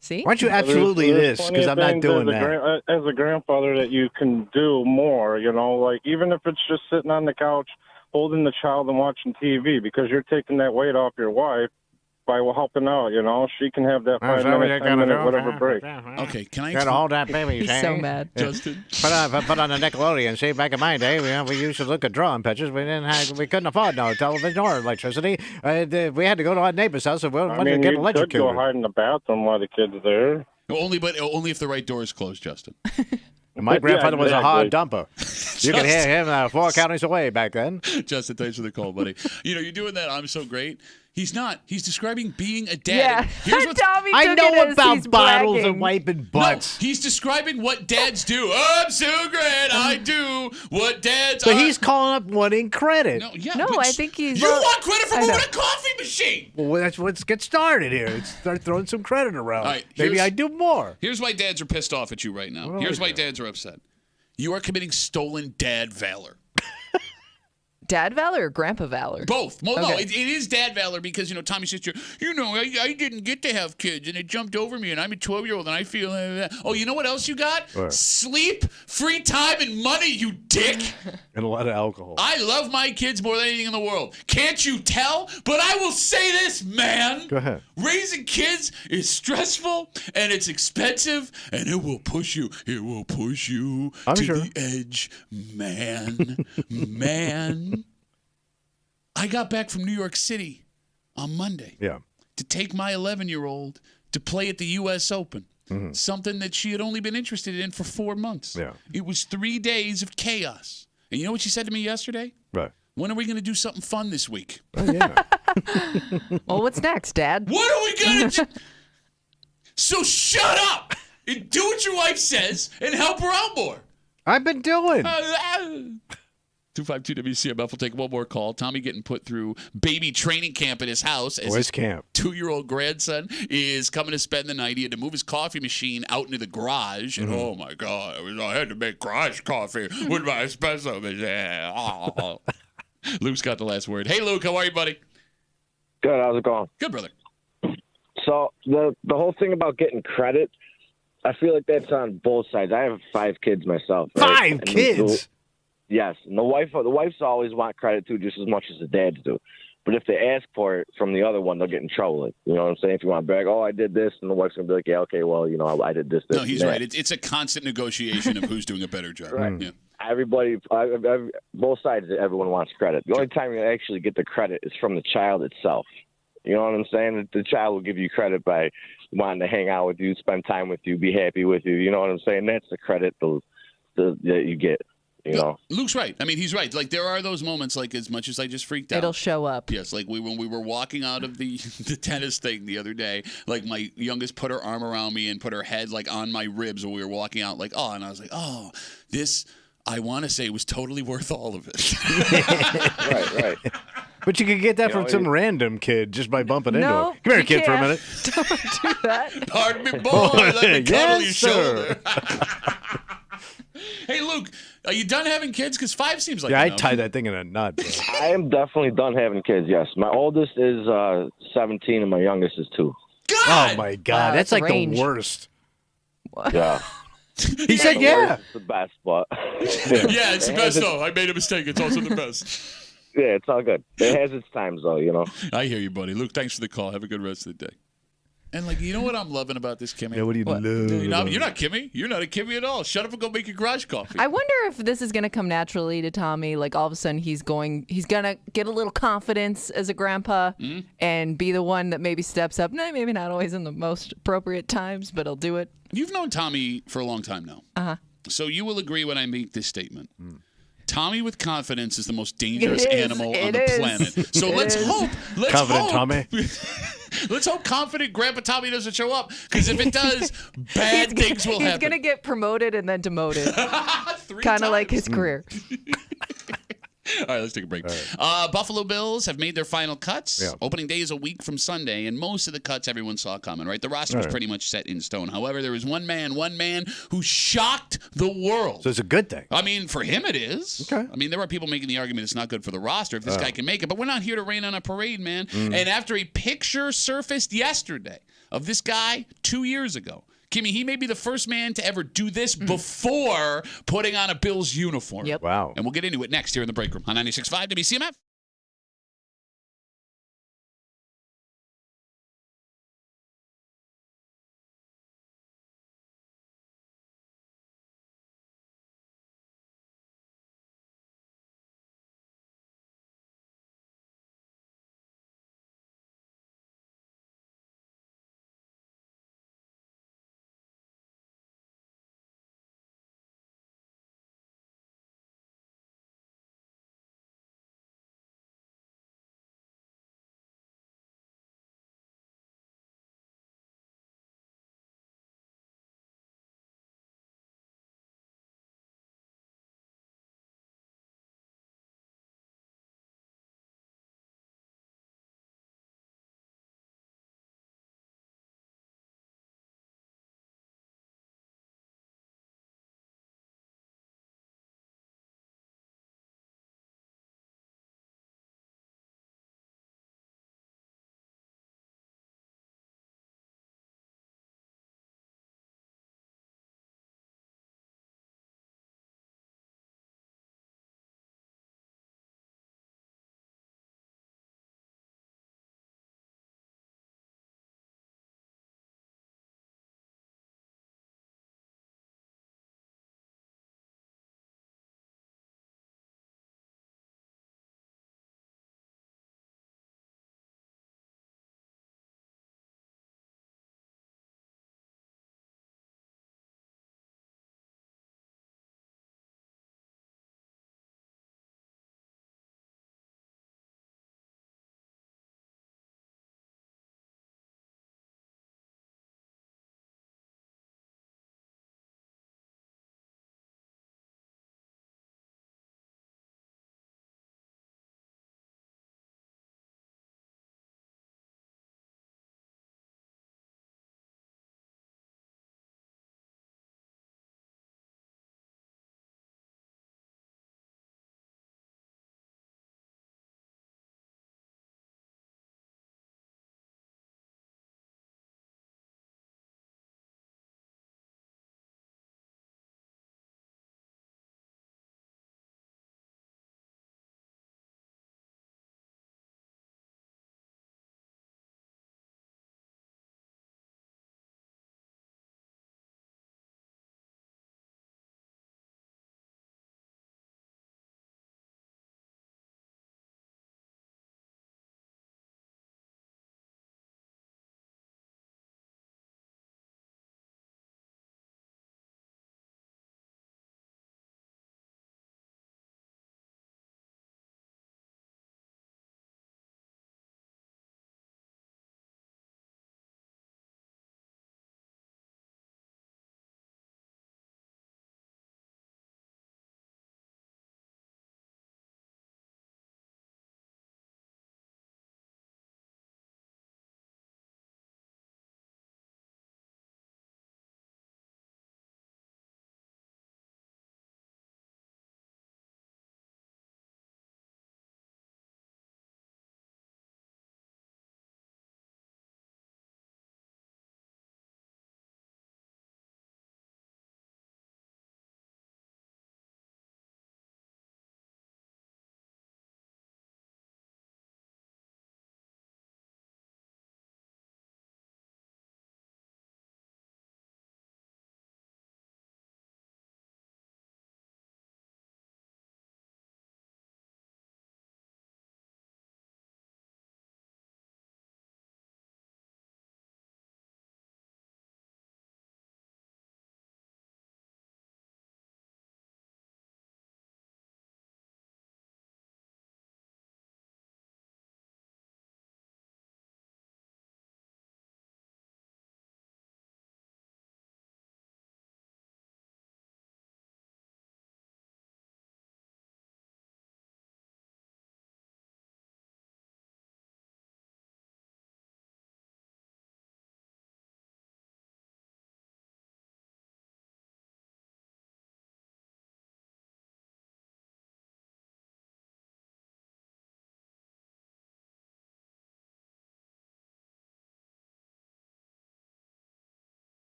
See? Why don't you absolutely there's this? Because I'm not doing that. As a grandfather, that you can do more, like even if it's just sitting on the couch, holding the child and watching TV, because you're taking that weight off your wife by helping out, she can have that 5 minute, 10 minute, whatever break. Okay, can I Gotta hold that baby. He's so mad. Justin? Put on the Nickelodeon. See, back in my day, we used to look at drawing pictures. We couldn't afford no television or electricity. We had to go to our neighbor's house if we wanted to get electrocuted. You could go hide in the bathroom while the kid's there. Only if the right door is closed, Justin. My grandfather was a hard dumper. You could hear him 4 counties away back then. Justin, thanks for the call, buddy. You're doing that. I'm so great. He's not. He's describing being a dad. Yeah. Here's what's, Tommy I took know it as about he's bottles bragging. and wiping butts. No, he's describing what dads do. Oh, I'm so great. I do what dads But he's calling up wanting credit. No, yeah, No, but I think he's... You want credit for I moving know. a coffee machine. Well, let's get started here. Let's start throwing some credit around. All right, Maybe I do more. Here's why dads are pissed off at you right now. Here's why dads are upset. You are committing stolen dad valor. Dad valor or grandpa valor? Both. Well, no, Okay. it is dad valor because, Tommy's sister, I didn't get to have kids and it jumped over me and I'm a 12-year-old and I feel... Oh, you know what else you got? What? Sleep, free time, and money, you dick. And a lot of alcohol. I love my kids more than anything in the world. Can't you tell? But I will say this, man. Go ahead. Raising kids is stressful and it's expensive and it will push you. It will push you I'm to sure. the edge, man. Man. I got back from New York City on Monday to take my 11-year-old to play at the U.S. Open, something that she had only been interested in for 4 months. Yeah. It was 3 days of chaos. And you know what she said to me yesterday? Right. When are we going to do something fun this week? Oh, yeah. Well, what's next, Dad? What are we going to do? So shut up and do what your wife says and help her out more. I've been doing. 252 WCMF will take one more call. Tommy getting put through baby training camp at his house. As Boys his camp. 2-year-old grandson is coming to spend the night. He had to move his coffee machine out into the garage. And oh my God, I had to make garage coffee with my espresso machine. Oh. Luke's got the last word. Hey, Luke, how are you, buddy? Good. How's it going? Good, brother. So the whole thing about getting credit, I feel like that's on both sides. I have 5 kids myself. Right? 5 kids? Yes. And the wife's always want credit too, just as much as the dads do. But if they ask for it from the other one, they'll get in trouble. Like, you know what I'm saying? If you want to brag, I did this, and the wife's going to be like, yeah, okay, well, I did this. No, he's and right. that. It's a constant negotiation of who's doing a better job. Right. Yeah. Everybody, both sides, everyone wants credit. The only time you actually get the credit is from the child itself. You know what I'm saying? The child will give you credit by wanting to hang out with you, spend time with you, be happy with you. You know what I'm saying? That's the credit that you get. Luke's right. I mean, he's right. Like, there are those moments, like, as much as I just freaked out. It'll show up. Yes, like when we were walking out of the tennis thing the other day, like, my youngest put her arm around me and put her head, like, on my ribs when we were walking out. Like, and I was like, this, I want to say, was totally worth all of it. Right. But you could get that from some random kid just by bumping into No, him. Come here, you kid, for a can't. minute. Don't do that. Pardon me, boy. Let me cuddle Yes, your sir. shoulder. Hey, Luke, are you done having kids? Because 5 seems like Yeah, I enough. tied that thing in a knot, bro. I am definitely done having kids, yes. My oldest is 17 and my youngest is 2. God! Oh, my God. Wow, that's that's like range. the worst. Yeah. He said, yeah. It's the best, but... Yeah, it's the best, though. I made a mistake. It's also the best. Yeah, it's all good. It has its times, though, I hear you, buddy. Luke, thanks for the call. Have a good rest of the day. And, like, you know what I'm loving about this, Kimmy? Yeah, what do you love? You're not Kimmy. You're not a Kimmy at all. Shut up and go make your garage coffee. I wonder if this is going to come naturally to Tommy. Like, all of a sudden, he's going to get a little confidence as a grandpa and be the one that maybe steps up. No, maybe not always in the most appropriate times, but he'll do it. You've known Tommy for a long time now. Uh-huh. So you will agree when I make this statement. Tommy with confidence is the most dangerous animal on the planet. So let's hope. Confident Tommy? Let's hope confident Grandpa Tommy doesn't show up, because if it does, bad things will happen. He's going to get promoted and then demoted. 3 Kind of like times. his career. All right, let's take a break. Buffalo Bills have made their final cuts. Yeah. Opening day is a week from Sunday, and most of the cuts everyone saw coming, right? The roster was pretty much set in stone. However, there was one man who shocked the world. So it's a good thing. I mean, for him it is. Okay. I mean, there are people making the argument it's not good for the roster if this guy can make it, but we're not here to rain on a parade, man. And after a picture surfaced yesterday of this guy 2 years ago, Kimmy, he may be the first man to ever do this before putting on a Bills uniform. Yep. Wow. And we'll get into it next here in the break room on 96.5 WCMF.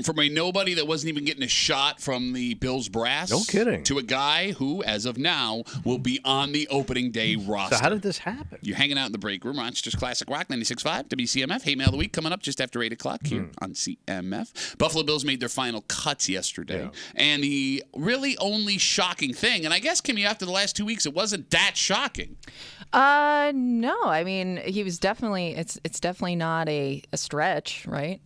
From a nobody that wasn't even getting a shot from the Bills brass. No kidding. To a guy who, as of now, will be on the opening day roster. So how did this happen? You're hanging out in the break room. Rochester's Classic Rock 96.5, WCMF. Hey, Mail of the Week coming up just after 8 o'clock here on CMF. Buffalo Bills made their final cuts yesterday. Yeah. And the really only shocking thing, and I guess, Kimmy, after the last 2 weeks, it wasn't that shocking. No. I mean, he was definitely, it's definitely not a stretch, right?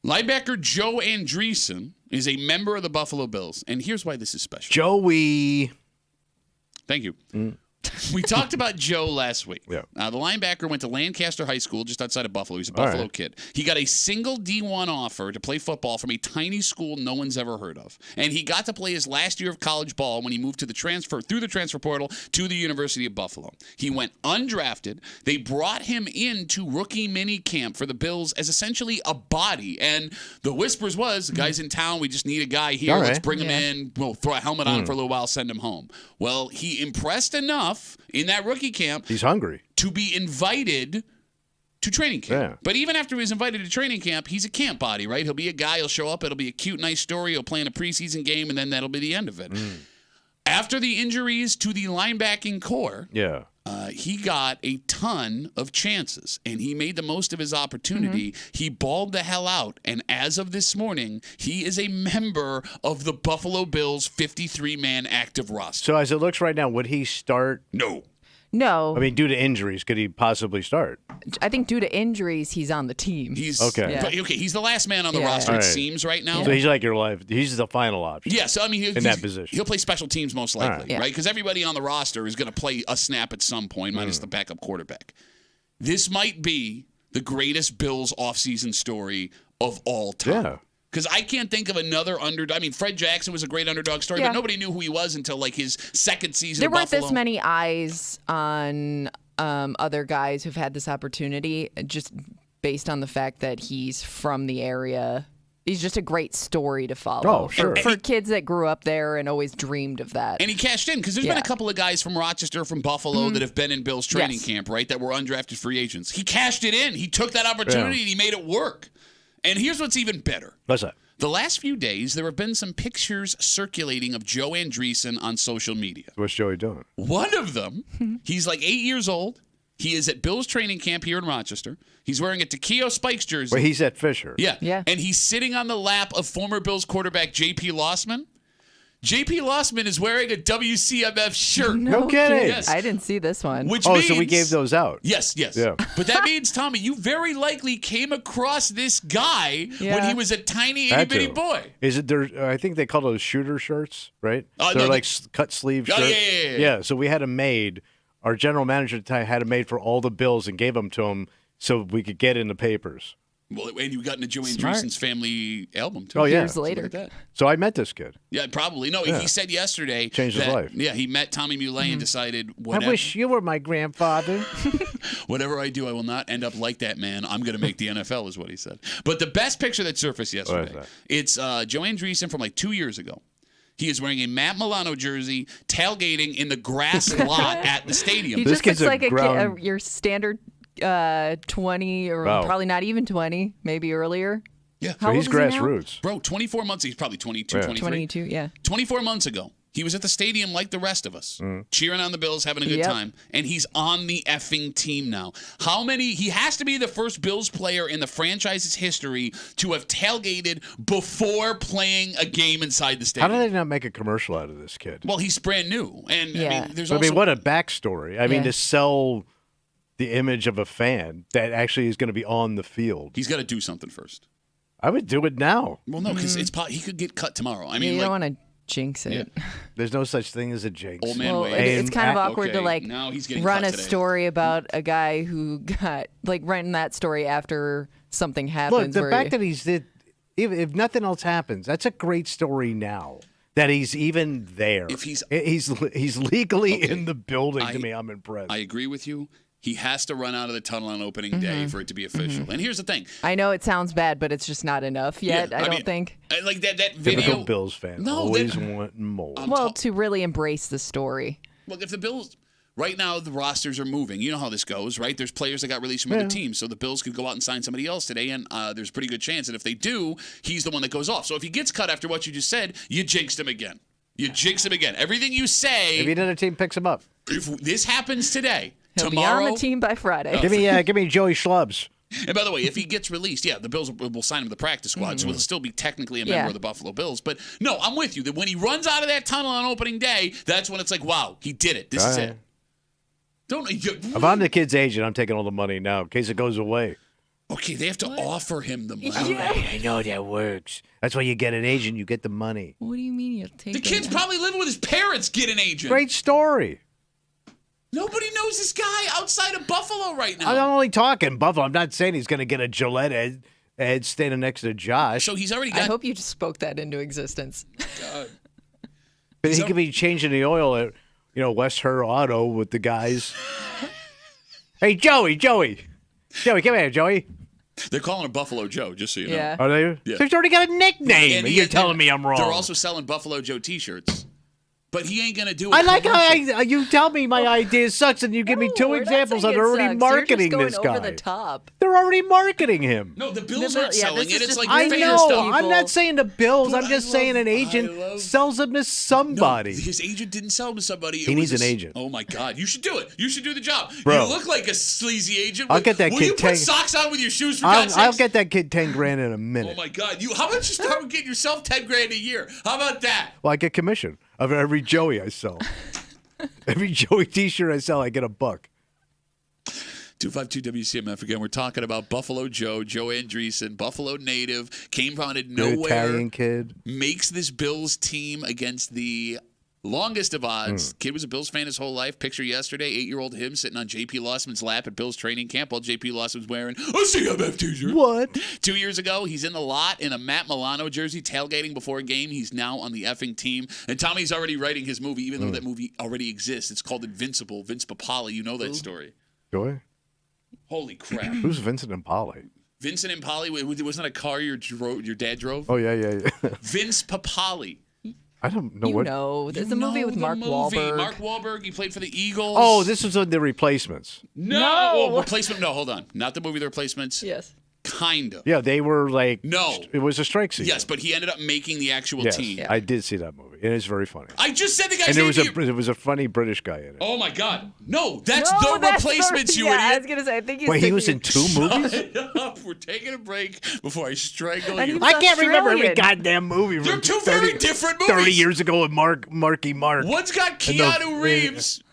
Linebacker Joe Andreessen is a member of the Buffalo Bills, and here's why this is special. Joey. Thank you. We talked about Joe last week. Yeah. The linebacker went to Lancaster High School just outside of Buffalo. He's a Buffalo kid. He got a single D1 offer to play football from a tiny school no one's ever heard of. And he got to play his last year of college ball when he moved to the transfer portal to the University of Buffalo. He went undrafted. They brought him into rookie mini camp for the Bills as essentially a body. And the whispers was, the guy's in town. We just need a guy here. Let's bring him in. We'll throw a helmet on him for a little while, send him home. Well, he impressed enough in that rookie camp. He's hungry. To be invited to training camp. Yeah. But even after he was invited to training camp, he's a camp body, right? He'll be a guy. He'll show up. It'll be a cute, nice story. He'll play in a preseason game, and then that'll be the end of it. After the injuries to the linebacking core, he got a ton of chances, and he made the most of his opportunity. He balled the hell out, and as of this morning, he is a member of the Buffalo Bills 53-man active roster. So as it looks right now, would he start? No. No. I mean, due to injuries, could he possibly start? I think due to injuries, he's on the team. He's okay. Yeah. Okay, he's the last man on the roster, it seems, right now. So he's like your life. He's the final option. Yeah, so I mean, in that position, he'll play special teams most likely, right? Because everybody on the roster is going to play a snap at some point, minus the backup quarterback. This might be the greatest Bills offseason story of all time. Yeah. Because I can't think of another underdog. I mean, Fred Jackson was a great underdog story, but nobody knew who he was until like his second season. There of weren't Buffalo. this many eyes on other guys who've had this opportunity, just based on the fact that he's from the area. He's just a great story to follow. Oh, sure. For kids that grew up there and always dreamed of that. And he cashed in because there's been a couple of guys from Rochester, from Buffalo that have been in Bill's training camp, right, that were undrafted free agents. He cashed it in. He took that opportunity and he made it work. And here's what's even better. What's that? The last few days, there have been some pictures circulating of Joe Andreessen on social media. What's Joey doing? One of them, he's like 8 years old. He is at Bill's training camp here in Rochester. He's wearing a Takeo Spikes jersey. Well, he's at Fisher. Yeah. And he's sitting on the lap of former Bills quarterback J.P. Lossman. J.P. Lossman is wearing a WCMF shirt. No kidding. Yes. I didn't see this one. Which means, so we gave those out. Yes. Yeah. But that means, Tommy, you very likely came across this guy when he was a tiny itty-bitty boy. Is it there? I think they call those shooter shirts, right? They're like cut sleeve shirts. Yeah. So we had them made. Our general manager at the time had them made for all the Bills and gave them to him so we could get in the papers. Well, and you got into Joe Andreessen's family album, too. Oh, yeah. Years later. Like that. So I met this kid. Yeah, probably. No, he said yesterday. Changed his life. Yeah, he met Tommy Muley and decided, whatever. I wish you were my grandfather. Whatever I do, I will not end up like that man. I'm going to make the NFL, is what he said. But the best picture that surfaced yesterday, it's Joe Andreessen from like 2 years ago. He is wearing a Matt Milano jersey, tailgating in the grass lot at the stadium. He just looks like your standard 20 or probably not even 20, maybe earlier. Yeah. So he's grassroots. Bro, 24 months, he's probably 22, 23. 22, yeah. 24 months ago, he was at the stadium like the rest of us, cheering on the Bills, having a good time, and he's on the effing team now. He has to be the first Bills player in the franchise's history to have tailgated before playing a game inside the stadium. How did they not make a commercial out of this kid? Well, he's brand new. And I mean, what a backstory. I mean, to sell the image of a fan that actually is going to be on the field. He's got to do something first. I would do it now. Well, no, because he could get cut tomorrow. I mean, you don't want to jinx it. Yeah. There's no such thing as a jinx. Old man it's kind of awkward to now he's getting run cut a today. story about a guy who got running that story after something happens. Look, the fact that if nothing else happens, that's a great story now. That he's even there. If he's legally in the building. To me, I'm impressed. I agree with you. He has to run out of the tunnel on opening day for it to be official. And here's the thing. I know it sounds bad, but it's just not enough yet. I don't think. Like that video. Typical Bills fan. Always want more. To really embrace the story. Look, if the Bills, Right now, the rosters are moving. You know how this goes, right? There's players that got released from other teams, so the Bills could go out and sign somebody else today, and there's a pretty good chance that if they do, he's the one that goes off. So if he gets cut after what you just said, you jinxed him again. You jinx him again. Everything you say. Maybe another team picks him up. If this happens today, He'll tomorrow. be on the team by Friday. Give me Joey Schlubs. And by the way, if he gets released, the Bills will sign him to the practice squad, so he'll still be technically a member of the Buffalo Bills. But no, I'm with you that when he runs out of that tunnel on opening day, that's when it's like, wow, he did it. This is it. If I'm the kid's agent, I'm taking all the money now in case it goes away. Okay, they have to offer him the money. I know that works. That's why you get an agent, you get the money. What do you mean you'll take The kid's probably living with his parents. Get an agent. Great story. Nobody knows this guy outside of Buffalo right now. I'm only talking Buffalo. I'm not saying he's going to get a Gillette head standing next to Josh. So he's already got. I hope you just spoke that into existence. God. But he could be changing the oil at, West Her Auto with the guys. Hey, Joey, come here, Joey. They're calling him Buffalo Joe, just so you know. Yeah. Are they? Yeah. So he's already got a nickname, and you're telling me I'm wrong. They're also selling Buffalo Joe T-shirts. But he ain't going to do it. I like how you tell me my idea sucks, and you give me two examples, and they're already marketing this guy. Over the top. They're already marketing him. No, the Bills aren't selling it. It's like I fan know. stuff. I'm not saying the Bills. I'm just saying an agent sells him to somebody. No, his agent didn't sell him to somebody. He needs an agent. Oh, my God. You should do it. You should do the job. Bro. You look like a sleazy agent. I'll get that Will kid you put socks on with your shoes, for God's I'll sakes? get that kid $10,000 in a minute. Oh, my God. How about you start getting yourself $10,000 a year? How about that? Well, I get commission of every Joey I sell. Every Joey T-shirt I sell, I get $1. 252 WCMF again. We're talking about Buffalo Joe Andreessen, Buffalo native, came from out of nowhere. Italian kid. Makes this Bills team against the longest of odds. Kid was a Bills fan his whole life. Picture yesterday, 8-year-old him sitting on J.P. Lossman's lap at Bills training camp while J.P. Lossman's wearing a CMF T-shirt. What? 2 years ago, he's in the lot in a Matt Milano jersey, tailgating before a game. He's now on the effing team. And Tommy's already writing his movie, even though that movie already exists. It's called Invincible. Vince Papale, you know that story. Joey? Holy crap. Who's Vincent and Polly? Vincent and Polly, wasn't that a car your dad drove? Oh, yeah. Vince Papale. I don't know You what. know, there's a movie with Mark Wahlberg. Mark Wahlberg, he played for the Eagles. Oh, this was on The Replacements. No! Oh, Replacement, no, hold on. Not the movie The Replacements. Yes. Kind of. Yeah, they were like. No. It was a strike season. Yes, but he ended up making the actual Yes, team. Yeah. I did see that movie. It is very funny. I just said the guy's And there name. was a funny British guy in it. Oh, my God. No, that's No, The Replacements, you yeah, I was idiot. going to say, I think he's Wait, he thinking was in 2 movies? Shut up. We're taking a break before I strangle And he you. was I can't remember every Australian. goddamn movie. They're from two 30 very different movies. 30 years ago with Marky Mark. One's got And the- Keanu Reeves.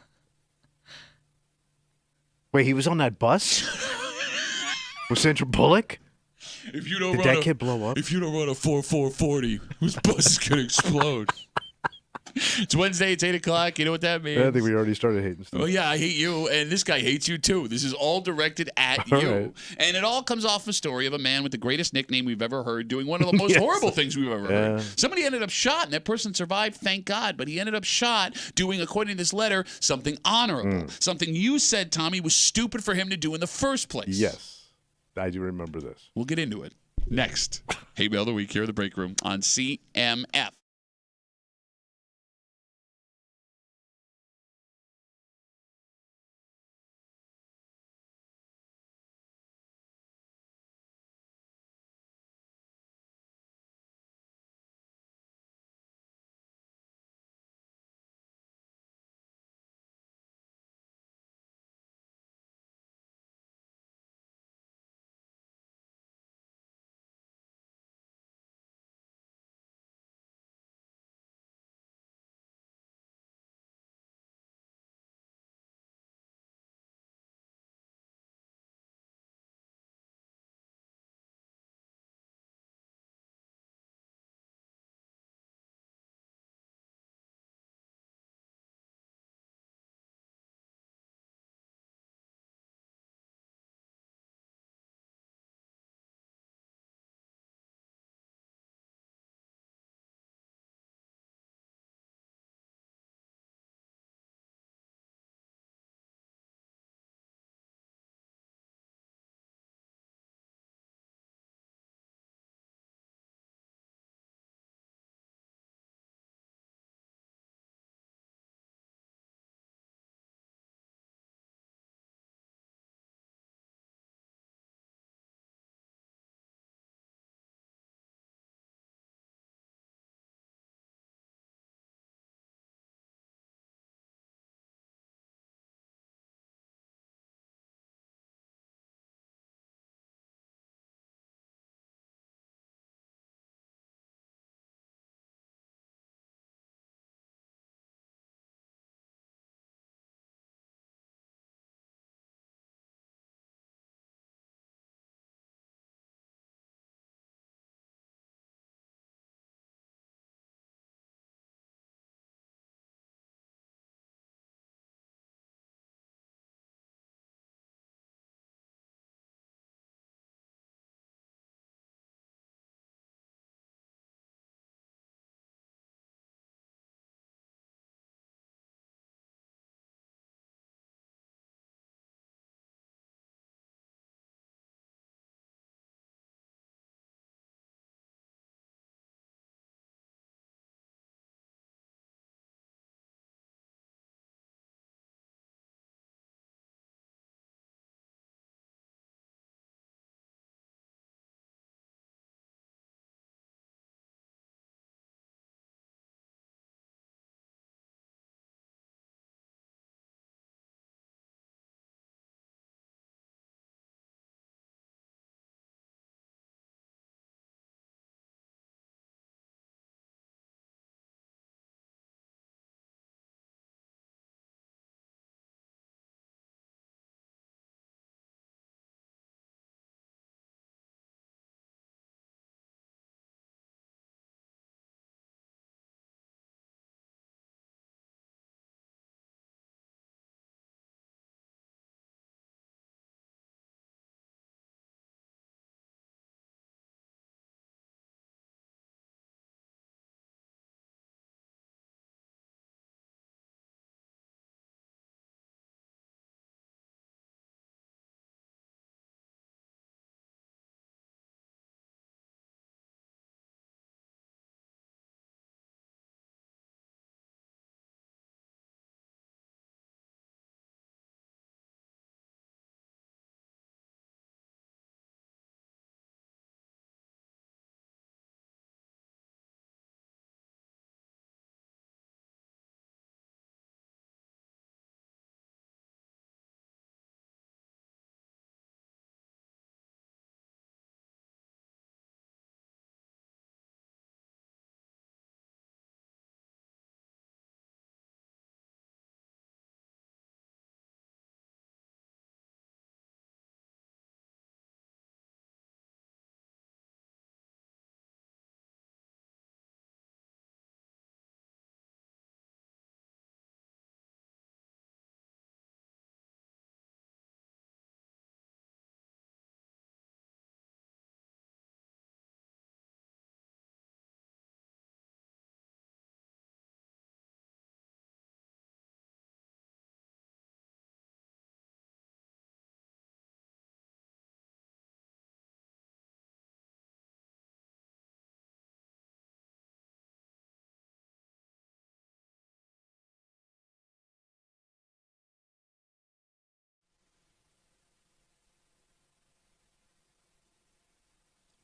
Wait, he was on that bus? With Sandra Bullock? If you don't Did that kid blow up? If you don't run a 4.40, whose bus is gonna explode? It's Wednesday. It's 8 o'clock. You know what that means? I think we already started hating stuff. Oh, yeah, I hate you, and this guy hates you, too. This is all directed at you. right. And it all comes off a story of a man with the greatest nickname we've ever heard doing one of the most Yes. horrible things we've ever heard. Yeah. Somebody ended up shot, and that person survived, thank God, but he ended up shot doing, according to this letter, something honorable. Something you said, Tommy, was stupid for him to do in the first place. Yes. I do remember this. We'll get into it next. Hey, Mail of the Week here in the break room on CMF.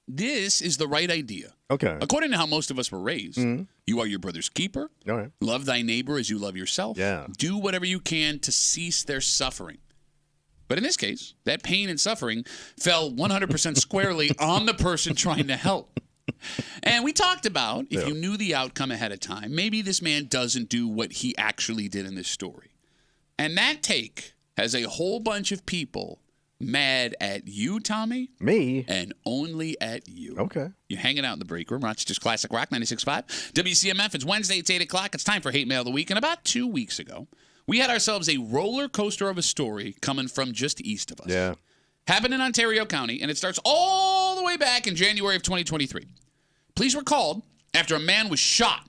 this is the right idea. Okay. According to how most of us were raised, you are your brother's keeper. All right. Love thy neighbor as you love yourself. Yeah. Do whatever you can to cease their suffering. But in this case, that pain and suffering fell 100% squarely on the person trying to help. And we talked about if you knew the outcome ahead of time, maybe this man doesn't do what he actually did in this story. And that take has a whole bunch of people mad at you, Tommy. Me? And only at you. Okay. You're hanging out in the break room. Rochester's Classic Rock 96.5. WCMF. It's Wednesday. It's 8 o'clock. It's time for Hate Mail of the Week. And about 2 weeks ago, we had ourselves a roller coaster of a story coming from just east of us. Yeah. Happened in Ontario County, and it starts all the way back in January of 2023. Police were called after a man was shot.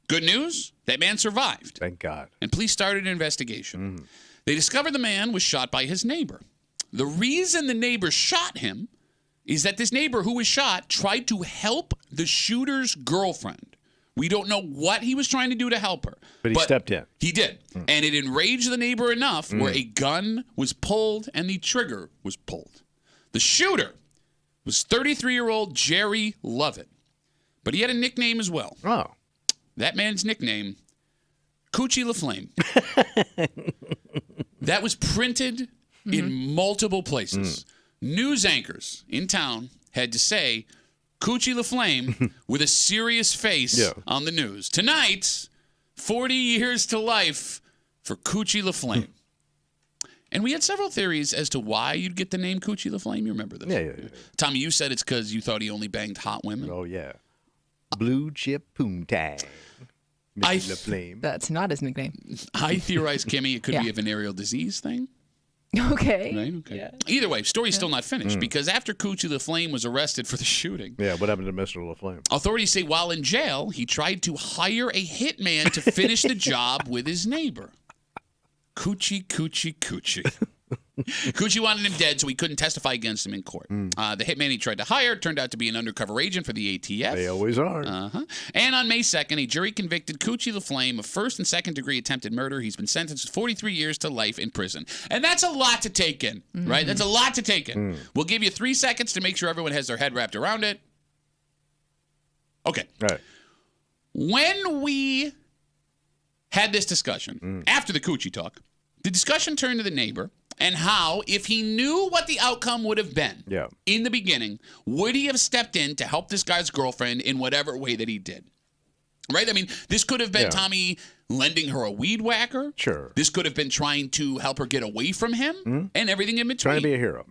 Good news, that man survived. Thank God. And police started an investigation. They discovered the man was shot by his neighbor. The reason the neighbor shot him is that this neighbor who was shot tried to help the shooter's girlfriend. We don't know what he was trying to do to help her. But he stepped in. He did. And it enraged the neighbor enough where a gun was pulled and the trigger was pulled. The shooter was 33-year-old Jerry Lovett. But he had a nickname as well. Oh. That man's nickname, Coochie LaFlame. That was printed in multiple places. News anchors in town had to say Coochie LaFlame with a serious face on the news. Tonight, 40 years to life for Coochie LaFlame. And we had several theories as to why you'd get the name Coochie LaFlame. You remember this? Yeah. Tommy, you said it's because you thought he only banged hot women. Oh, yeah. Blue chip poontang. Mr. LaFlame. That's not his nickname. I theorized, Kimmy, it could be a venereal disease thing. Okay. Right? Okay. Yeah. Either way, story's still not finished because after Coochie LaFlame was arrested for the shooting. Yeah, what happened to Mr. LaFlame? Authorities say while in jail, he tried to hire a hitman to finish the job with his neighbor. Coochie. Coochie wanted him dead, so he couldn't testify against him in court. The hitman he tried to hire turned out to be an undercover agent for the ATF. They always are. And on May 2nd, a jury convicted Coochie LaFlame of first and second degree attempted murder. He's been sentenced to 43 years to life in prison. And that's a lot to take in, right? That's a lot to take in. We'll give you 3 seconds to make sure everyone has their head wrapped around it. Okay. All right. When we had this discussion, after the Coochie talk, the discussion turned to the neighbor and how, if he knew what the outcome would have been in the beginning, would he have stepped in to help this guy's girlfriend in whatever way that he did? Right? I mean, this could have been Tommy lending her a weed whacker. Sure. This could have been trying to help her get away from him and everything in between. Trying to be a hero.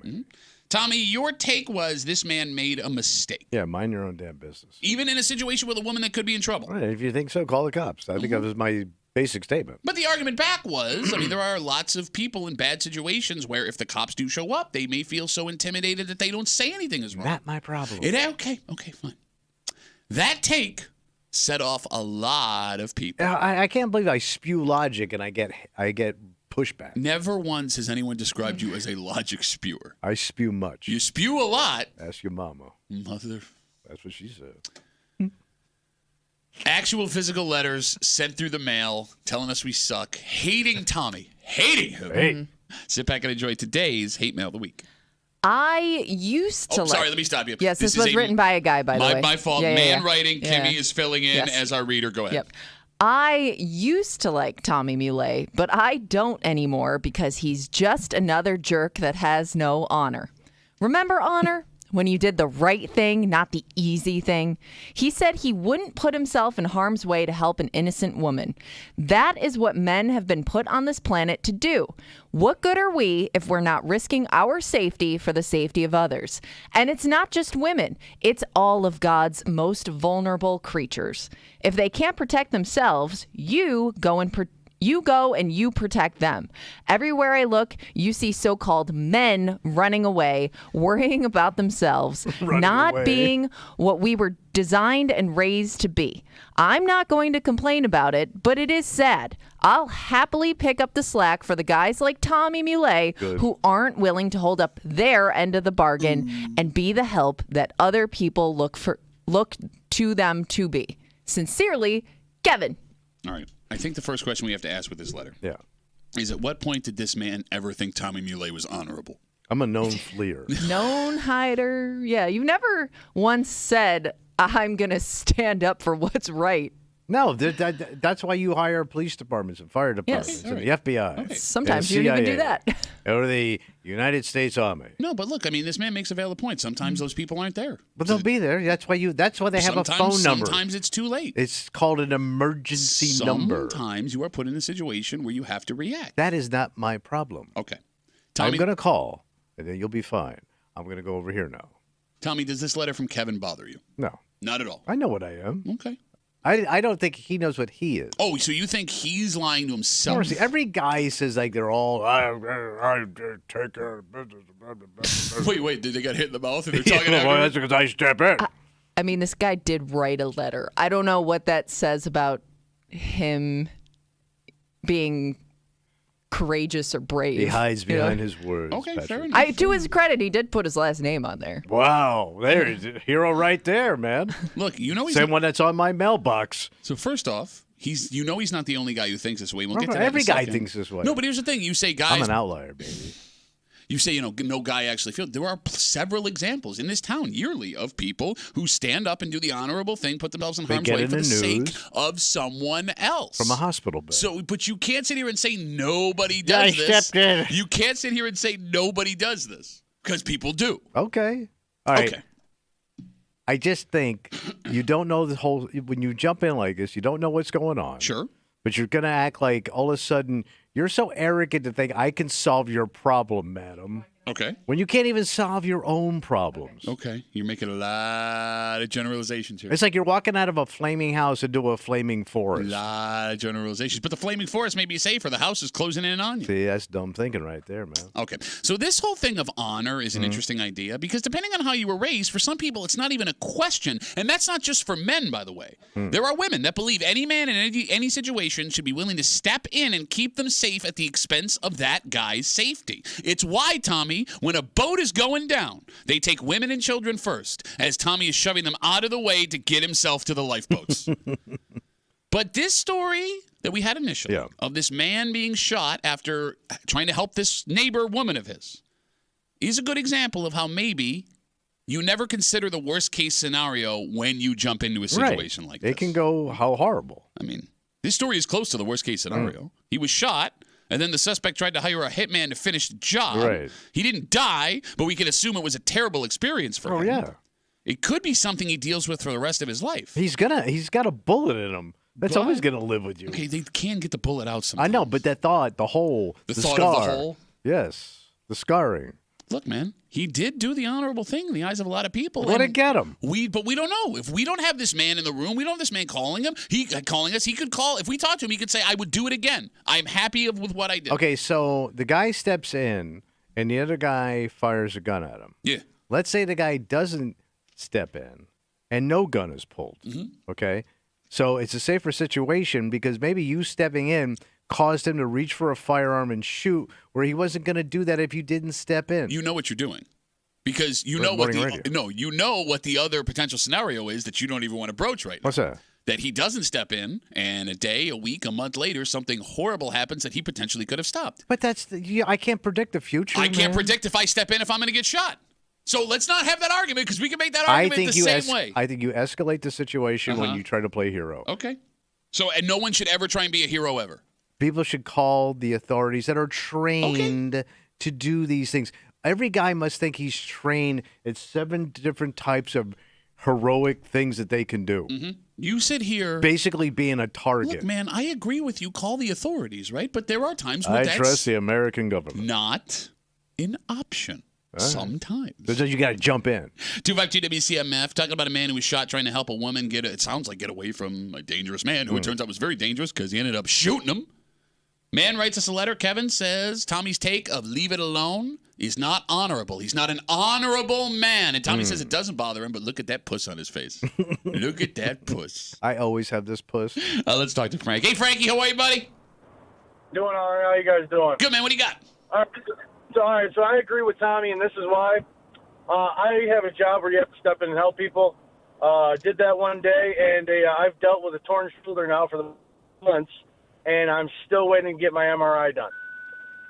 Tommy, your take was this man made a mistake. Yeah, mind your own damn business. Even in a situation with a woman that could be in trouble. All right, if you think so, call the cops. I think that was my basic statement. But the argument back was, I mean, there are lots of people in bad situations where if the cops do show up, they may feel so intimidated that they don't say anything is wrong. Not my problem. Okay, fine. That take set off a lot of people. I can't believe I spew logic and I get pushback. Never once has anyone described you as a logic spewer. I spew much. You spew a lot. Ask your mama. Mother. That's what she said. Actual physical letters sent through the mail telling us we suck, hating Tommy, hating him. Hey. Sit back and enjoy today's Hate Mail of the Week. I used to sorry, let me stop you. Yes, this was written by a guy, by the way. My fault. Writing. Kimmy is filling in as our reader. Go ahead. Yep. I used to like Tommy Muley, but I don't anymore because he's just another jerk that has no honor. Remember honor? When you did the right thing, not the easy thing. He said he wouldn't put himself in harm's way to help an innocent woman. That is what men have been put on this planet to do. What good are we if we're not risking our safety for the safety of others? And it's not just women. It's all of God's most vulnerable creatures. If they can't protect themselves, you go and protect them. Everywhere I look, you see so-called men running away, worrying about themselves, not being what we were designed and raised to be. I'm not going to complain about it, but it is sad. I'll happily pick up the slack for the guys like Tommy Muley who aren't willing to hold up their end of the bargain and be the help that other people look to them to be. Sincerely, Kevin. All right. I think the first question we have to ask with this letter is, at what point did this man ever think Tommy Muley was honorable? I'm a known fleer. Known hider. Yeah, you've never once said, I'm going to stand up for what's right. No, that's why you hire police departments and fire departments and the FBI. Okay. Sometimes and you don't even do that. Or the United States Army. No, but look, I mean, this man makes a valid point. Sometimes those people aren't there. But they'll be there. That's why they have a phone number. Sometimes it's too late. It's called an emergency number. Sometimes you are put in a situation where you have to react. That is not my problem. Okay. I'm going to call, and then you'll be fine. I'm going to go over here now. Tommy, does this letter from Kevin bother you? No. Not at all. I know what I am. Okay. I don't think he knows what he is. Oh, so you think he's lying to himself? Honestly, every guy says like they're all, I take care of business. Wait, did they get hit in the mouth and they're talking well, that's because I step in. I mean, this guy did write a letter. I don't know what that says about him being courageous or brave. He hides behind his words. Okay, Patrick. fair enough. To his credit, he did put his last name on there. Wow, there's a hero right there, man. Look, you know he's Same one that's on my mailbox. So first off, he's not the only guy who thinks this way. We'll get to that Every in a guy second. thinks this way. No, but here's the thing: you say guys. I'm an outlier, baby. You say, no guy actually feels. There are several examples in this town yearly of people who stand up and do the honorable thing, put themselves in harm's way for the sake of someone else. From a hospital bed. So, but you can't sit here and say nobody does this. Stepped in. You can't sit here and say nobody does this because people do. Okay. All right. Okay. I just think you don't know the whole. When you jump in like this, you don't know what's going on. Sure. But you're going to act like all of a sudden you're so arrogant to think I can solve your problem, madam. Okay. When you can't even solve your own problems. Okay. You're making a lot of generalizations here. It's like you're walking out of a flaming house into a flaming forest. A lot of generalizations. But the flaming forest may be safer. The house is closing in on you. See, that's dumb thinking right there, man. Okay. So this whole thing of honor is an interesting idea because depending on how you were raised, for some people, it's not even a question. And that's not just for men, by the way. There are women that believe any man in any situation should be willing to step in and keep them safe at the expense of that guy's safety. It's why, Tommy, when a boat is going down, they take women and children first, as Tommy is shoving them out of the way to get himself to the lifeboats. But this story that we had initially of this man being shot after trying to help this neighbor woman of his is a good example of how maybe you never consider the worst case scenario when you jump into a situation like this. It can go how horrible. I mean, this story is close to the worst case scenario. He was shot. And then the suspect tried to hire a hitman to finish the job. Right. He didn't die, but we can assume it was a terrible experience for him. Oh, yeah. It could be something he deals with for the rest of his life. He's got a bullet in him. That's always going to live with you. Okay, they can get the bullet out sometimes. I know, but that thought, the hole, the thought scar. of the hole? Yes, the scarring. Look, man, he did do the honorable thing in the eyes of a lot of people. What did get him? But we don't know. If we don't have this man in the room, we don't have this man calling us. He could call. If we talk to him, he could say, I would do it again. I'm happy with what I did. Okay, so the guy steps in, and the other guy fires a gun at him. Yeah. Let's say the guy doesn't step in, and no gun is pulled. Okay? So it's a safer situation because maybe you stepping in caused him to reach for a firearm and shoot where he wasn't going to do that if you didn't step in. You know what you're doing. Because you know what the other potential scenario is that you don't even want to broach right now. What's that? That he doesn't step in, and a day, a week, a month later, something horrible happens that he potentially could have stopped. But I can't predict the future. I can't predict if I step in if I'm going to get shot. So let's not have that argument because we can make that argument the same way. I think you escalate the situation when you try to play hero. Okay. So, and no one should ever try and be a hero ever. People should call the authorities that are trained to do these things. Every guy must think he's trained at 7 different types of heroic things that they can do. You sit here. Basically being a target. Look, man, I agree with you. Call the authorities, right? But there are times where I trust the American government. Not an option. Sometimes. So you got to jump in. 252 WCMF, talking about a man who was shot trying to help a woman get away from a dangerous man who it turns out was very dangerous because he ended up shooting him. Man writes us a letter. Kevin says Tommy's take of leave it alone is not honorable. He's not an honorable man. And Tommy says it doesn't bother him, but look at that puss on his face. Look at that puss. I always have this puss. Let's talk to Frank. Hey, Frankie, how are you, buddy? Doing all right. How you guys doing? Good, man. What do you got? All right, so I agree with Tommy, and this is why. I have a job where you have to step in and help people. Did that one day, and I've dealt with a torn shoulder now for the months, and I'm still waiting to get my MRI done.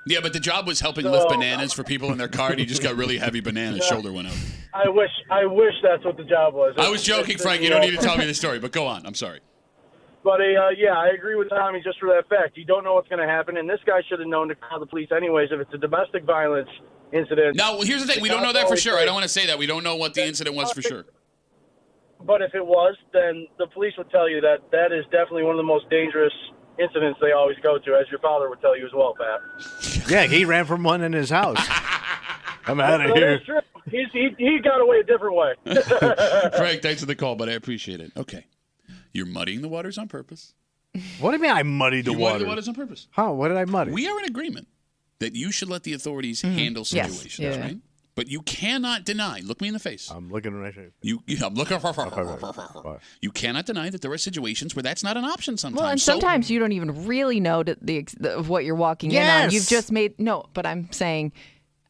Yeah, but the job was helping lift bananas for people in their car, and he just got really heavy bananas. Shoulder went out. I wish that's what the job was. I was joking, Frank. You don't need to tell me the story, but go on. I'm sorry. But yeah, I agree with Tommy just for that fact. You don't know what's going to happen, and this guy should have known to call the police anyways if it's a domestic violence incident. No, well, here's the thing. We don't know that for sure. I don't want to say that. We don't know what the incident was for sure. But if it was, then the police would tell you that is definitely one of the most dangerous incidents they always go to, as your father would tell you as well, Pat. Yeah, he ran from one in his house. I'm out of here. That's true. He got away a different way. Frank, thanks for the call, but I appreciate it. Okay. You're muddying the waters on purpose. What do you mean I muddied the You waters? muddied the waters on purpose. How? What did I muddy? We are in agreement that you should let the authorities handle situations, Yes. Yeah. right? But you cannot deny. Look me in the face. I'm looking right here. I'm looking. You cannot deny that there are situations where that's not an option sometimes. Well, and sometimes you don't even really know of what you're walking in on. You've just made but I'm saying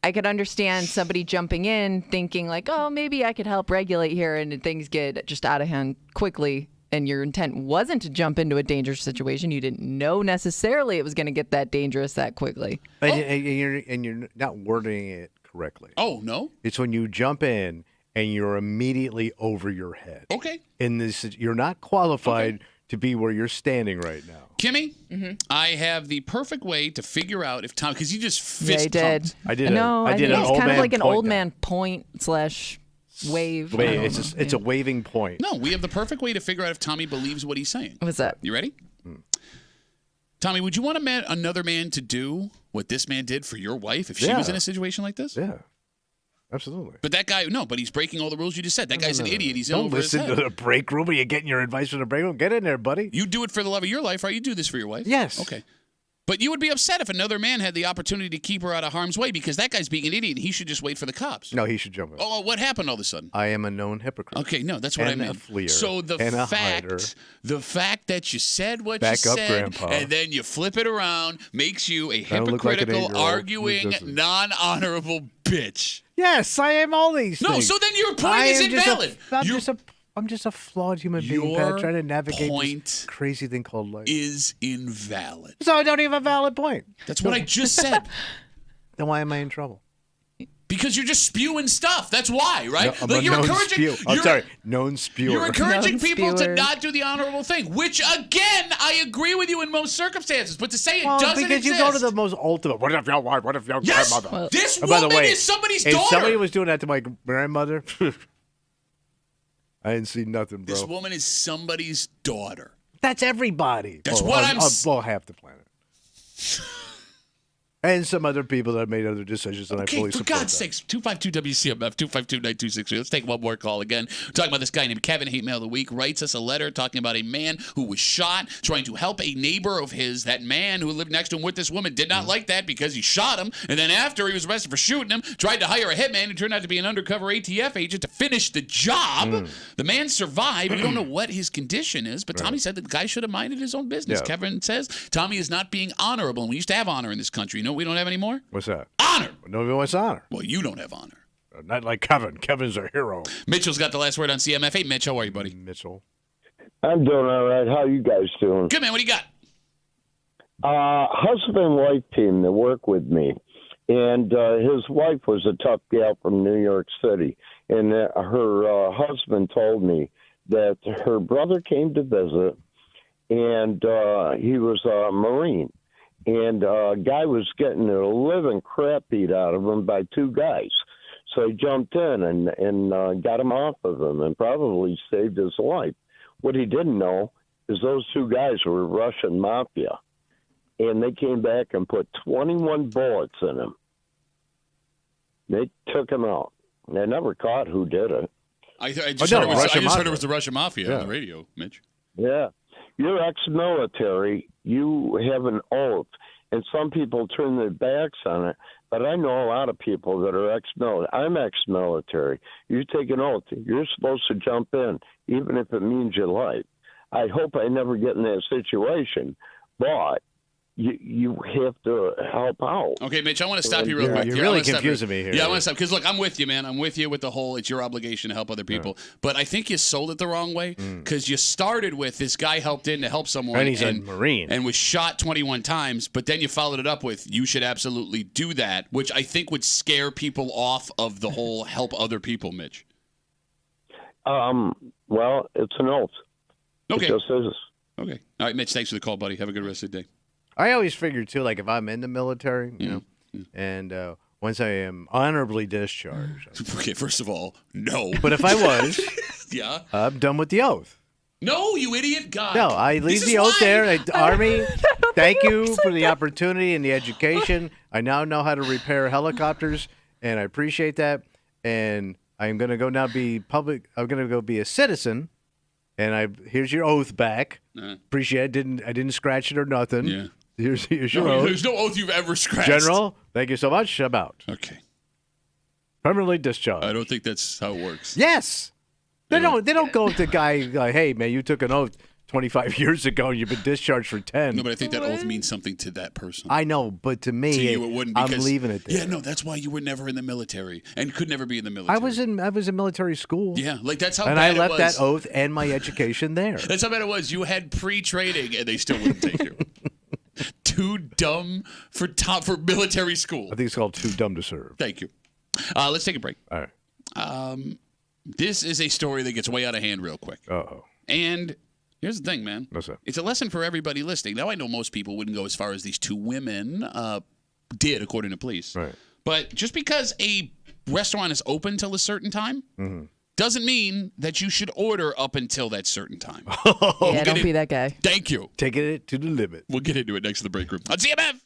I could understand somebody jumping in thinking like, oh, maybe I could help regulate here, and things get just out of hand quickly. And your intent wasn't to jump into a dangerous situation. You didn't know necessarily it was going to get that dangerous that quickly. And you're not wording it correctly. Oh, no? It's when you jump in and you're immediately over your head. Okay. In this, you're not qualified to be where you're standing right now. Kimmy, I have the perfect way to figure out if Tom, because he just fist did. pumped. I did. No, I did think an it's old kind of man like an point old now. man point / wave. It's a waving point. No, we have the perfect way to figure out if Tommy believes what he's saying. What's that? You ready? Tommy, would you want another man to do what this man did for your wife if she was in a situation like this? Yeah, absolutely. But that guy, but he's breaking all the rules you just said. That guy's an idiot. He's Don't over his listen head. to the break room. Are you getting your advice from the break room? Get in there, buddy. You do it for the love of your life, right? You do this for your wife? Yes. Okay. But you would be upset if another man had the opportunity to keep her out of harm's way because that guy's being an idiot and he should just wait for the cops. No, he should jump in. Oh, what happened all of a sudden? I am a known hypocrite. Okay, no, that's what I And a meant. fleer. So the and a hider. fact that you said what Back you up, said Grandpa. and then you flip it around makes you a I don't look like an hypocritical, 8-year-old. arguing, Who doesn't? non-honorable bitch. Yes, I am all these No, things. so then your point I is am just invalid. I'm just a flawed human being, Your Pat, trying to navigate point this crazy thing called life. is invalid. So I don't even have a valid point. That's what I just said. Then why am I in trouble? Because you're just spewing stuff. That's why, right? No, I'm a known spew. I'm sorry, known spewer. You're encouraging Known people to spewer. not do the honorable thing, which, again, I agree with you in most circumstances. But to say it Well, doesn't because exist. you go to the most ultimate. What if your wife? What if your Yes, grandmother? this And by the woman way, is somebody's if daughter. somebody was doing that to my grandmother, I didn't see nothing, bro. This woman is somebody's daughter. That's everybody. That's what I'm Well, half the planet. And some other people that have made other decisions, and I Okay, fully for support God's that. sakes, 252-WCMF, 252-9263. Let's take one more call again. We're talking about this guy named Kevin, Hate Mail of the Week, writes us a letter talking about a man who was shot trying to help a neighbor of his. That man who lived next to him with this woman did not like that because he shot him, and then after he was arrested for shooting him, tried to hire a hitman who turned out to be an undercover ATF agent to finish the job. The man survived. We don't know what his condition is, but Tommy said that the guy should have minded his own business. Yeah. Kevin says Tommy is not being honorable, and we used to have honor in this country. You know what we don't have anymore? What's that? Honor. Nobody wants honor. Well, you don't have honor. Not like Kevin. Kevin's a hero. Mitchell's got the last word on CMF. Hey, Mitch, how are you, buddy? Mitchell. I'm doing all right. How you guys doing? Good, man. What do you got? Husband and wife team that work with me, and his wife was a tough gal from New York City, and her husband told me that her brother came to visit, and he was a Marine, and a guy was getting a living crap beat out of him by two guys. So he jumped in and got him off of him and probably saved his life. What he didn't know is those two guys were Russian mafia, and they came back and put 21 bullets in him. They took him out. They never caught who did it. I just heard it was the Russian Mafia on the Yeah. radio, Mitch. Yeah. You're ex-military. You have an oath. And some people turn their backs on it. But I know a lot of people that are ex-military. I'm ex-military. You take an oath. You're supposed to jump in, even if it means your life. I hope I never get in that situation. But you have to help out. Okay, Mitch, I want to stop you real quick. You're really confusing me here. Yeah, I want to stop because look, I'm with you, man. I'm with you with the whole it's your obligation to help other people. Yeah. But I think you sold it the wrong way because you started with this guy helped in to help someone, and he's a Marine and was shot 21 times. But then you followed it up with you should absolutely do that, which I think would scare people off of the whole help other people, Mitch. Well, it's an oath. Okay. It just is. Okay. All right, Mitch. Thanks for the call, buddy. Have a good rest of the day. I always figured too, like if I'm in the military, you know, and once I am honorably discharged. Okay, first of all, no. But if I was, yeah, I'm done with the oath. No, you idiot! God. No, I leave the oath there. Army, thank you for the opportunity and the education. I now know how to repair helicopters, and I appreciate that. And I'm going to go now be public. I'm going to go be a citizen. And here's your oath back. Appreciate it. I didn't scratch it or nothing. Yeah. Here's your oath. There's no oath you've ever scratched. General, thank you so much. I'm out. Okay. Permanently discharged. I don't think that's how it works. Yes. They don't go to the guy like, hey man, you took an oath 25 years ago and you've been discharged for 10. No, but I think that oath means something to that person. I know, but to me, to you, it wouldn't I'm leaving it there. Yeah, no, that's why you were never in the military and could never be in the military. I was in military school. Yeah, like that's how and bad I left it was. that oath and my education there. That's how bad it was. You had pre-training and they still wouldn't take you. Too dumb for military school. I think it's called too dumb to serve. Thank you. Let's take a break. All right. This is a story that gets way out of hand real quick. Uh-oh. And here's the thing, man. What's that? It's a lesson for everybody listening. Now, I know most people wouldn't go as far as these two women did, according to police. Right. But just because a restaurant is open till a certain time doesn't mean that you should order up until that certain time. Yeah, don't be that guy. Thank you. Taking it to the limit. We'll get into it next to the break room on CMF.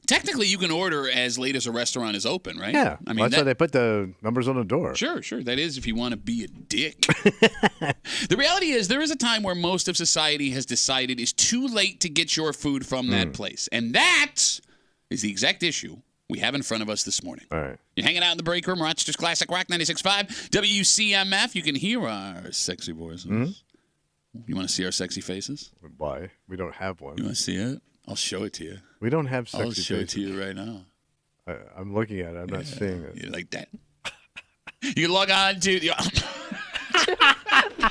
Technically, you can order as late as a restaurant is open, right? Yeah. I mean, that's why they put the numbers on the door. Sure. That is if you want to be a dick. The reality is there is a time where most of society has decided it's too late to get your food from that place. And that is the exact issue we have in front of us this morning. All right. You're hanging out in the break room, Rochester's Classic Rock 96.5, WCMF. You can hear our sexy voices. Mm-hmm. You want to see our sexy faces? Why? We don't have one. You want to see it? I'll show it to you. We don't have sexy I'll show faces. it to you right now. I'm looking at it. I'm not seeing it. You like that? You can log on to...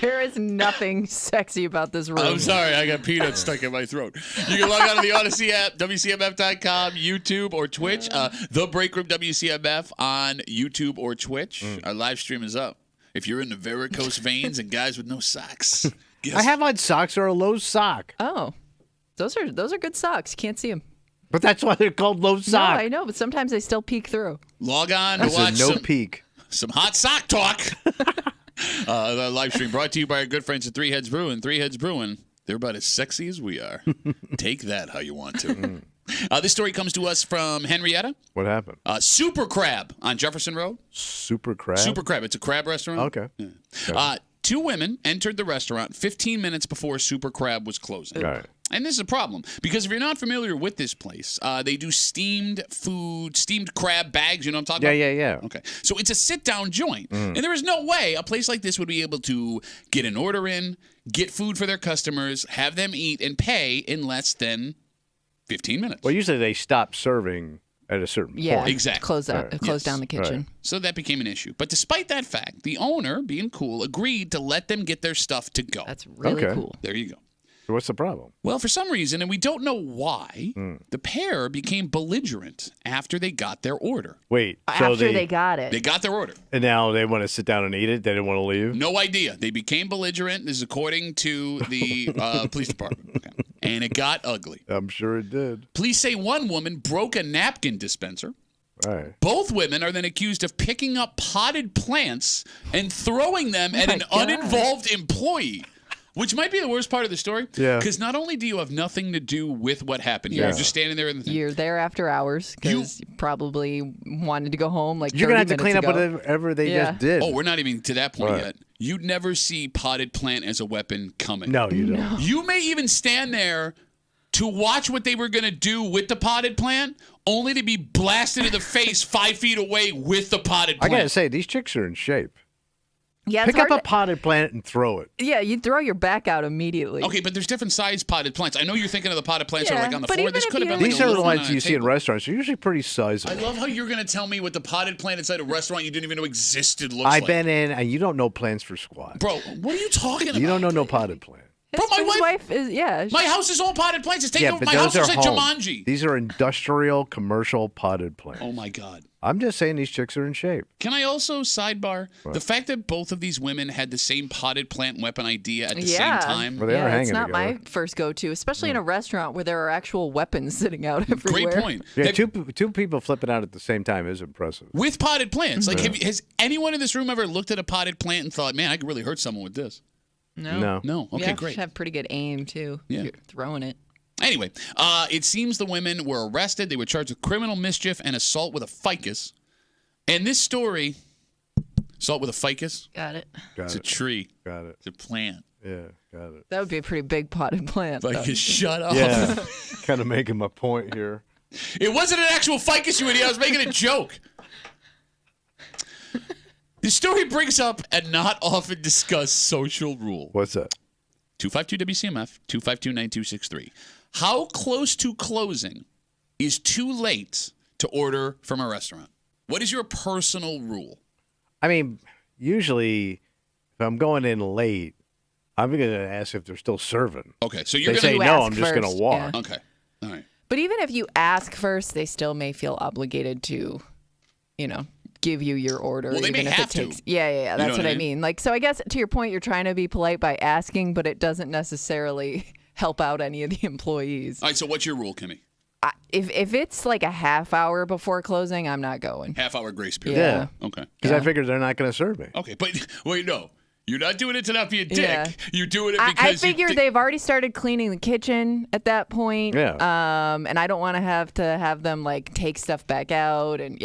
There is nothing sexy about this room. I'm sorry, I got peanuts stuck in my throat. You can log on to the Odyssey app, WCMF.com, YouTube, or Twitch. The Break Room WCMF on YouTube or Twitch. Our live stream is up. If you're into varicose veins and guys with no socks. I have on socks or a low sock. Oh, those are good socks. You can't see them. But that's why they're called low sock. No, I know, but sometimes they still peek through. Log on That's to watch a no peek. some hot sock talk. The live stream brought to you by our good friends at Three Heads Brewing. Three Heads Brewing, they're about as sexy as we are. Take that how you want to. This story comes to us from Henrietta. What happened? Super Crab on Jefferson Road. Super Crab? Super Crab. It's a crab restaurant. Okay. Yeah. Two women entered the restaurant 15 minutes before Super Crab was closing. Right. And this is a problem because if you're not familiar with this place, they do steamed crab bags. You know what I'm talking about? Yeah. Okay. So it's a sit-down joint. And there is no way a place like this would be able to get an order in, get food for their customers, have them eat, and pay in less than 15 minutes. Well, usually they stop serving at a certain point. Exactly. Close down the kitchen. Right. So that became an issue. But despite that fact, the owner, being cool, agreed to let them get their stuff to go. That's really Okay. cool. There you go. So what's the problem? Well, for some reason, and we don't know why, the pair became belligerent after they got their order. Wait. After So they got it. They got their order. And now they want to sit down and eat it? They didn't want to leave? No idea. They became belligerent. This is according to the police department. Okay. And it got ugly. I'm sure it did. Police say one woman broke a napkin dispenser. All right. Both women are then accused of picking up potted plants and throwing them at an God. uninvolved employee. Which might be the worst part of the story. Yeah. Because not only do you have nothing to do with what happened here, Yeah. you're just standing there in the thing. You're there after hours because you probably wanted to go home like You're going to have 30 to clean up minutes ago. whatever they Yeah. just did. Oh, we're not even to that point Right. yet. You'd never see potted plant as a weapon coming. No, you don't. You may even stand there to watch what they were going to do with the potted plant, only to be blasted in the face 5 feet away with the potted I plant. got to say, these chicks are in shape. Yeah, it's Pick up hard a potted plant and throw it. Yeah, you throw your back out immediately. Okay, but there's different size potted plants. I know you're thinking of the potted plants that are Yeah, like on the but floor. even This if could have you- been like These a are the little one ones on a you see in table. restaurants. They're usually pretty I sizable. love how you're going to tell me what the potted plant inside a restaurant you didn't even know existed looks I've like. been in, and you don't know plants for squat. Bro, what are you talking about? You don't know no potted plant. Bro, my His wife, is, yeah. my house is all potted plants. It's taken Yeah, over. but My house those is are like home. Jumanji. These are industrial, commercial potted plants. Oh, my God. I'm just saying these chicks are in shape. Can I also sidebar the fact that both of these women had the same potted plant weapon idea at the same time? Well, they were It's hanging not my together. first go-to, especially in a restaurant where there are actual weapons sitting out everywhere. Great point. Yeah, Have- two people flipping out at the same time is impressive. with potted plants. Like, has anyone in this room ever looked at a potted plant and thought, man, I could really hurt someone with this? No. No. You Okay, have great. to have pretty good aim, too. Yeah. If you're throwing it. Anyway, it seems the women were arrested. They were charged with criminal mischief and assault with a ficus. And this story, assault with a ficus, Got it. it's a tree. Got it. It's a plant. Yeah, got it. That would be a pretty big potted plant. though. Ficus, shut up. Yeah, kind of making my point here. It wasn't an actual ficus, you idiot. I was making a joke. This story brings up a not often discussed social rule. What's that? 252-WCMF, 252-9263. How close to closing is too late to order from a restaurant? What is your personal rule? I mean, usually if I'm going in late, I'm going to ask if they're still serving. Okay, so you're They going say to... You no, ask I'm just going first, to walk. yeah. Okay, all right. But even if you ask first, they still may feel obligated to, give you your order. Well, they may even if have it to. takes, Yeah. You know That's what what I I mean? mean. Like, so I guess to your point, you're trying to be polite by asking, but it doesn't necessarily help out any of the employees. All right, so what's your rule, Kimmy? If it's like a half hour before closing, I'm not going. Half-hour grace period. Yeah. Okay. Because I figured they're not going to serve me. Okay, but wait, no. You're not doing it to not be a dick. Yeah. You're doing it because I figure they've already started cleaning the kitchen at that point. Yeah. And I don't want to have them like take stuff back out. And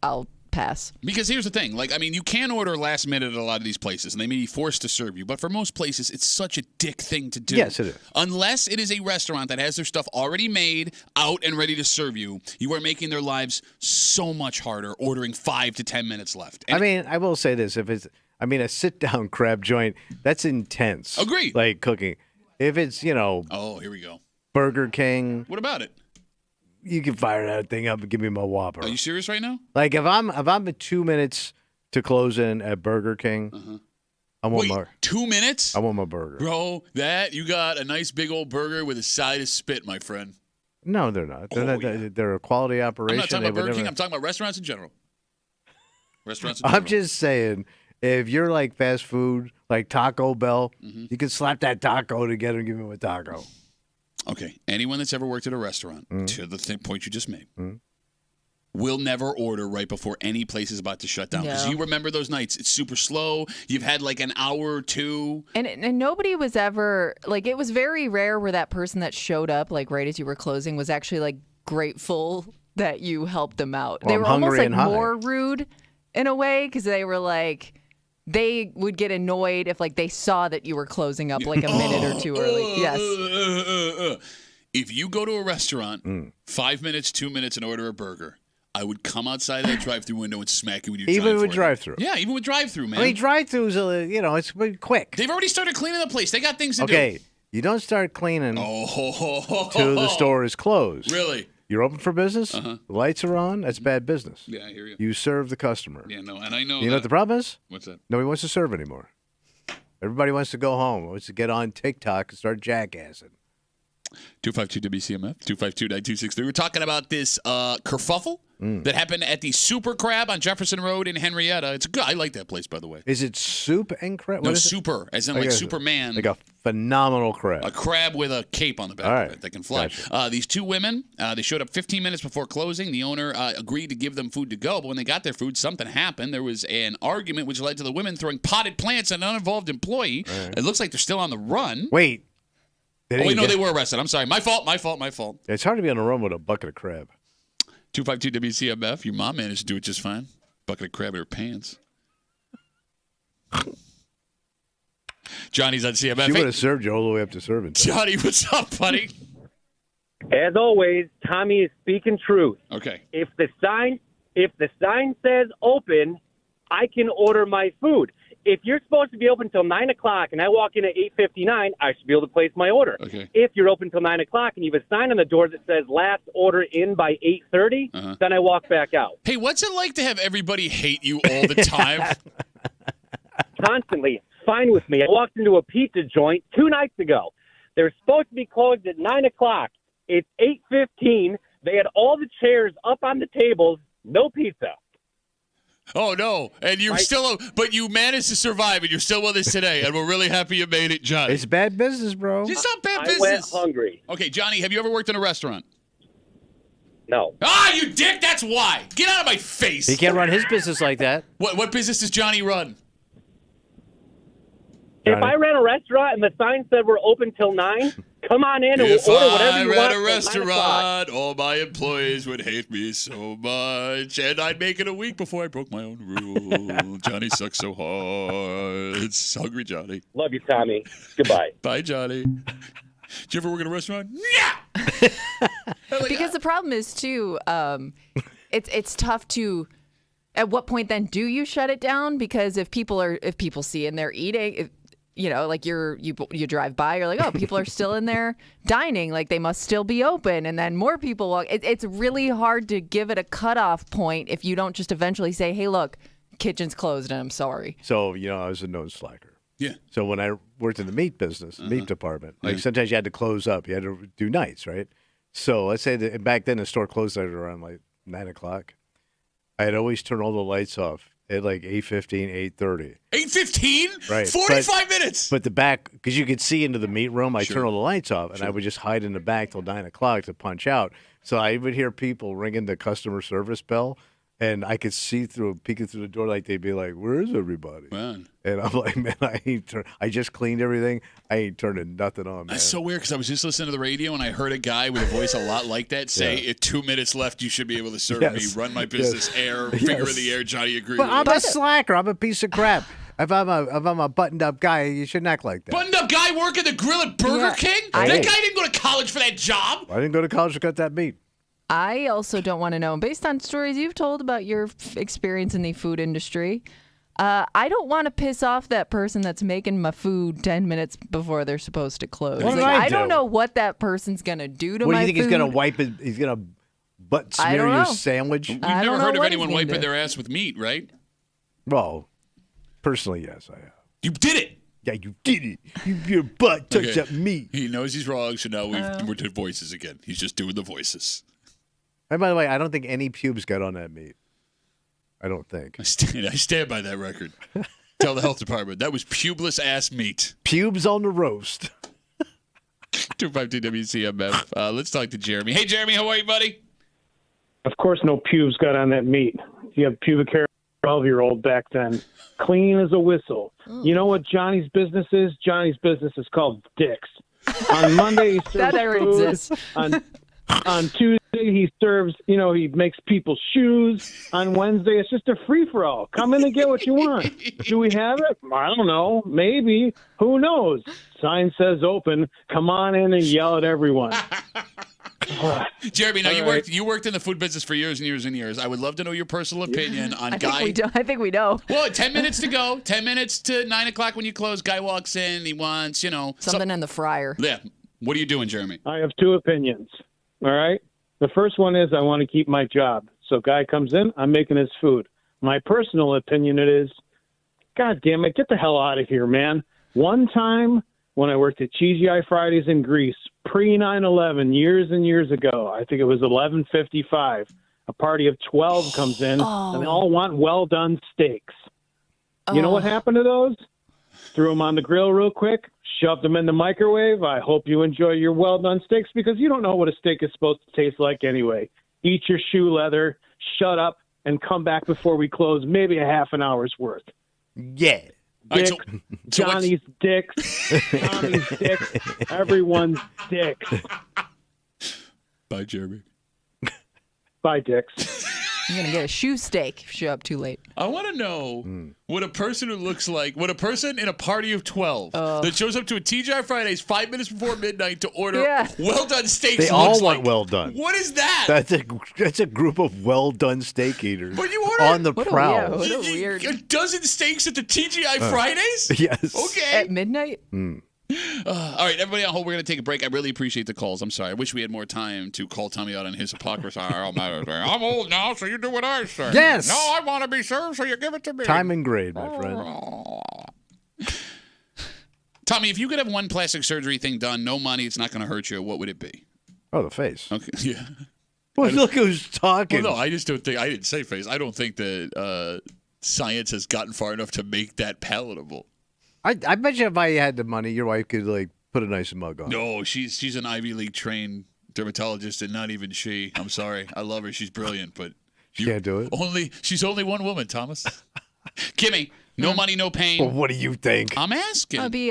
I'll pass. Because here's the thing. Like, I mean, you can order last minute at a lot of these places, and they may be forced to serve you. But for most places, it's such a dick thing to do. Yes, it is. Unless it is a restaurant that has their stuff already made, out, and ready to serve you, you are making their lives so much harder ordering 5 to 10 minutes left. And I mean, I will say this. If it's, a sit-down crab joint, that's intense. Agreed. Like cooking. If it's, oh, here we go. Burger King, What about it? you can fire that thing up and give me my Whopper. Are you serious right now? Like if I'm at 2 minutes to close in at Burger King, I want Wait, 2 minutes? I want my burger. Bro, you got a nice big old burger with a side of spit, my friend. No, they're not. They're Oh, not. yeah. They're a quality operation. I'm not talking They about would Burger King. never- I'm talking about restaurants in general. Restaurants in general. I'm just saying, if you're like fast food, like Taco Bell, you can slap that taco together and give me a taco. Okay, anyone that's ever worked at a restaurant, to the point you just made, Mm-hmm. will never order right before any place is about to shut down. Because No. you remember those nights. It's super slow. You've had like an hour or two. And nobody was ever like, it was very rare where that person that showed up like right as you were closing was actually like grateful that you helped them out. Well, they I'm were almost hungry like and high. more rude in a way because they were like, they would get annoyed if like they saw that you were closing up like a minute or two early. Yes. If you go to a restaurant, 5 minutes, 2 minutes, and order a burger, I would come outside of that drive-through window and smack you with your Even giant with fork. drive-through. Yeah, even with drive-through, man. I mean, drive-throughs, it's pretty quick. They've already started cleaning the place. They got things to do. Okay, you don't start cleaning Oh, till the store is closed. Really? You're open for business. The lights are on. That's bad business. Yeah, I hear you. You serve the customer. Yeah, no, and I know. You know what the problem is? What's that? Nobody wants to serve anymore. Everybody wants to go home. Wants to get on TikTok and start jackassing. 252 WCMF, 252-9263. We're talking about this kerfuffle that happened at the Super Crab on Jefferson Road in Henrietta. It's good. I like that place, by the way. Is it soup and crab? No, What is it? super, as in like Okay, Superman. Like a phenomenal crab. A crab with a cape on the back All of right. it that can fly. Gotcha. These two women, they showed up 15 minutes before closing. The owner agreed to give them food to go, but when they got their food, something happened. There was an argument which led to the women throwing potted plants at an uninvolved employee. It looks like they're still on the run. Wait. Oh, wait, no, they were arrested. I'm sorry. My fault. It's hard to be on the run with a bucket of crab. 252 WCMF. Your mom managed to do it just fine. Bucket of crab in her pants. Johnny's on CMF. She Hey, would have served you all the way up to serving. Johnny, what's up, buddy? As always, Tommy is speaking truth. Okay. If the sign says open, I can order my food. If you're supposed to be open until 9 o'clock and I walk in at 8:59, I should be able to place my order. Okay. If you're open until 9 o'clock and you have a sign on the door that says last order in by 8:30, then I walk back out. Hey, what's it like to have everybody hate you all the time? Constantly. Fine with me. I walked into a pizza joint 2 nights ago. They're supposed to be closed at 9 o'clock. It's 8:15. They had all the chairs up on the tables, no pizza. Oh, no. And you're but you managed to survive, and you're still with us today, and we're really happy you made it, Johnny. It's bad business, bro. It's not bad I business. went hungry. Okay, Johnny, have you ever worked in a restaurant? No. Ah, you dick, that's why. Get out of my face. He can't run his business like that. What business does Johnny run? If I ran a restaurant and the sign said we're open till 9, come on in and If we'll order whatever I you ran want. a till 9 o'clock. restaurant, all my employees would hate me so much, and I'd make it a week before I broke my own rule. Johnny sucks so hard. It's Hungry Johnny. Love you, Tommy. Goodbye. Bye, Johnny. Did you ever work in a restaurant? Yeah. Because the problem is too, it's tough to. At what point then do you shut it down? Because if people see and they're eating, like you drive by, you're like, oh, people are still in there dining, like they must still be open, and then more people walk. It's really hard to give it a cutoff point if you don't just eventually say, hey, look, kitchen's closed and I'm sorry. So, I was a known slacker. Yeah. So when I worked in the meat business, meat department, like sometimes you had to close up. You had to do nights, right? So let's say that back then the store closed at around like 9 o'clock. I'd always turn all the lights off at like 8:15, 8:30. 8:15? Right. 45 minutes. But the back, because you could see into the meat room, I Sure. turn all the lights off, and I would just hide in the back till 9 o'clock to punch out. So I would hear people ringing the customer service bell, and I could see peeking through the door, like they'd be like, "Where is everybody?" Man. And I'm like, "Man, I just cleaned everything. I ain't turning nothing on, man." That's so weird because I was just listening to the radio and I heard a guy with a voice a lot like that say, "At 2 minutes left, you should be able to serve me. Run my business, air, finger in the air." Johnny agreed. But I'm a slacker. I'm a piece of crap. If I'm a buttoned up guy, you shouldn't act like that. Buttoned up guy working the grill at Burger King? That guy didn't go to college for that job. I didn't go to college to cut that meat. I also don't want to know, based on stories you've told about your experience in the food industry, I don't want to piss off that person that's making my food 10 minutes before they're supposed to close. What did I do? don't know what that person's going to do to What my do you think food. he's going to wipe it? He's going to butt I smear don't your know. sandwich? You've I never don't know heard of what anyone he's gonna wiping do. their ass with meat, right? Well, personally, yes, I have. You did it. Yeah, you did it. Your butt touched Okay. that meat. He knows he's wrong, so now we're doing voices again. He's just doing the voices. And by the way, I don't think any pubes got on that meat. I don't think. I stand by that record. Tell the health department that was pubeless ass meat. Pubes on the roast. 252 WCMF. Let's talk to Jeremy. Hey, Jeremy, how are you, buddy? Of course, no pubes got on that meat. You have pubic hair, 12-year-old back then, clean as a whistle. You know what Johnny's business is? Johnny's business is called dicks. On Monday, he serves That already food. exists. On Tuesday, he serves, he makes people shoes. On Wednesday, it's just a free-for-all. Come in and get what you want. Do we have it? I don't know. Maybe. Who knows? Sign says open. Come on in and yell at everyone. Jeremy, now All you worked in the food business for years and years and years. I would love to know your personal opinion on I guy. think we know. Well, 10 minutes to go. 10 minutes to 9 o'clock when you close. Guy walks in. He wants, Something in the fryer. Yeah. What are you doing, Jeremy? I have two opinions. All right. The first one is I want to keep my job. So guy comes in, I'm making his food. My personal opinion is, God damn it, get the hell out of here, man. One time when I worked at Cheesy Eye Fridays in Greece, pre 9/11, years and years ago, I think it was 11:55. A party of 12 comes in, and they all want well done steaks. You know what happened to those? Threw them on the grill real quick, shoved them in the microwave. I hope you enjoy your well-done steaks because you don't know what a steak is supposed to taste like anyway. Eat your shoe leather, shut up, and come back before we close, maybe a half an hour's worth. Yeah. All right, Dicks, Johnny's dicks, Johnny's dicks, everyone's dicks. Bye, Jeremy. Bye, dicks. You're going to get a shoe steak if you show up too late. I want to know what a person who looks like, what a person in a party of 12 that shows up to a TGI Fridays 5 minutes before midnight to order well-done steaks They looks all like. want well done. What is that? That's a group of well done steak eaters. But you order on the What a- prowl. yeah, what a weird. a dozen steaks at the TGI Fridays? Yes. Okay. At midnight? All right, everybody on hold. We're going to take a break. I really appreciate the calls. I'm sorry. I wish we had more time to call Tommy out on his hypocrisy. I'm old now, so you do what I say. Yes. No, I want to be served, so you give it to me. Time and grade, my friend. Tommy, if you could have one plastic surgery thing done, no money, it's not going to hurt you, what would it be? Oh, the face. Okay, yeah. Well, look who's talking. Well, no, I just don't think, I didn't say face. I don't think that science has gotten far enough to make that palatable. I bet you if I had the money, your wife could put a nice mug on. No, she's an Ivy League trained dermatologist, and not even she. I'm sorry, I love her. She's brilliant, but She can't do it. She's only one woman, Thomas. Kimmy, no money, no pain. Well, what do you think? I'm asking. It'll be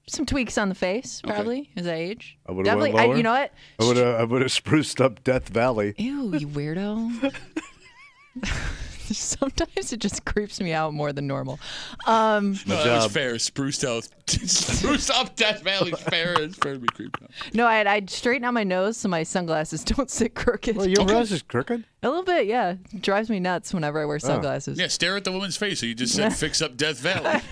some tweaks on the face, probably, as I age. I would've went Definitely. lower. You know what? I would have spruced up Death Valley. Ew, you weirdo. Sometimes it just creeps me out more than normal. No, that was fair. Spruced up Death Valley's fair. It's fair to be creeped out. No, I'd straighten out my nose so my sunglasses don't sit crooked. Well, your nose is crooked? A little bit, yeah. It drives me nuts whenever I wear sunglasses. Yeah, stare at the woman's face. So you just said fix up Death Valley.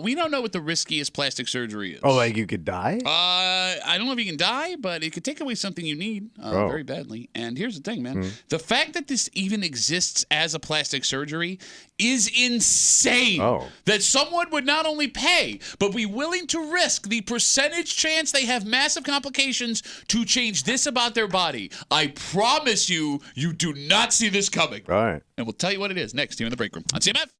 We don't know what the riskiest plastic surgery is. Oh, like you could die? I don't know if you can die, but it could take away something you need very badly. And here's the thing, man. The fact that this even exists as a plastic surgery is insane. That someone would not only pay, but be willing to risk the percentage chance they have massive complications to change this about their body. I promise you, you do not see this coming. All right. And we'll tell you what it is next here in the break room on CMF.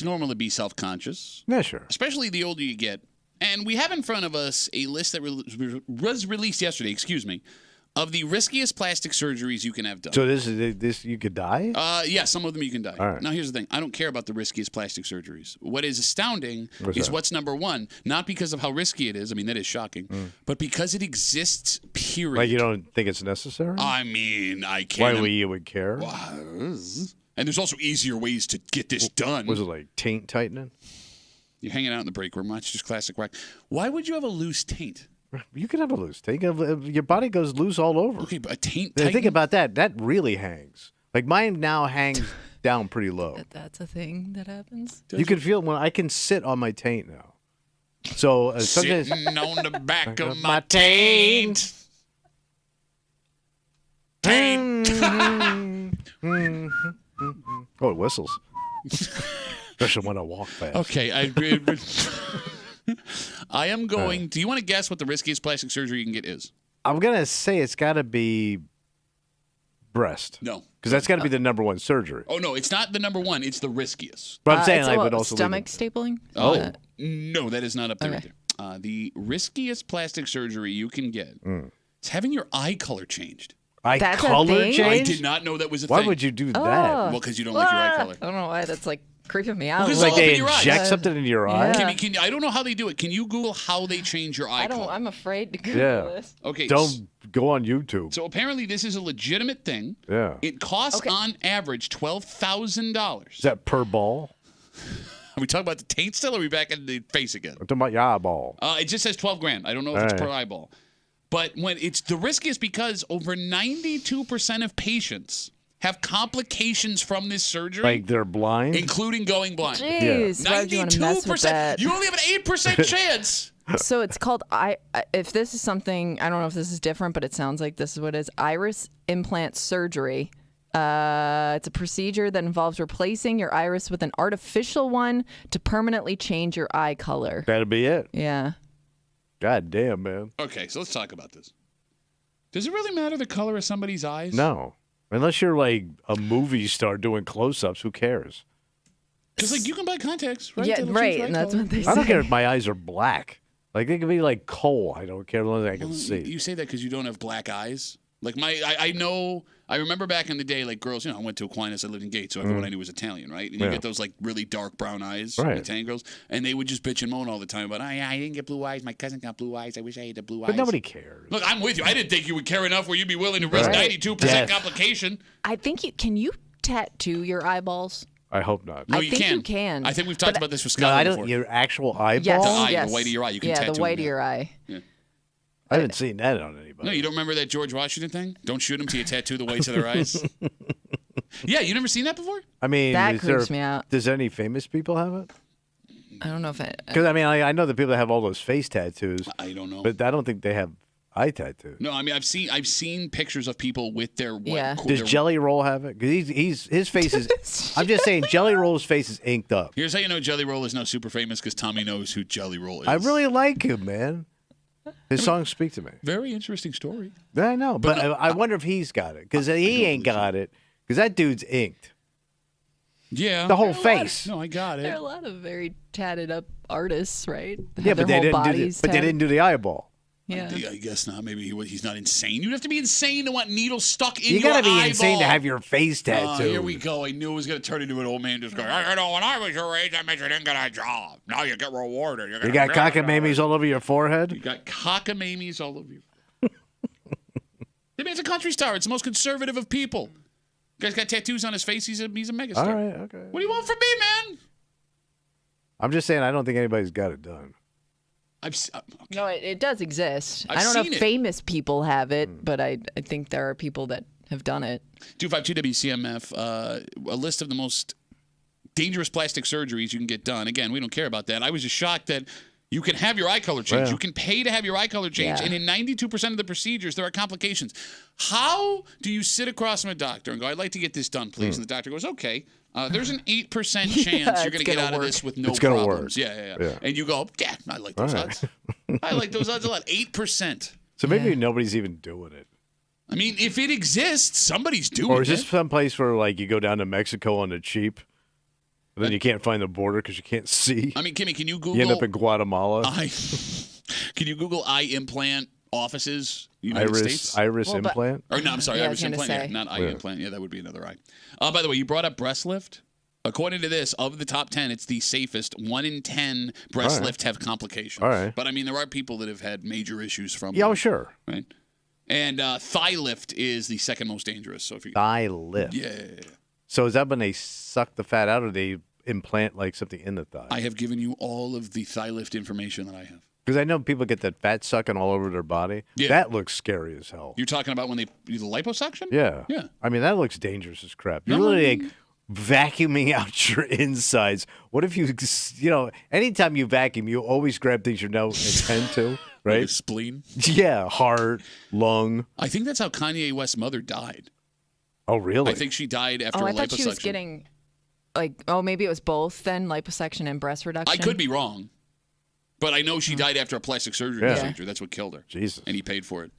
normal to be self-conscious. Yeah, sure. Especially the older you get. And we have in front of us a list that was released yesterday, of the riskiest plastic surgeries you can have done. So this you could die? Yeah, some of them you can die. All right. Now, here's the thing. I don't care about the riskiest plastic surgeries. What is astounding is what's number one, not because of how risky it is. I mean, that is shocking. But because it exists, period. Like you don't think it's necessary? I mean, I can't. Why you would care? And there's also easier ways to get this done. Was it like taint tightening? You're hanging out in the break room, watch just classic whack. Why would you have a loose taint? You can have a loose taint. Your body goes loose all over. Okay, but a taint. Think about that. That really hangs. Like mine now hangs down pretty low. That's a thing that happens. You can feel when I can sit on my taint now. So sometimes sitting on the back of my taint. Taint. Oh, it whistles. Especially when I walk fast. Okay, I agree. I am going. Do you want to guess what the riskiest plastic surgery you can get is? I'm gonna say it's got to be breast. No, because that's got to be the number one surgery. Oh no, it's not the number one. It's the riskiest. But I'm saying it's I would also stomach stapling. Oh no, that is not up there. Right there. The riskiest plastic surgery you can get is having your eye color changed. That's color a thing? change? I did not know that was a Why thing. would you do that? Well, because you don't like your eye color. I don't know why. That's like creeping me out. Because like they open your inject eyes. something into your eye. Yeah. I don't know how they do it. Can you Google how they change your eye color? I'm afraid to Google this. Okay. Don't go on YouTube. So apparently this is a legitimate thing. Yeah. It costs on average $12,000. Is that per ball? Are we talking about the taint still, or are we back in the face again? I'm talking about your eyeball. It just says $12,000. I don't know if it's per eyeball. But when it's the riskiest because over 92% of patients have complications from this surgery. Like they're blind? Including going blind. Jeez, why would you want to mess with that? You only have an 8% chance. So it's called if this is something, I don't know if this is different, but it sounds like this is what it is. Iris implant surgery. It's a procedure that involves replacing your iris with an artificial one to permanently change your eye color. That'd be it. Yeah. God damn, man. Okay, so let's talk about this. Does it really matter the color of somebody's eyes? No. Unless you're like a movie star doing close-ups, who cares? Because like you can buy contacts, right? Yeah, right, and that's what they say. I don't care if my eyes are black. Like they could be like coal. I don't care as long as I can see. You say that because you don't have black eyes. Like I know. I remember back in the day, like girls. I went to Aquinas. I lived in Gates, so everyone I knew was Italian, right? And you get those like really dark brown eyes, Italian girls, and they would just bitch and moan all the time about, I didn't get blue eyes. My cousin got blue eyes. I wish I had the blue eyes. But nobody cares. Look, I'm with you. I didn't think you would care enough where you'd be willing to risk 92% complication. I think can you tattoo your eyeballs? I hope not. No, I you think can. you can. I think we've talked about this with No, Scott I don't. before. Your actual eyeball? Yes, the white of your eye. You can tattoo the white them. of your eye. Yeah. I haven't seen that on anybody. No, you don't remember that George Washington thing? Don't shoot them till you tattoo the whites of their eyes. Yeah, you never seen that before? I mean, that creeps me out. Does any famous people have it? I don't know if Because I mean, I know the people that have all those face tattoos. I don't know, but I don't think they have eye tattoos. No, I mean I've seen pictures of people with their Yeah. Does Jelly Roll have it? Because his face is. I'm just saying, Jelly Roll's face is inked up. Here's how you know Jelly Roll is now super famous because Tommy knows who Jelly Roll is. I really like him, man. His songs speak to me. Very interesting story. Yeah, I know, but I wonder if he's got it because he ain't got it because that dude's inked. Yeah, the whole face. No, I got it. There are a lot of very tatted up artists, right? Yeah, but they didn't do the eyeball. Yeah, I guess not. Maybe he's not insane. You'd have to be insane to want needles stuck in your eyeball. You gotta be eyeball. insane to have your face tattooed. Here we go. I knew it was gonna turn into an old man just going, I know when I was your age, I meant you didn't get a job. Now you get rewarded. You got cockamammies all over your forehead? You got cockamammies all over you. The man's a country star. It's the most conservative of people. Guy's got tattoos on his face. He's a megastar. All right, okay. What do you want from me, man? I'm just saying I don't think anybody's got it done. No, it does exist. I've I don't know seen if it. famous people have it, but I think there are people that have done it. 252 WCMF, a list of the most dangerous plastic surgeries you can get done. Again, we don't care about that. I was just shocked that you can have your eye color changed. Yeah. You can pay to have your eye color changed. Yeah. And in 92% of the procedures, there are complications. How do you sit across from a doctor and go, I'd like to get this done, please? And the doctor goes, okay. There's an 8% chance you're going to get out of this with no It's gonna problems. work. Yeah. And you go, yeah, I like those odds. I like those odds a lot. 8%. So maybe nobody's even doing it. I mean, if it exists, somebody's doing it. Or is this some place where like you go down to Mexico on the cheap? But then you can't find the border because you can't see. I mean, Kimmy, can you Google? You end up in Guatemala. Can you Google eye implant offices, United States? Iris implant? Or no, I'm sorry, Yeah, iris implant. Yeah, not eye implant. Yeah, that would be another eye. By the way, you brought up breast lift. According to this, of the top 10, it's the safest. 1 in 10 breast lifts have complications. All right. But I mean, there are people that have had major issues from. Yeah, them, sure. Right. And thigh lift is the second most dangerous. So if you thigh lift. Yeah. So is that when they suck the fat out, or they implant like something in the thigh? I have given you all of the thigh lift information that I have. Because I know people get that fat sucking all over their body. Yeah. That looks scary as hell. You're talking about when they do the liposuction? Yeah. Yeah. I mean, that looks dangerous as crap. You're really like vacuuming out your insides. What if anytime you vacuum, you always grab things you don't intend to, right? Like a spleen? Yeah, heart, lung. I think that's how Kanye West's mother died. Oh, really? I think she died after a liposuction. I thought she was getting, maybe it was both then, liposuction and breast reduction. I could be wrong. But I know she died after a plastic surgery procedure. That's what killed her. Jesus. And he paid for it.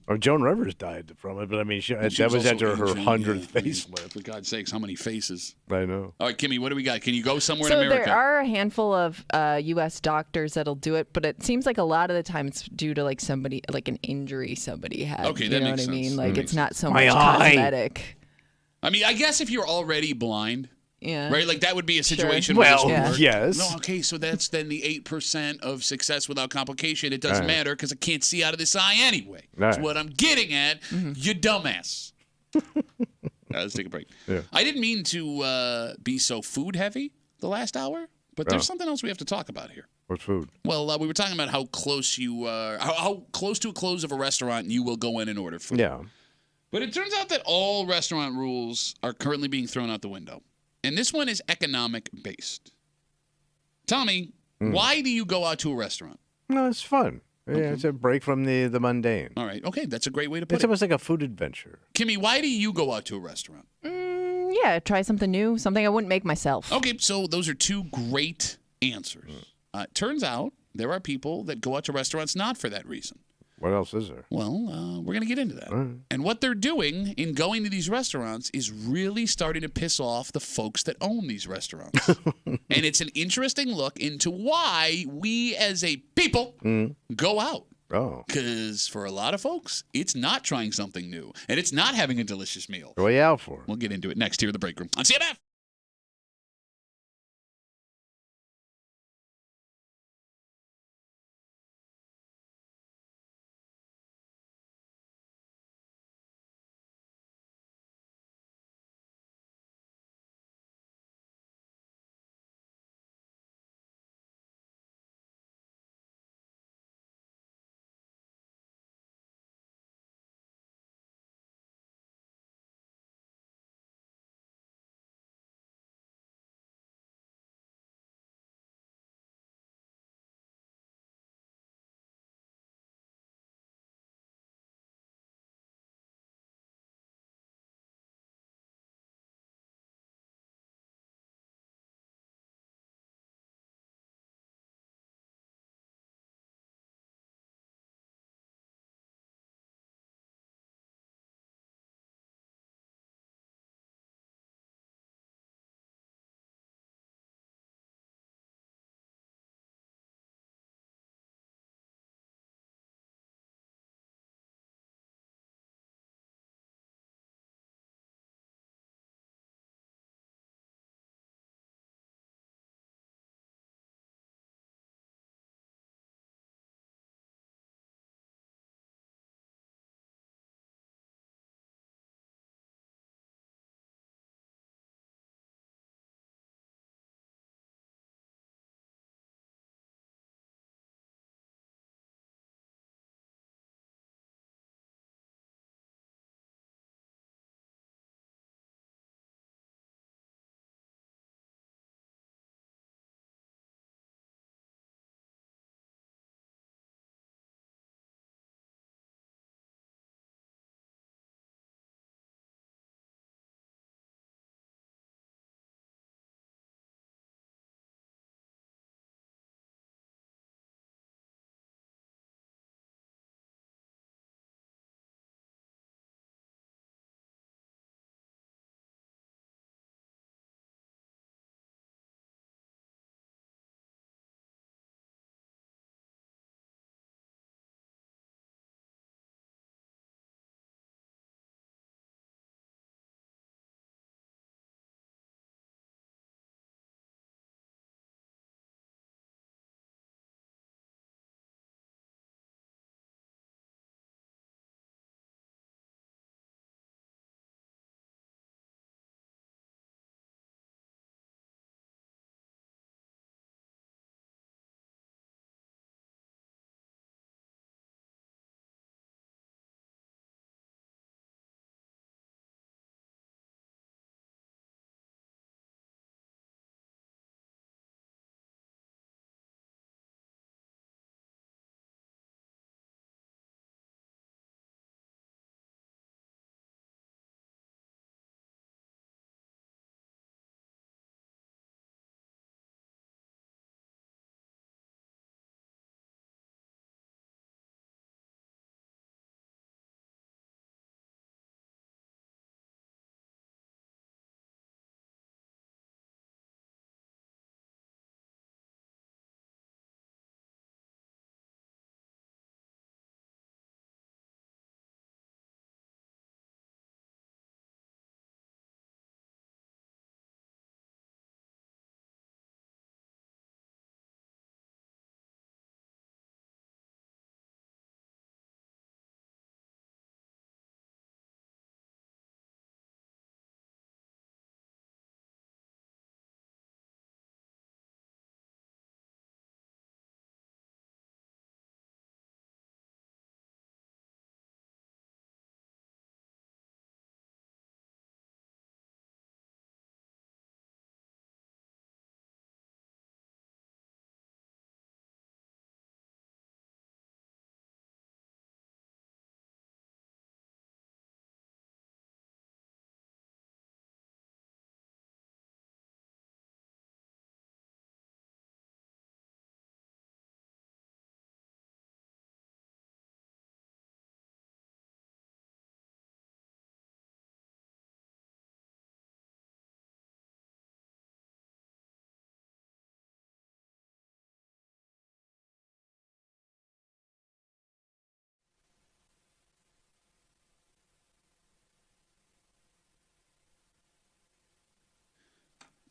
Or Joan Rivers died from it, but I mean, that was after her 100th facelift. For God's sakes, how many faces? I know. All right, Kimmy, what do we got? Can you go somewhere So in America? there are a handful of U.S. doctors that'll do it, but it seems like a lot of the time it's due to an injury somebody had. Okay, you that know makes what I mean? sense. Like it's not so My much eye. cosmetic. I mean, I guess if you're already blind, Yeah. right? Like that would be a situation Sure. where Well, this would work. yes. No, okay, so that's then the 8% of success without complication. It doesn't matter because I can't see out of this eye anyway. That's what I'm getting at, you dumbass. Let's take a break. Yeah. I didn't mean to be so food heavy the last hour, but there's something else we have to talk about here. What food? Well, we were talking about how close you are, how close to a close of a restaurant you will go in and order food. Yeah. But it turns out that all restaurant rules are currently being thrown out the window. And this one is economic based. Tommy, why do you go out to a restaurant? No, it's fun. Okay. Yeah, it's a break from the mundane. All right. Okay, that's a great way to put It's it. almost like a food adventure. Kimmy, why do you go out to a restaurant? Yeah, try something new, something I wouldn't make myself. Okay, so those are two great answers. It turns out there are people that go out to restaurants not for that reason. What else is there? Well, we're going to get into that. Right. And what they're doing in going to these restaurants is really starting to piss off the folks that own these restaurants. And it's an interesting look into why we as a people go out. Oh. Because for a lot of folks, it's not trying something new. And it's not having a delicious meal. What are you out for? We'll get into it next here at the break room on CMF.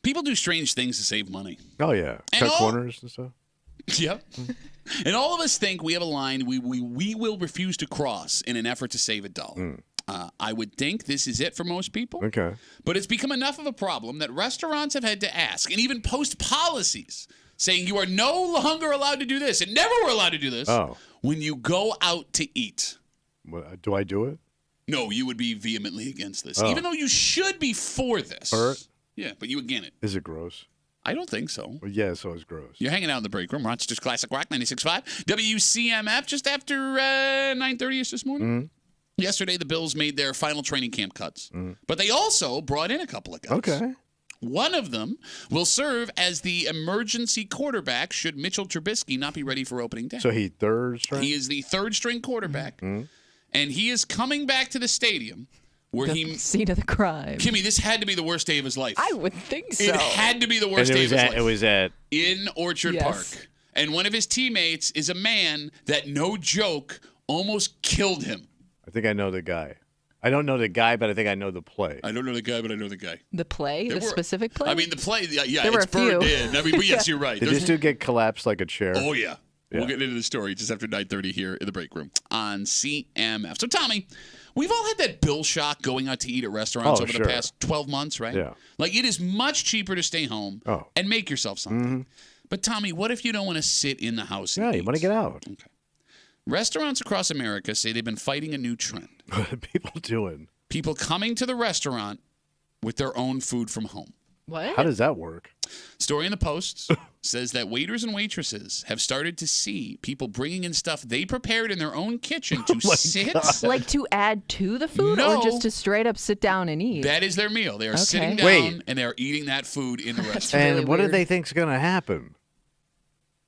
People do strange things to save money. Oh, yeah. And Cut corners and stuff. Yep. And all of us think we have a line we will refuse to cross in an effort to save a dollar. I would think this is it for most people. Okay. But it's become enough of a problem that restaurants have had to ask and even post policies saying you are no longer allowed to do this and never were allowed to do this when you go out to eat. Do I do it? No, you would be vehemently against this, even though you should be for this. Yeah, but you again it. Is it gross? I don't think so. Well, yeah, so it's gross. You're hanging out in the break room. Rochester's Classic Rock 96.5. WCMF just after 9:30ish this morning. Mm-hmm. Yesterday, the Bills made their final training camp cuts. But they also brought in a couple of guys. Okay. One of them will serve as the emergency quarterback should Mitchell Trubisky not be ready for opening day. So he third string? He is the third-string quarterback, and he is coming back to the stadium where The scene of the crime. Kimmy, this had to be the worst day of his life. I would think so. It had to be the worst day of his life. It was at in Orchard Park. And one of his teammates is a man that, no joke, almost killed him. I think I know the guy. I don't know the guy, but I think I know the play. I don't know the guy, but I know the guy. The play? The specific play? I mean, the play, yeah, there were it's burned in. I mean, but yes, you're right. Did this dude get collapsed like a chair? Oh, yeah. We'll get into the story just after 9:30 here in the break room on CMF. So, Tommy, we've all had that bill shock going out to eat at restaurants over the past 12 months, right? Yeah. Like, it is much cheaper to stay home and make yourself something. But, Tommy, what if you don't want to sit in the house and eat? You want to get out. Okay. Restaurants across America say they've been fighting a new trend. What are people doing? People coming to the restaurant with their own food from home. What? How does that work? Story in the Post says that waiters and waitresses have started to see people bringing in stuff they prepared in their own kitchen to sit. Like to add to the food or just to straight up sit down and eat? That is their meal. They are sitting down and they are eating that food in the restaurant. And what do they think's going to happen?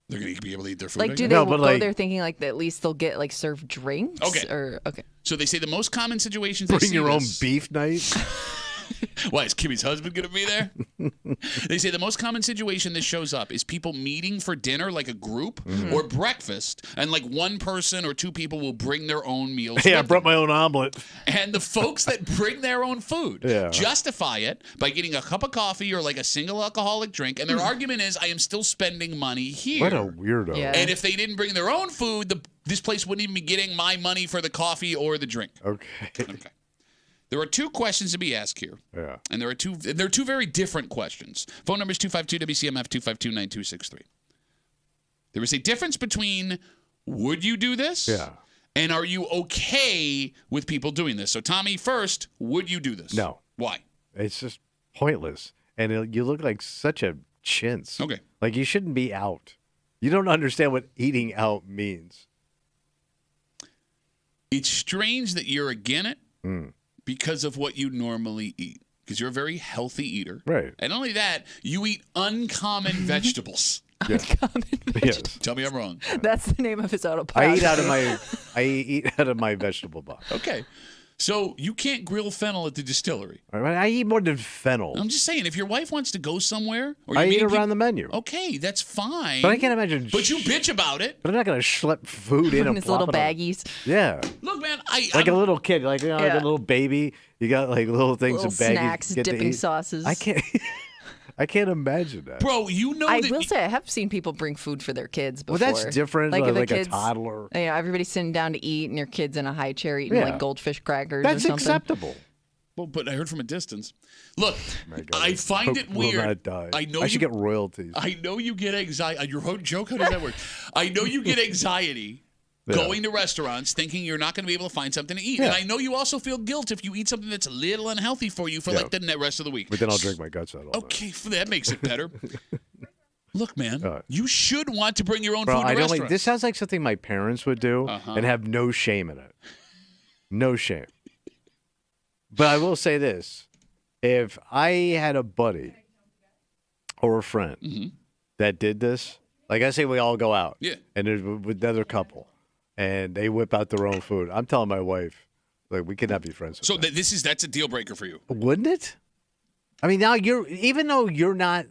They're going to be able to eat their food. Like, do they go there thinking like at least they'll get like served drinks? Okay. Okay. So they say the most common situations. Bring your own beef night. Why, is Kimmy's husband going to be there? They say the most common situation this shows up is people meeting for dinner, like a group, or breakfast, and like one person or two people will bring their own meals. Hey, I brought my own omelet. And the folks that bring their own food justify it by getting a cup of coffee or like a single alcoholic drink. And their argument is, I am still spending money here. What a weirdo. Yeah. And if they didn't bring their own food, this place wouldn't even be getting my money for the coffee or the drink. Okay. There are two questions to be asked here. Yeah. And there are two very different questions. Phone number is 252-WCMF, 252-9263. There is a difference between would you do this? Yeah. And are you okay with people doing this? So, Tommy, first, would you do this? No. Why? It's just pointless. And you look like such a chintz. Okay. Like you shouldn't be out. You don't understand what eating out means. It's strange that you're against it because of what you normally eat. Because you're a very healthy eater. Right. And not only that, you eat uncommon vegetables. Uncommon vegetables. Tell me I'm wrong. That's the name of his autobiography. I eat out of my vegetable box. Okay. So you can't grill fennel at the distillery. All right, I eat more than fennel. I'm just saying, if your wife wants to go somewhere, or I eat around the menu. Okay, that's fine. But I can't imagine. But you bitch about it. But I'm not going to schlep food in his little baggies. Yeah. Look, man, like a little kid, like like a little baby. You got like little things little and baggies. Snacks, dipping sauces. I can't imagine that. Bro, you know I will say I have seen people bring food for their kids before. Well, that's different. Like, if like a toddler. Everybody's sitting down to eat, and your kid's in a high chair eating like goldfish crackers or That's something. acceptable. Well, but I heard from a distance. Look, I find it weird. Will not die. I know I should get royalties. I know you get anxiety. Your whole joke, how does that work? I know you get anxiety going to restaurants thinking you're not going to be able to find something to eat. And I know you also feel guilt if you eat something that's a little unhealthy for you for like the rest of the week. But then I'll drink my guts out all Okay, that makes it better. Look, man, you should want to bring your own food to restaurants. This sounds like something my parents would do and have no shame in it. No shame. But I will say this. If I had a buddy or a friend that did this, like I say we all go out and there's with another couple and they whip out their own food, I'm telling my wife, like, we cannot be friends with So that. that's a deal breaker for you. Wouldn't it? I mean, now even though you're not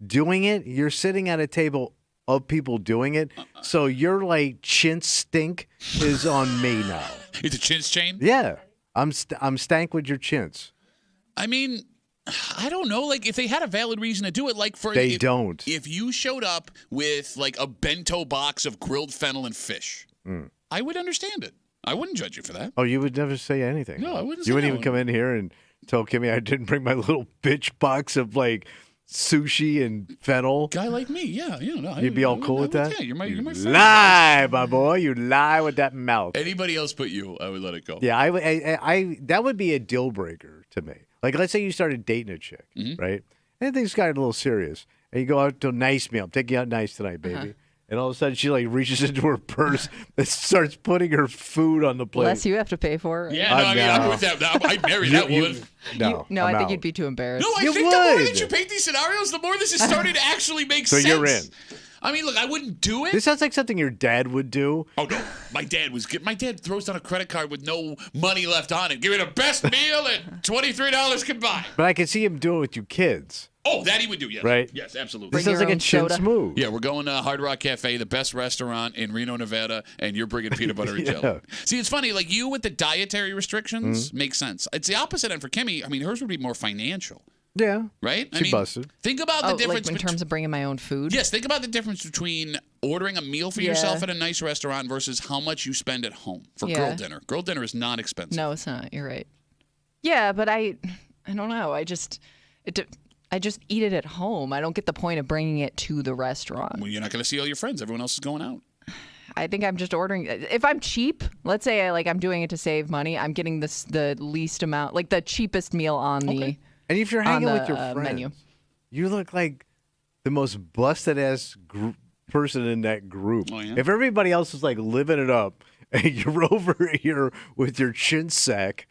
doing it, you're sitting at a table of people doing it. So your like chintz stink is on me now. It's a chintz chain? Yeah. I'm stank with your chintz. I mean, I don't know. Like, if they had a valid reason to do it, like for don't. If you showed up with like a bento box of grilled fennel and fish, I would understand it. I wouldn't judge you for that. Oh, you would never say anything. No, I wouldn't. You say wouldn't no. even come in here and tell Kimmy I didn't bring my little bitch box of like sushi and fennel. Guy like me, yeah, no. You'd be all cool with that? Yeah, you're my friend. Lie, my boy. You lie with that mouth. Anybody else but you, I would let it go. Yeah, I that would be a deal breaker to me. Like, let's say you started dating a chick, right? And things got a little serious, and you go out to a nice meal. I'm taking you out nice tonight, baby. And all of a sudden, she like reaches into her purse and starts putting her food on the plate. Less you have to pay for. Yeah, no, I mean, I'm with that. I'd marry that woman. No, I think you'd be too embarrassed. No, I think the more that you paint these scenarios, the more this is starting to actually make sense. So you're in. I mean, look, I wouldn't do it. This sounds like something your dad would do. Oh no, my dad throws down a credit card with no money left on it. Give me the best meal at $23 combined. But I can see him doing it with you kids. Oh, that he would do, yes. Right? Yes, absolutely. This sounds like a chintz move. Yeah, we're going to Hard Rock Cafe, the best restaurant in Reno, Nevada, and you're bringing peanut butter and jelly. See, it's funny, like you with the dietary restrictions makes sense. It's the opposite end for Kimmy. I mean, hers would be more financial. Yeah. Right? She busted. Think about the difference like in terms of bringing my own food? Yes, think about the difference between ordering a meal for yourself at a nice restaurant versus how much you spend at home for girl dinner. Girl dinner is not expensive. No, it's not. You're right. Yeah, but I don't know. I just eat it at home. I don't get the point of bringing it to the restaurant. Well, you're not going to see all your friends. Everyone else is going out. I think I'm just ordering. If I'm cheap, let's say I'm doing it to save money, I'm getting the least amount, like the cheapest meal on the. And if you're hanging with your friends, menu. you look like the most busted ass person in that group. Oh, yeah? If everybody else is like living it up, and you're over here with your chin sack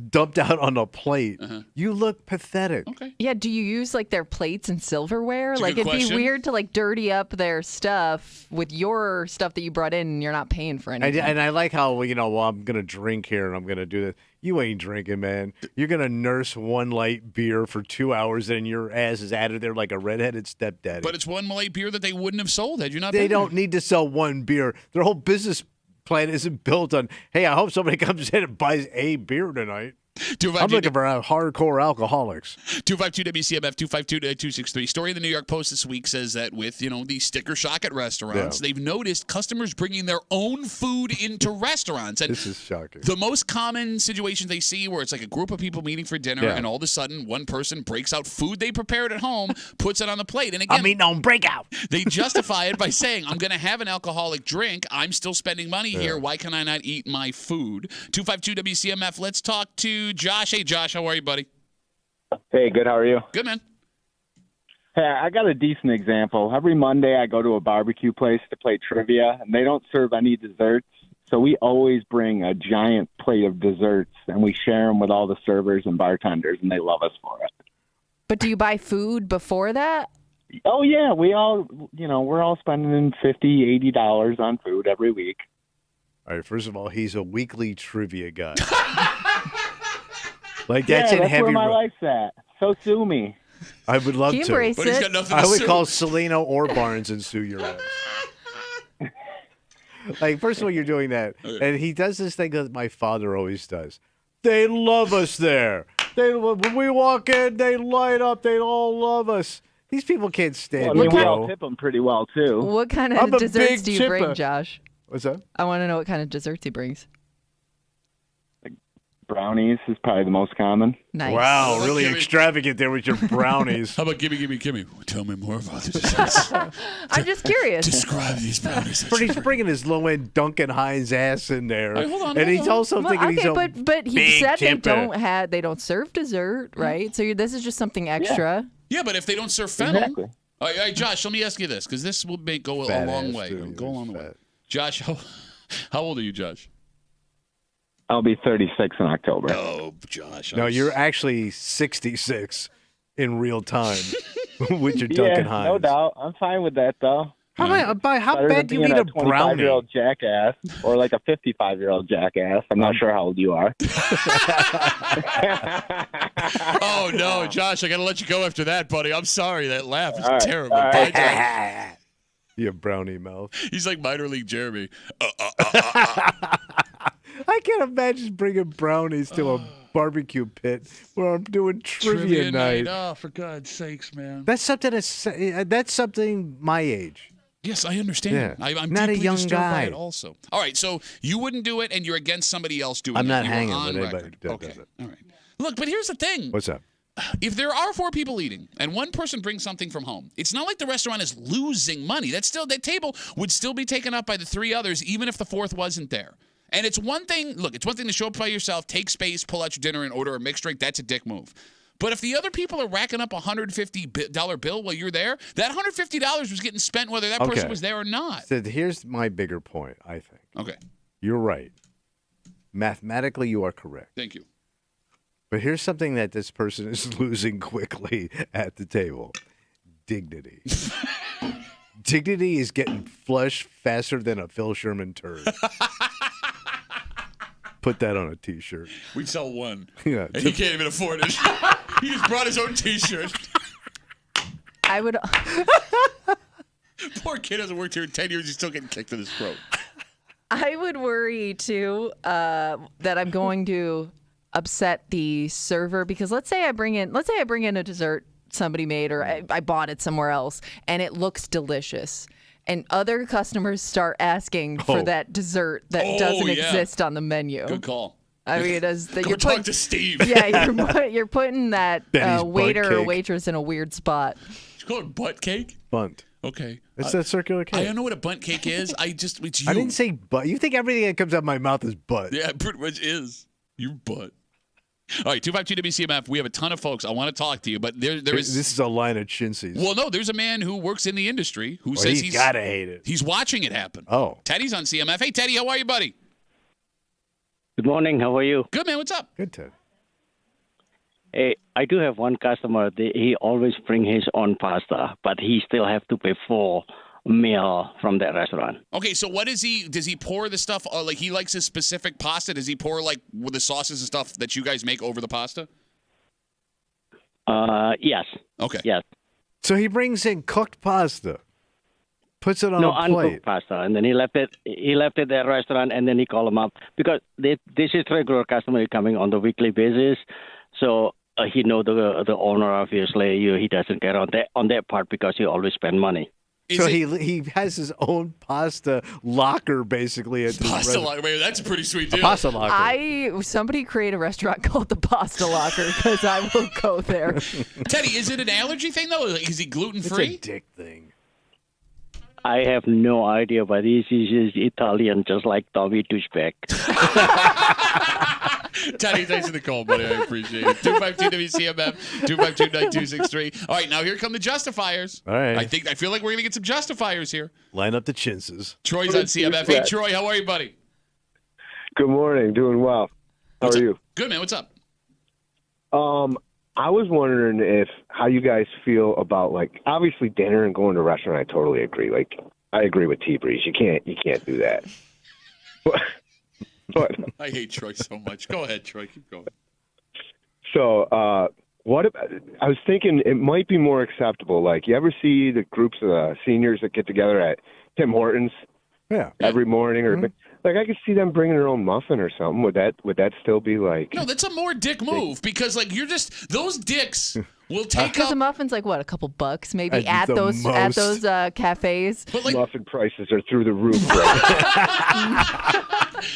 dumped out on a plate, you look pathetic. Okay. Yeah, do you use like their plates and silverware? That's a Like good it'd question. be weird to like dirty up their stuff with your stuff that you brought in and you're not paying for anything. And I like how, I'm going to drink here and I'm going to do this. You ain't drinking, man. You're going to nurse one light beer for 2 hours and your ass is out of there like a redheaded stepdaddy. But it's one Malay beer that they wouldn't have sold had you not They been don't need to sell one beer. Their whole business plan isn't built on, hey, I hope somebody comes in and buys a beer tonight. I'm looking for hardcore alcoholics. 252-WCMF, 252-263. Story in the New York Post this week says that with, the sticker shock at restaurants, they've noticed customers bringing their own food into restaurants. And this is shocking. The most common situations they see where it's like a group of people meeting for dinner and all of a sudden one person breaks out food they prepared at home, puts it on the plate. And again, I'm eating on breakout. They justify it by saying, I'm going to have an alcoholic drink. I'm still spending money here. Why can I not eat my food? 252-WCMF. Let's talk to Josh. Hey, Josh, how are you, buddy? Hey, good. How are you? Good, man. Hey, I got a decent example. Every Monday I go to a barbecue place to play trivia, and they don't serve any desserts. So we always bring a giant plate of desserts, and we share them with all the servers and bartenders, and they love us for it. But do you buy food before that? Oh, yeah. We all, we're all spending $50, $80 on food every week. All right, first of all, he's a weekly trivia guy. Like that's in that's heavy. Where my life's at. So sue me. I would love He to. embrace But he's it. got nothing I to would sue. call Celino or Barnes and sue your ass. Like, first of all, you're doing that, and he does this thing that my father always does. They love us there. When we walk in, they light up. They all love us. These people can't stand Well, you, we all bro. tip them pretty well, too. What kind I'm of a desserts big do you chipper. bring, Josh? What's that? I want to know what kind of desserts he brings. Brownies is probably the most common. Nice. Wow, really extravagant there with your brownies. How about Gimme? Tell me more about the desserts. I'm just curious. Describe these brownies. But he's bringing his low-end Duncan Hines ass in there. Hey, hold on, and hold he's on. also Well, thinking he's okay, a but he big said chipper. they don't serve dessert, right? So this is just something extra. Yeah, but if they don't serve fennel. Exactly. All right, Josh, let me ask you this, because this will go a Fat long ass, way. too. Go a long He's way. fat. Josh, how old are you, Josh? I'll be 36 in October. Oh, Josh. No, you're actually 66 in real time with your Duncan Hines. No doubt. I'm fine with that, though. How Better bad than do you being need a a brownie? 25-year-old jackass or like a 55-year-old jackass. I'm not sure how old you are. Oh, no, Josh, I got to let you go after that, buddy. I'm sorry. That laugh is All right, terrible. all right. Bye, Josh. You brownie mouth. He's like minor league Jeremy. I can't imagine bringing brownies to a barbecue pit where I'm doing trivia night. Oh, for God's sakes, man. That's something my age. Yes, I understand. Yeah. I'm not a deeply young disturbed by guy. it also. All right, so you wouldn't do it, and you're against somebody else doing it. I'm not You hanging were on with anybody record. that Okay, does it. all right. Look, but here's the thing. What's up? If there are 4 people eating and one person brings something from home, it's not like the restaurant is losing money. That table would still be taken up by the 3 others, even if the 4th wasn't there. And it's one thing. Look, it's one thing to show up by yourself, take space, pull out your dinner, and order a mixed drink. That's a dick move. But if the other people are racking up a $150 bill while you're there, that $150 was getting spent whether that person was there or not. So here's my bigger point, I think. Okay. You're right. Mathematically, you are correct. Thank you. But here's something that this person is losing quickly at the table. Dignity. Dignity is getting flushed faster than a Phil Sherman turd. Put that on a T-shirt. We'd sell one. Yeah. And he can't even afford it. He just brought his own T-shirt. I would. Poor kid hasn't worked here in 10 years. He's still getting kicked in his throat. I would worry too that I'm going to upset the server because let's say I bring in a dessert somebody made or I bought it somewhere else and it looks delicious. And other customers start asking for that dessert that doesn't exist on the menu. Good call. I mean, Go talk to Steve. Yeah, you're putting that waiter or cake. waitress in a weird spot. Did you call it butt cake? Bunt. Okay. It's that circular cake. I don't know what a bunt cake is. It's you. I didn't say butt. You think everything that comes out of my mouth is butt. Yeah, it pretty much is. Your butt. All right, 252 WCMF. We have a ton of folks. I want to talk to you, but there is. This is a line of chintzies. Well, no, there's a man who works in the industry who says he's gotta hate it. He's watching it happen. Oh. Teddy's on CMF. Hey, Teddy, how are you, buddy? Good morning. How are you? Good, man. What's up? Good, Ted. Hey, I do have one customer. He always bring his own pasta, but he still have to pay for meal from that restaurant. Okay, so what is he? Does he pour the stuff? Like he likes his specific pasta? Does he pour like with the sauces and stuff that you guys make over the pasta? Yes. Okay. Yes. So he brings in cooked pasta, puts it on No, a plate. uncooked pasta, and then he left it. He left it at the restaurant, and then he called him up because this is regular customer coming on the weekly basis. So he know the owner. Obviously, he doesn't get on that part because he always spend money. So he has his own pasta locker basically at the Pasta locker, man, that's a pretty sweet deal. A pasta locker. Somebody create a restaurant called the Pasta Locker because I will go there. Teddy, is it an allergy thing though? Like, is he gluten free? It's a dick thing. I have no idea, but he's Italian, just like Tommy Douchebag. Teddy, thanks for the call, buddy. I appreciate it. 252-WCMF, 252-9263. All right, now here come the justifiers. All right. I feel like we're going to get some justifiers here. Line up the chintzes. Troy's on CMF. Hey, Troy, how are you, buddy? Good morning. Doing well. How are you? Good, man. What's up? I was wondering how you guys feel about, like, obviously dinner and going to a restaurant. I totally agree. Like, I agree with T-Breeze. You can't do that. But I hate Troy so much. Go ahead, Troy. Keep going. So, what about, I was thinking it might be more acceptable. Like, you ever see the groups of seniors that get together at Tim Hortons? Yeah. Every morning, or like I could see them bringing their own muffin or something. Would that still be like? No, that's a more dick move because like you're just those dicks will take Because up. a muffin's like what, a couple bucks maybe At at the those most. cafes. But like, Muffin prices are through the roof. Right?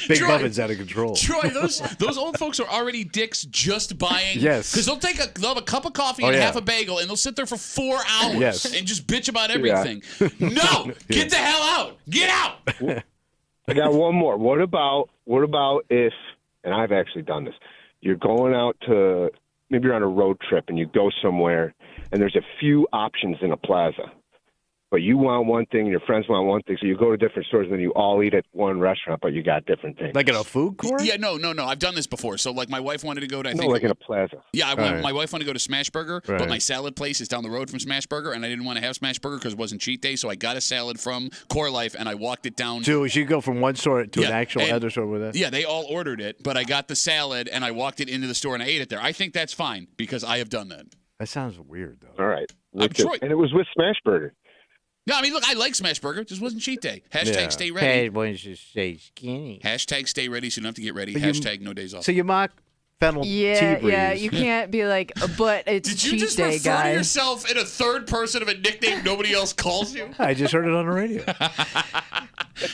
Big Troy- muffin's out of control. Troy, those old folks are already dicks just buying. Yes. Because they'll have a cup of coffee and half a bagel, and they'll sit there for 4 hours Yes. and just bitch about everything. No, get the hell out. Get out. I got one more. What about if, and I've actually done this, you're going out to, maybe you're on a road trip and you go somewhere and there's a few options in a plaza, but you want one thing and your friends want one thing, so you go to different stores and then you all eat at one restaurant, but you got different things. Like in a food court? Yeah, no. I've done this before. So like my wife wanted to go to, I No, think. like in a plaza. Yeah, Right. my wife wanted to go to Smash Burger, but Right. my salad place is down the road from Smash Burger, and I didn't want to have Smash Burger because it wasn't cheat day, so I got a salad from Core Life, and I walked it down. So you go from one store to Yeah, an actual and- other store with that? Yeah, they all ordered it, but I got the salad, and I walked it into the store, and I ate it there. I think that's fine because I have done that. That sounds weird, though. All right. Troy- And it was with Smash Burger. No, I mean, look, I like Smash Burger. It just wasn't cheat day. Hashtag stay ready. Hey, why don't you say skinny? Hashtag stay ready so you don't have to get ready. But you- Hashtag no days off. So you mock fennel Yeah, tea breeze. yeah. You can't be like, but it's Did you cheat just day, refer to guys. yourself in a third person of a nickname nobody else calls you? I just heard it on the radio.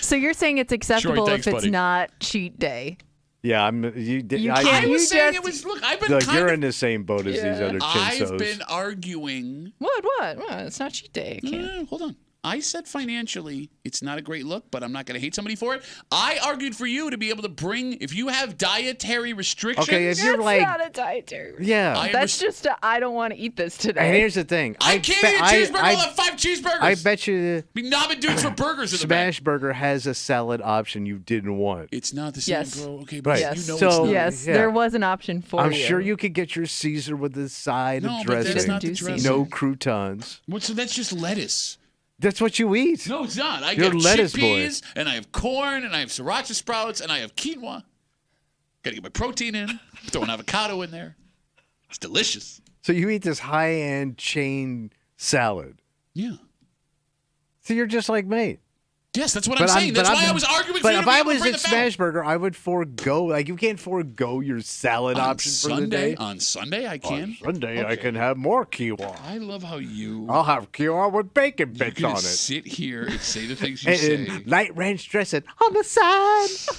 So you're saying it's acceptable thanks, if it's buddy. not cheat day? Yeah, you did. You I, can't- I was You saying just- it was. Look, I've been. Look, kind you're of, in the same boat as these other chinsos. I've been arguing. What? It's not cheat day. I can't. Hold on. I said financially, it's not a great look, but I'm not going to hate somebody for it. I argued for you to be able to bring, if you have dietary restrictions. Okay, if you're That's like, not a dietary. yeah. That's just I don't want to eat this today. And here's the thing. I can't eat a cheeseburger. I'll have 5 cheeseburgers. I bet you be knobbing dudes for burgers in the back. Smash Burger has a salad option you didn't want. It's not the same, Yes. bro. Okay, but Right. Yes. you know So- it's not. Yes, Yeah. there was an option for I'm you. sure you could get your Caesar with a side No, of but that's dressing. not the Do dressing. No croutons. What, so that's just lettuce. That's what you eat. No, it's not. I You're get lettuce boy. chickpeas, and I have corn, and I have sriracha sprouts, and I have quinoa. Got to get my protein in. Throw an avocado in there. It's delicious. So you eat this high-end chain salad. Yeah. So you're just like me. Yes, that's what I'm saying. That's why I was arguing for you But to if be I able to was bring at the family. Smash Burger, I would forego. Like you can't forego your salad option for the day. On Sunday, I can. On Sunday, I can have more quinoa. I love how you I'll have quinoa with bacon bits can on it. sit here and say the things you And say. light ranch dressing on the side.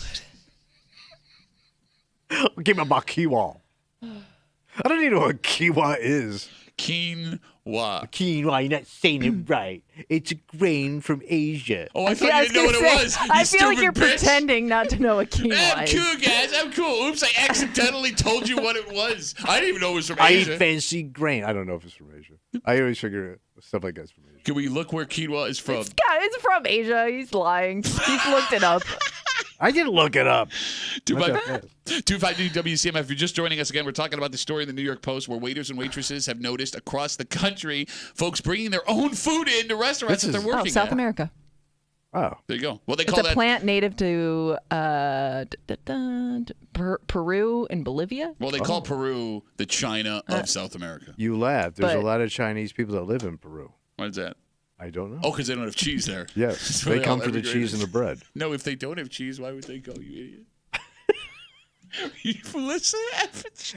Give me my quinoa. I don't even know what quinoa is. Quinoa. Quinoa, you're not saying it right. It's a grain from Asia. Oh, I Yeah, thought you I was didn't know what gonna it say, was. I you feel like stupid you're bitch. pretending not to know what quinoa I'm is. cool, guys. I'm cool. Oops, I accidentally told you what it was. I didn't even know it was from I Asia. eat fancy grain. I don't know if it's from Asia. I always figure stuff like that's from Asia. Can we look where quinoa is from? It's from Asia. He's lying. He's looked it up. I didn't look it up. 252 WCMF. If you're just joining us again, we're talking about the story in the New York Post where waiters and waitresses have noticed across the country folks bringing their own food into restaurants that they're working South at. America. Oh. There you go. Well, they It's call a that plant native to Peru and Bolivia. Well, they call Peru the China of South America. You laugh. There's a But- lot of Chinese people that live in Peru. Why is that? I don't know. Oh, because they don't have cheese there. Yes, So they all come for the emigrated. cheese and the bread. No, if they don't have cheese, why would they go, you idiot? You listen,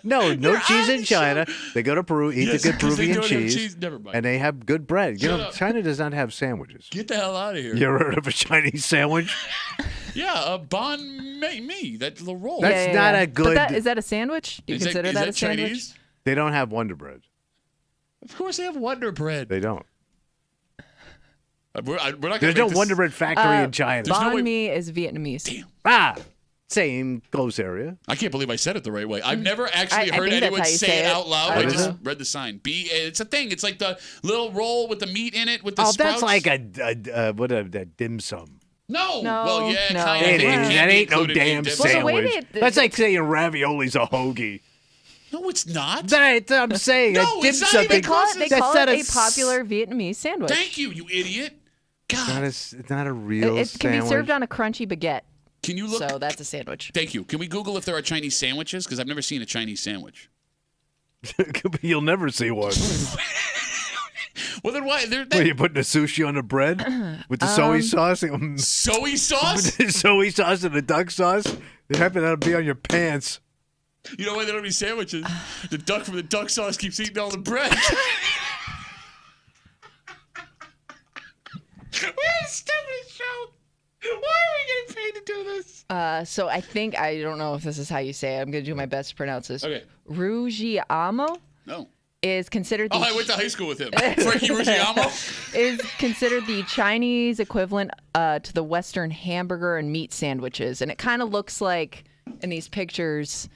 No They're cheese on in the China. They go to Peru, eat Yes, the good 'cause they Peruvian don't have cheese, cheese. Never mind. and they have good bread. You Shut know, up. China does not have sandwiches. Get the hell out of here. You ever heard of a Chinese sandwich? Yeah, banh mi. That's the roll. That's not a good. But is that a sandwich? Do you Is consider is that a sandwich? Chinese? They don't have Wonder Bread. Of course, they have Wonder Bread. They don't. We're not gonna There's no make this- Wonder Bread factory in China. Banh mi is Vietnamese. Damn. Ah, same close area. I can't believe I said it the right way. I've never actually I heard think that's anyone how you say say it it. out loud. I I don't just know. read the sign. It's a thing. It's like the little roll with the meat in it with the Oh, sprouts. that's like a dim sum. No. No, Well, yeah, no. kind of. It is. That ain't no damn Well, the way sandwich. they- That's like saying ravioli's a hoagie. No, it's not. That's what I'm saying. No, a dim it's not sum. even They call it, That's not a popular Vietnamese sandwich. Thank you, you idiot. God. It's not a real It can be sandwich. served on a crunchy baguette. Can you look? So that's a sandwich. Thank you. Can we Google if there are Chinese sandwiches? Because I've never seen a Chinese sandwich. You'll never see one. Well, then why? What, are you putting the sushi on the bread with the soy sauce? Soy sauce? With the soy sauce and the duck sauce? They happen to be on your pants. You know why they don't have sandwiches? The duck from the duck sauce keeps eating all the bread. We're a stupid show. Why are we getting paid to do this? So I don't know if this is how you say it. I'm going to do my best to pronounce this. Okay. Ruggiamo No. is considered the Oh, I went to high school with him. Frankie Ruggiamo. is considered the Chinese equivalent to the Western hamburger and meat sandwiches. And it kind of looks like, in these pictures,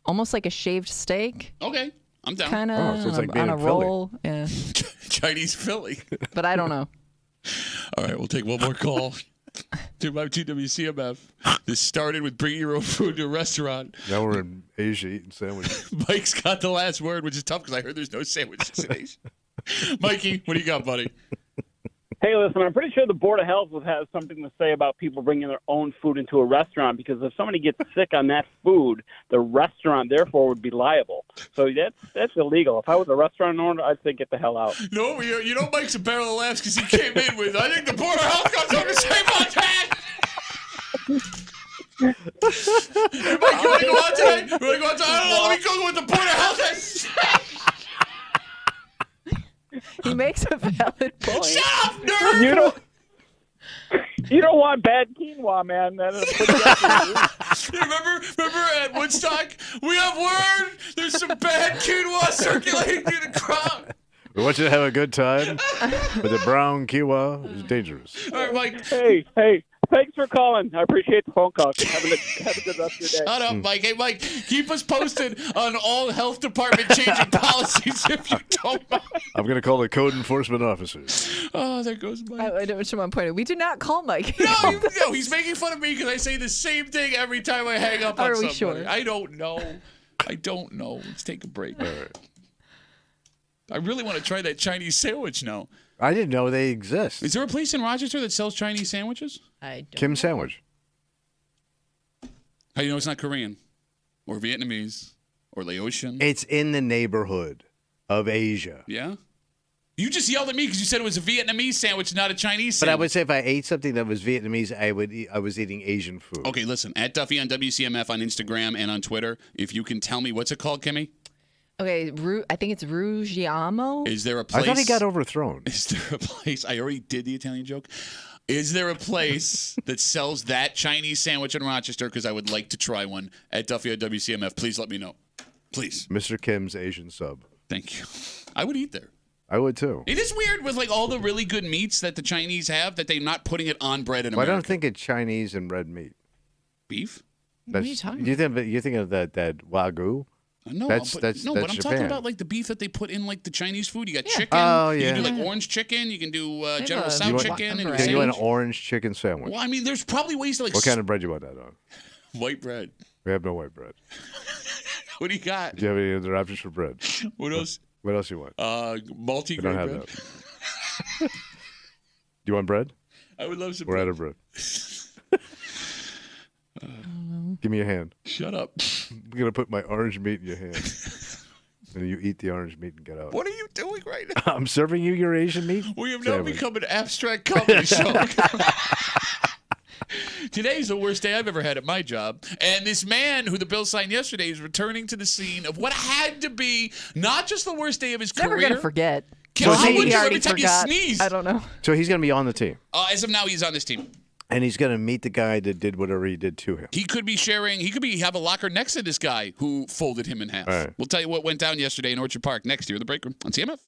almost like a shaved steak. Okay. I'm down. Kind of Oh, so it's like being on a in Philly. roll. Yeah. Chinese Philly. But I don't know. All right, we'll take one more call. 252 WCMF. This started with bringing your own food to a restaurant. Now we're in Asia eating sandwiches. Mike's got the last word, which is tough because I heard there's no sandwiches in Asia. Mikey, what do you got, buddy? Hey, listen, I'm pretty sure the Board of Health will have something to say about people bringing their own food into a restaurant because if somebody gets sick on that food, the restaurant, therefore, would be liable. So that's illegal. If I was a restaurant owner, I'd say get the hell out. No, you know Mike's a barrel of laughs because he came in with, I think the Board of Health got something to say about that. Hey, Mike, you want to go out tonight? You want to go out tonight? I don't know. Let me go with the porterhouse. He makes a valid point. Shut up, nerd! You don't want bad quinoa, man. That'll put you up in the Remember at Woodstock? We have word. There's some bad quinoa circulating through the crowd. We want you to have a good time, but the brown quinoa is dangerous. All right, Mike. Hey, thanks for calling. I appreciate the phone call. Have a good rest of your day. Shut up, Mike. Hey, Mike, keep us posted on all health department changing policies if you don't mind. I'm going to call the code enforcement officers. Oh, there goes Mike. I don't know what point. We did not call Mike. No, he's making fun of me because I say the same thing every time I hang up on Are we somebody. sure? I don't know. Let's take a break. All right. I really want to try that Chinese sandwich now. I didn't know they exist. Is there a place in Rochester that sells Chinese sandwiches? I don't Kim Sandwich. How do you know it's not Korean or Vietnamese or Laotian? It's in the neighborhood of Asia. Yeah? You just yelled at me because you said it was a Vietnamese sandwich, not a Chinese But I sandwich. would say if I ate something that was Vietnamese, I was eating Asian food. Okay, listen. At Duffy on WCMF on Instagram and on Twitter, if you can tell me, what's it called, Kimmy? Okay, I think it's Ruggiamo. Is there a place? I thought he got overthrown. Is there a place? I already did the Italian joke. Is there a place that sells that Chinese sandwich in Rochester? Because I would like to try one at Duffy at WCMF. Please let me know. Please. Mr. Kim's Asian sub. Thank you. I would eat there. I would too. It is weird with like all the really good meats that the Chinese have that they're not putting it on bread in Well, I America. don't think it's Chinese and red meat. Beef? What are you talking You think of that Wagyu? No, That's but I'm Japan. talking about like the beef that they put in like the Chinese food. You got chicken. Oh, You yeah. can do like orange chicken. You can do General a Tso You want- chicken. And Okay, you want an sandwich. orange chicken sandwich. Well, I mean, there's probably ways to like What kind of bread you want that on? white bread. We have no white bread. What do you got? Do you have any other options for bread? What else? What else you want? Multi-grain We don't bread. have that. Do you want bread? I would love some We're bread. out of bread. Give me a hand. Shut up. I'm going to put my orange meat in your hand. And you eat the orange meat and get out. What are you doing right now? I'm serving you your Asian meat? We have now sandwich. become an abstract comedy show. Today's the worst day I've ever had at my job. And this man who the bill signed yesterday is returning to the scene of what had to be not just the worst day of his Never career. gonna forget. Kim, how Maybe would he you already every time forgot. you sneeze? I don't know. So he's going to be on the team. As of now, he's on this team. And he's going to meet the guy that did whatever he did to him. He could be have a locker next to this guy who folded him in half. All right. We'll tell you what went down yesterday in Orchard Park next year, the break room on CMF.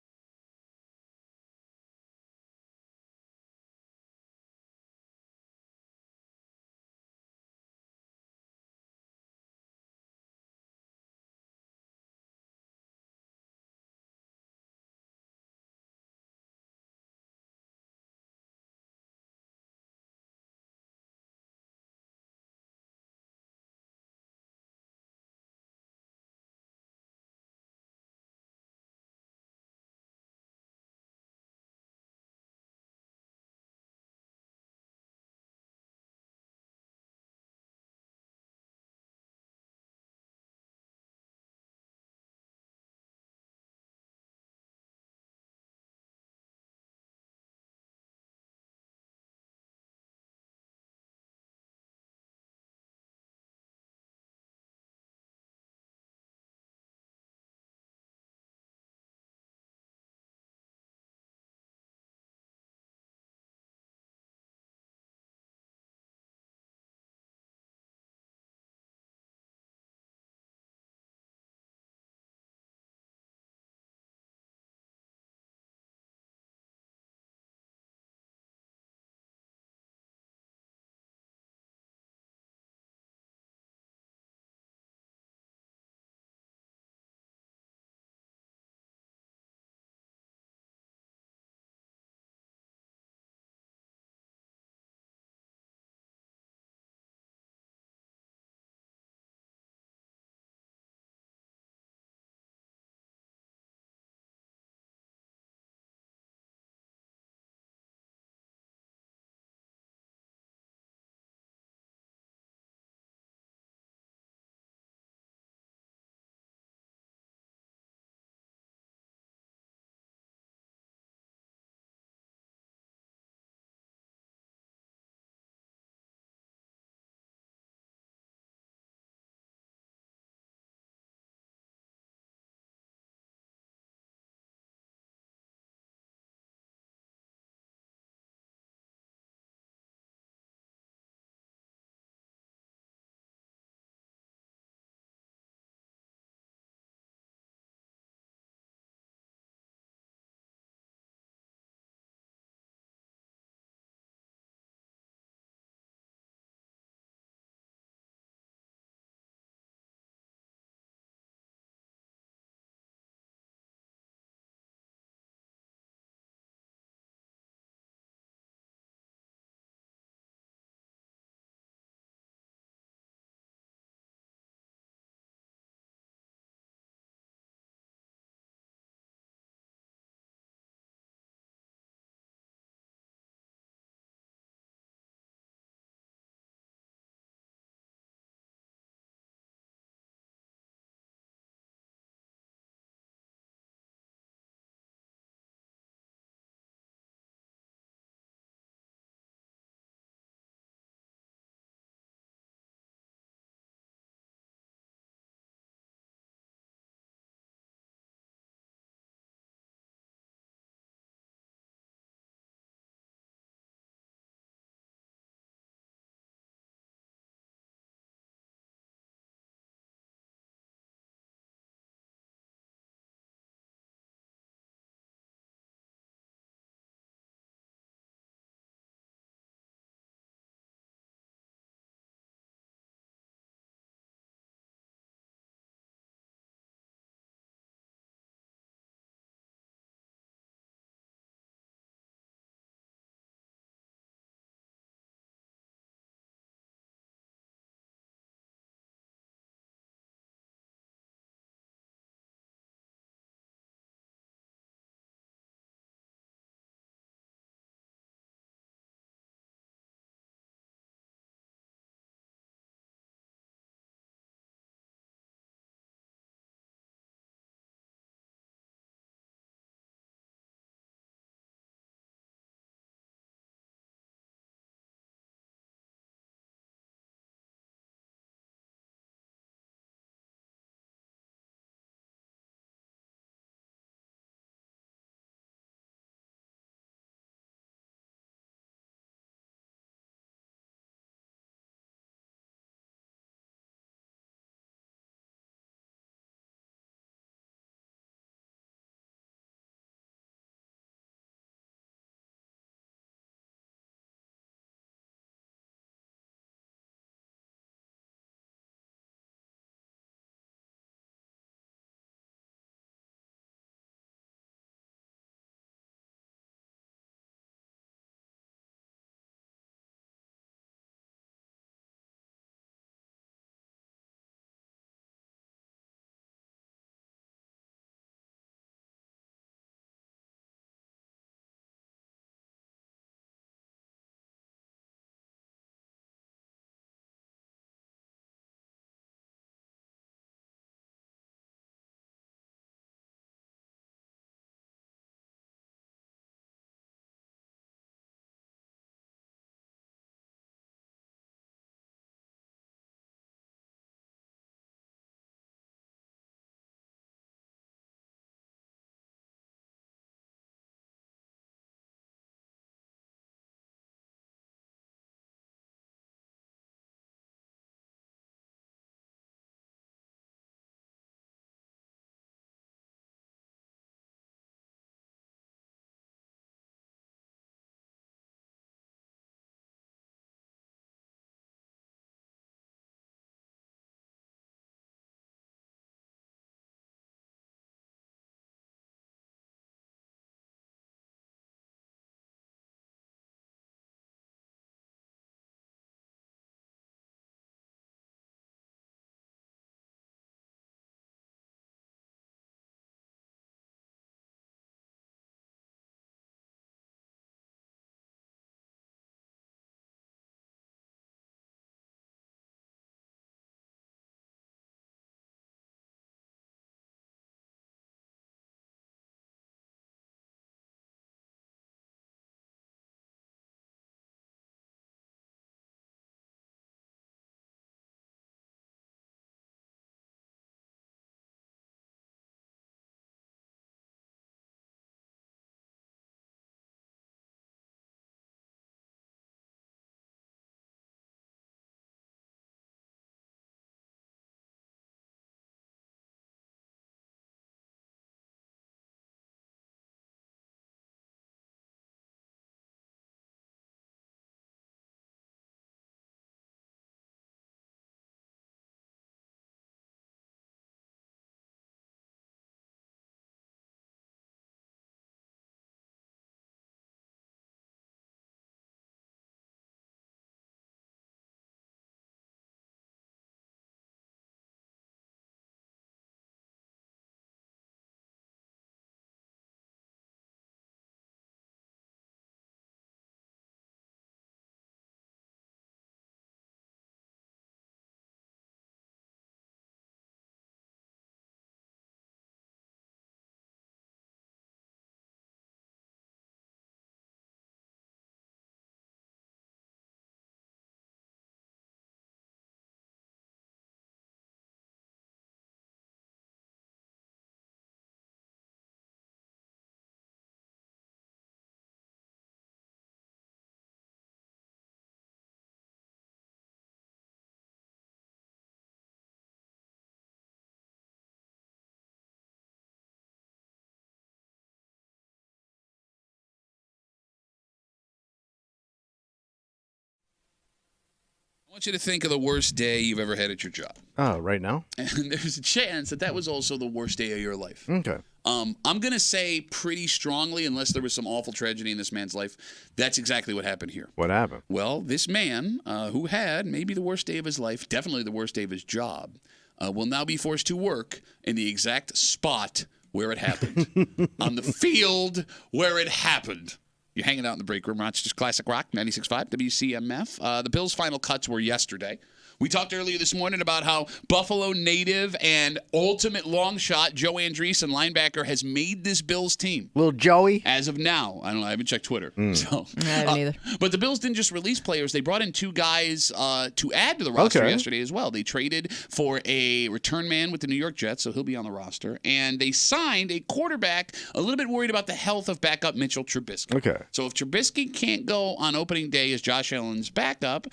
I want you to think of the worst day you've ever had at your job. Oh, right now? And there's a chance that was also the worst day of your life. Okay. I'm going to say pretty strongly, unless there was some awful tragedy in this man's life, that's exactly what happened here. What happened? Well, this man, who had maybe the worst day of his life, definitely the worst day of his job, will now be forced to work in the exact spot where it happened. On the field where it happened. You're hanging out in the break room. Rochester's Classic Rock, 96.5 WCMF. The Bills' final cuts were yesterday. We talked earlier this morning about how Buffalo native and ultimate long shot Joe Andreessen, linebacker, has made this Bills team. Little Joey? As of now. I don't know. I haven't checked Twitter. So, I haven't either. But the Bills didn't just release players. They brought in 2 guys to add to the roster yesterday as well. They traded for a return man with the New York Jets, so he'll be on the roster. And they signed a quarterback, a little bit worried about the health of backup Mitchell Trubisky. Okay. So if Trubisky can't go on opening day as Josh Allen's backup,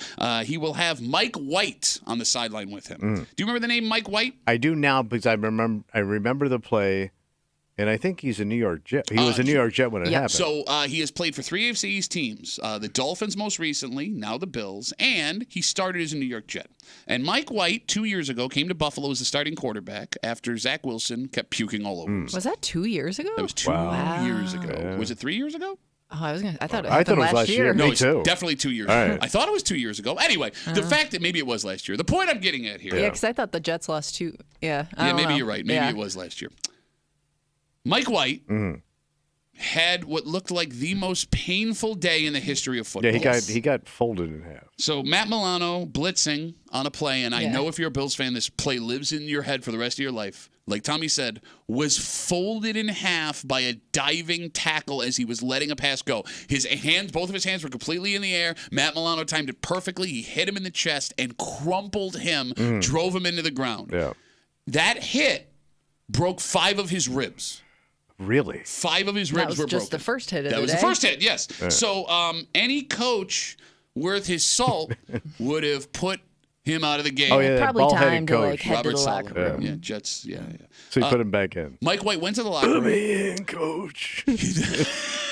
he will have Mike White on the sideline with him. Do you remember the name Mike White? I do now because I remember the play, and I think he's a New York Jet. He was a New York Jet when it happened. So he has played for 3 AFC East teams, the Dolphins most recently, now the Bills, and he started as a New York Jet. And Mike White, 2 years ago, came to Buffalo as the starting quarterback after Zach Wilson kept puking all over him. Was that 2 years ago? That was 2 years ago. Yeah. Was it 3 years ago? Oh, I thought it was happened last year. No, Me it's too. definitely 2 years All ago. right. I thought it was 2 years ago. Anyway, the fact that maybe it was last year. The point I'm getting at here. Yeah, because I thought the Jets lost 2. Yeah. I don't maybe know. you're right. Maybe it was last year. Mike White had what looked like the most painful day in the history of football. Yeah, he got folded in half. So Matt Milano blitzing on a play, and I know if you're a Bills fan, this play lives in your head for the rest of your life. Like Tommy said, was folded in half by a diving tackle as he was letting a pass go. Both of his hands were completely in the air. Matt Milano timed it perfectly. He hit him in the chest and crumpled him, drove him into the ground. Yeah. That hit broke 5 of his ribs. Really? 5 of his ribs were broken. That was just the first hit of That the was day. the first hit, yes. So any coach worth his salt would have put him out of the game. Oh, yeah, Probably ball-headed time to coach. head to Robert the locker Saleh. room. Yeah, Jets. Yeah. So he put him back in. Mike White went to the locker Put room. me in, coach.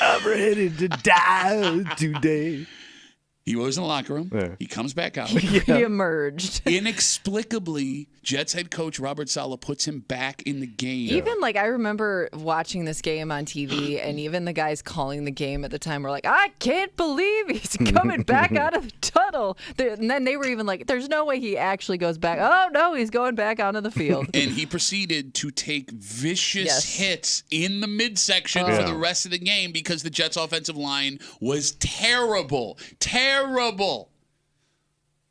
I'm ready to die today. He was in the locker room. Yeah. He comes back out. He emerged. Inexplicably, Jets head coach Robert Saleh puts him back in the game. Even I remember watching this game on TV, and even the guys calling the game at the time were like, "I can't believe he's coming back out of the tunnel." And then they were even like, "There's no way he actually goes back." Oh no, he's going back onto the field. And he proceeded to take vicious hits in the midsection for the rest of the game because the Jets' offensive line was terrible. Terrible.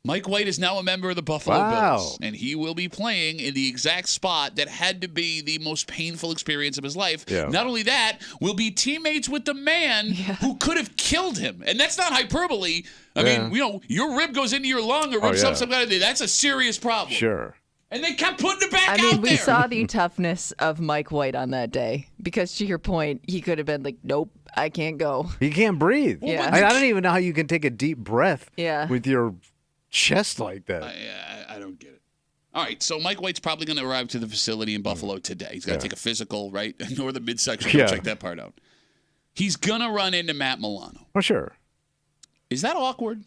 Mike White is now a member of the Buffalo Bills, and he will be playing in the exact spot that had to be the most painful experience of his life. Yeah. Not only that, will be teammates with the man who could have killed him. And that's not hyperbole. I mean, your rib goes into your lung or ribs up some kind of thing. That's a serious problem. Sure. And they kept putting it back out I mean, we there. saw the toughness of Mike White on that day because, to your point, he could have been like, "Nope, I can't go." He can't breathe. Yeah. I don't even know how you can take a deep breath with your chest like that. I don't get it. All right, so Mike White's probably going to arrive to the facility in Buffalo today. He's got to take a physical, right? Ignore the midsection. Yeah. Check that part out. He's going to run into Matt Milano. Well, sure. Is that awkward?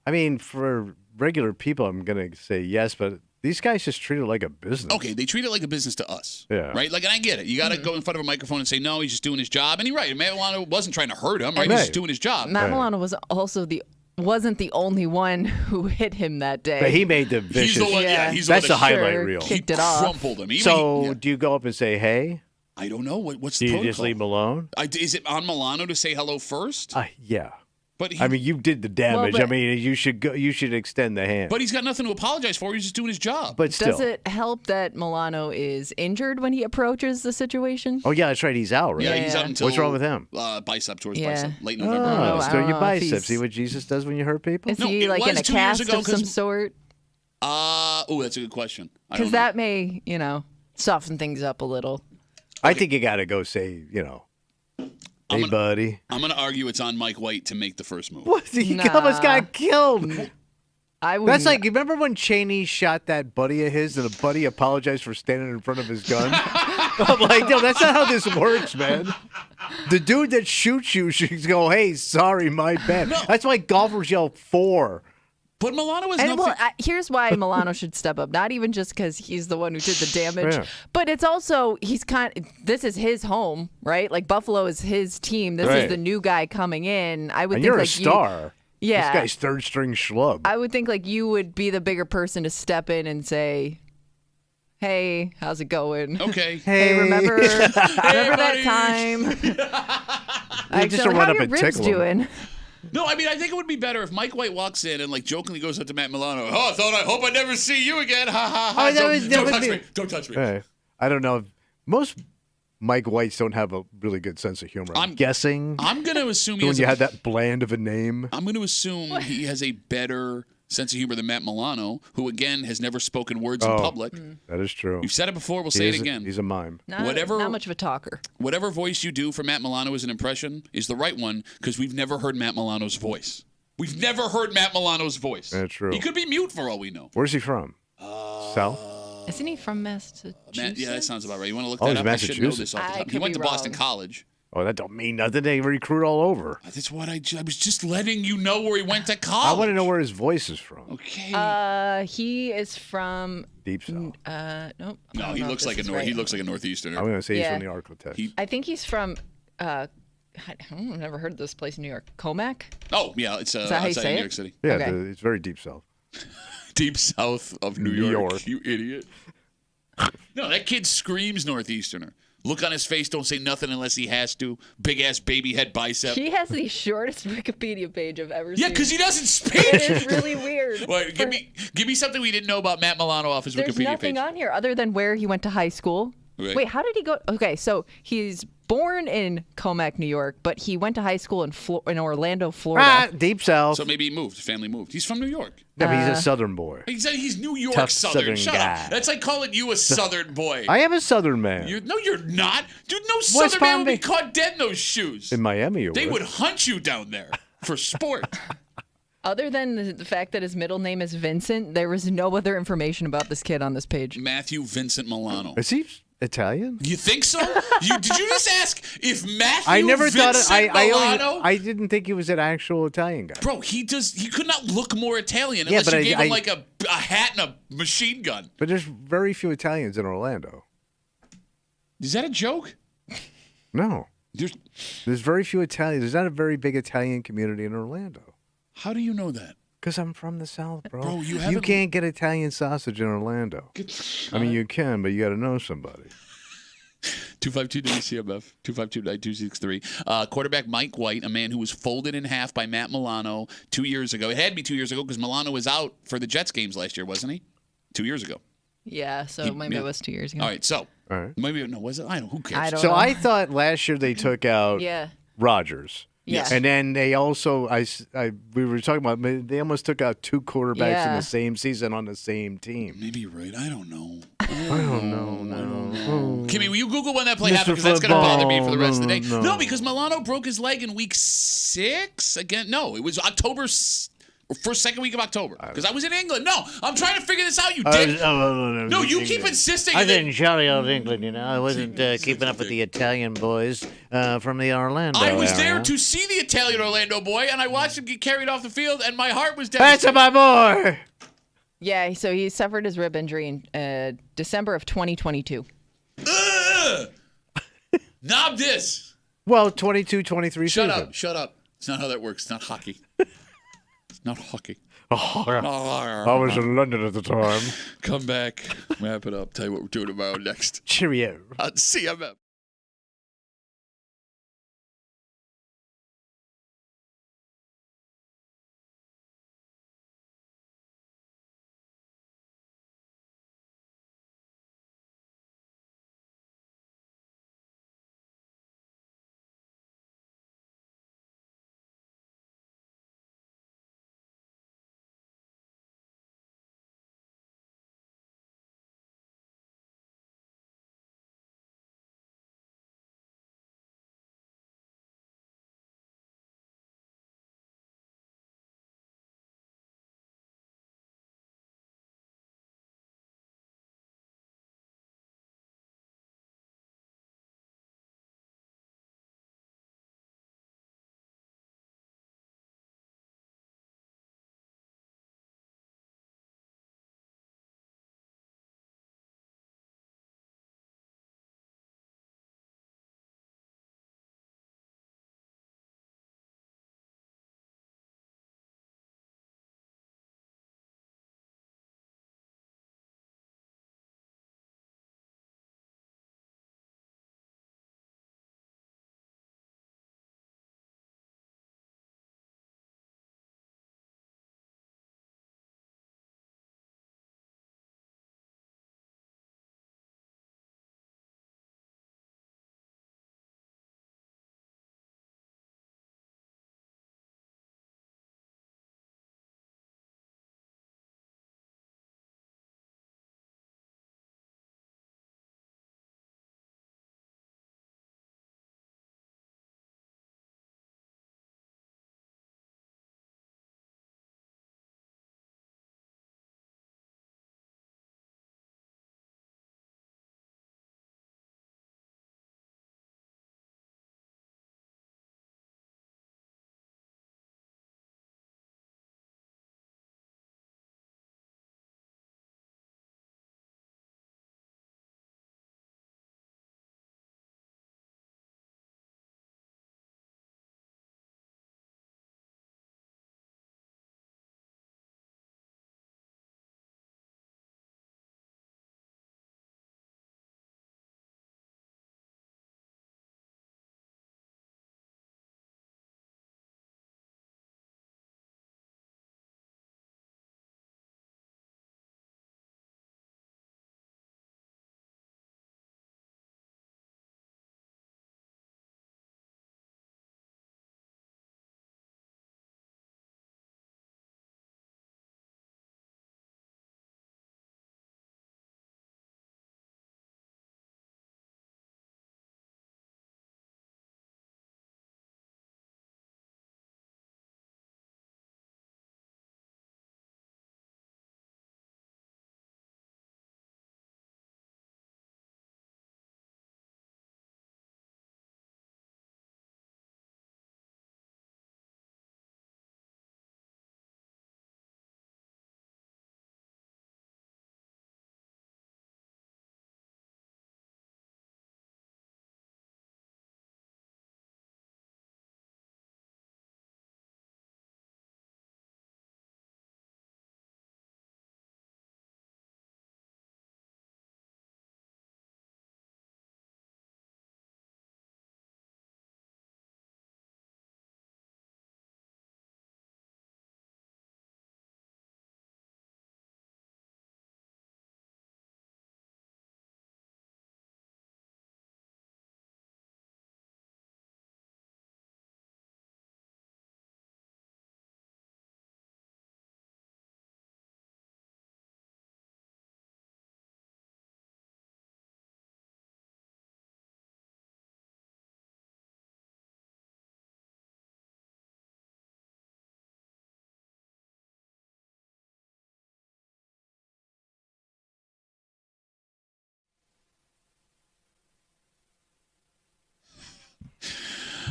I mean, for regular people, I'm going to say yes, but these guys just treat it like a business. Okay, they treat it like a business to us. Yeah. Right? Like, and I get it. You got to go in front of a microphone and say, no, he's just doing his job. And you're right. Matt Milano wasn't trying to hurt him, right? He's just doing his job. Matt Milano was also wasn't the only one who hit him that day. But he made the vicious. He's the one, he's that's the the one that highlight reel. Kicked he it off. crumpled him. So do you go up and say, hey? I don't know. What's Do the you protocol? just leave him alone? Is it on Milano to say hello first? Yeah. But I mean, you did the damage. Well, I mean, you should go. You should extend the hand. But he's got nothing to apologize for. He's just doing his job. But still. Does it help that Milano is injured when he approaches the situation? Oh yeah, that's right. He's out, right? Yeah, he's out until. What's wrong with him? Bicep towards Yeah. bicep. Late November. Oh, stir your if biceps. he's- See what Jesus does when you hurt people? Is No, he it like in was a 2 years cast ago, of some 'cause- sort? That's a good question. I don't Because know. that may, soften things up a little. I think you got to go say, hey, buddy. I'm going to argue it's on Mike White to make the first move. What? He Nah. almost got killed. I would. That's like, you remember when Cheney shot that buddy of his and the buddy apologized for standing in front of his gun? I'm like, no, that's not how this works, man. The dude that shoots you should go, hey, sorry, my bad. That's why golfers yell 4 But Milano is And nothing. here's why Milano should step up. Not even just because he's the one who did the damage, Yeah. but it's also this is his home, right? Like Buffalo is his team. This Right. is the new guy coming in. I would And think you're like a star. Yeah. This guy's third string schlub. I would think like you would be the bigger person to step in and say, "Hey, how's it going? Okay. Hey, remember that buddy." time? just So to how run are up your and ribs tickle him. doing? No, I mean, I think it would be better if Mike White walks in and like jokingly goes up to Matt Milano. Oh, I hope I never see you again. Ha ha ha. Oh, that Don't would touch be- me. Don't touch me. Hey, I don't know. Most Mike Whites don't have a really good sense of humor. I'm guessing. I'm going to assume he when has you had that bland of a name. I'm going to assume he has a better sense of humor than Matt Milano, who again has never spoken words in public. That is true. We've said it before. We'll say it again. He's a mime. Not much of a talker. Whatever voice you do for Matt Milano as an impression is the right one because we've never heard Matt Milano's voice. We've never heard Matt Milano's voice. That's true. He could be mute for all we know. Where's he from? South? Isn't he from Massachusetts? Yeah, that sounds about right. You want to look Oh, that he's up? I should know Massachusetts. this off the I top. He could went be to Boston wrong. College. Oh, that don't mean nothing. They recruit all over. That's what I was just letting you know where he went to I college. want to know where his voice is from. Okay. He is from. Deep South. Nope. I No, don't he know if looks this like a is nor- right. he looks like a northeasterner. I'm going to say Yeah. he's from the Architect. I think he's from. I've never heard of this place in New York. Comac. Oh yeah, it's Is that how you outside say New it? York City. Yeah, Okay. it's very deep South. Deep south of New New York. York. You idiot. No, that kid screams northeasterner. Look on his face, don't say nothing unless he has to. Big ass baby head bicep. He has the shortest Wikipedia page I've ever seen. Yeah, because he doesn't speak. It is really weird. Wait, give me something we didn't know about Matt Milano off his There's Wikipedia nothing page. on here other than where he went to high school. Okay. Wait, how did he go? Okay, so he's born in Comac, New York, but he went to high school in Orlando, Florida. Deep South. So maybe he moved. His family moved. He's from New York. Yeah, but he's a Southern boy. He said he's New York Tough Southern. Southern Shut guy. up. That's like calling you a Southern boy. I am a Southern man. No, you're not. Dude, no Southern man would be caught dead in those shoes. In Miami, you They would hunt you down there for sport. Other than the fact that his middle name is Vincent, there was no other information about this kid on this page. Matthew Vincent Milano. Is he Italian? You think so? Did you just ask if Matthew I never Vincent thought it. Milano? I didn't think he was an actual Italian guy. Bro, he could not look more Italian Yeah, unless but you I- gave him I- like a hat and a machine gun. But there's very few Italians in Orlando. Is that a joke? No. There's very few Italians. There's not a very big Italian community in Orlando. How do you know that? Because I'm from the South, bro. Bro, you you haven't- can't get Italian sausage in Orlando. I mean, you can, but you got to know somebody. 252 WCMF, 252-9263. Quarterback Mike White, a man who was folded in half by Matt Milano 2 years ago. It had to be 2 years ago because Milano was out for the Jets games last year, wasn't he? 2 years ago. Yeah, so maybe it was 2 years ago. All right, so All right. maybe no, was it? I don't. Who cares? I don't So know. I thought last year they took out Yeah. Rodgers. Yes. And then they also, we were talking about, they almost took out two quarterbacks in Yeah. the same season on the same team. Maybe you're right. I don't know. I don't know. Kimmy, will you Google when that play Mr. happened? Because that's going to bother me for the rest of the day. Football, No, because Milano broke his leg in week 6 again. No, it was first, second week of October. Because I was in England. No, I'm trying to figure this out, you dick. No, you keep insisting. I was that- in jolly old England, you know. I wasn't keeping up with the Italian boys from the Orlando I was area. there to see the Italian Orlando boy, and I watched him get carried off the field, and my heart was devastated. That's my boy. Yeah, so he suffered his rib injury in December of 2022. Knob this. Well, 22-23 Shut season. up. Shut up. It's not how that works. It's not hockey. It's not hockey. I was in London at the time. Come back. Wrap it up. Tell you what we're doing tomorrow next. Cheerio. On CMF.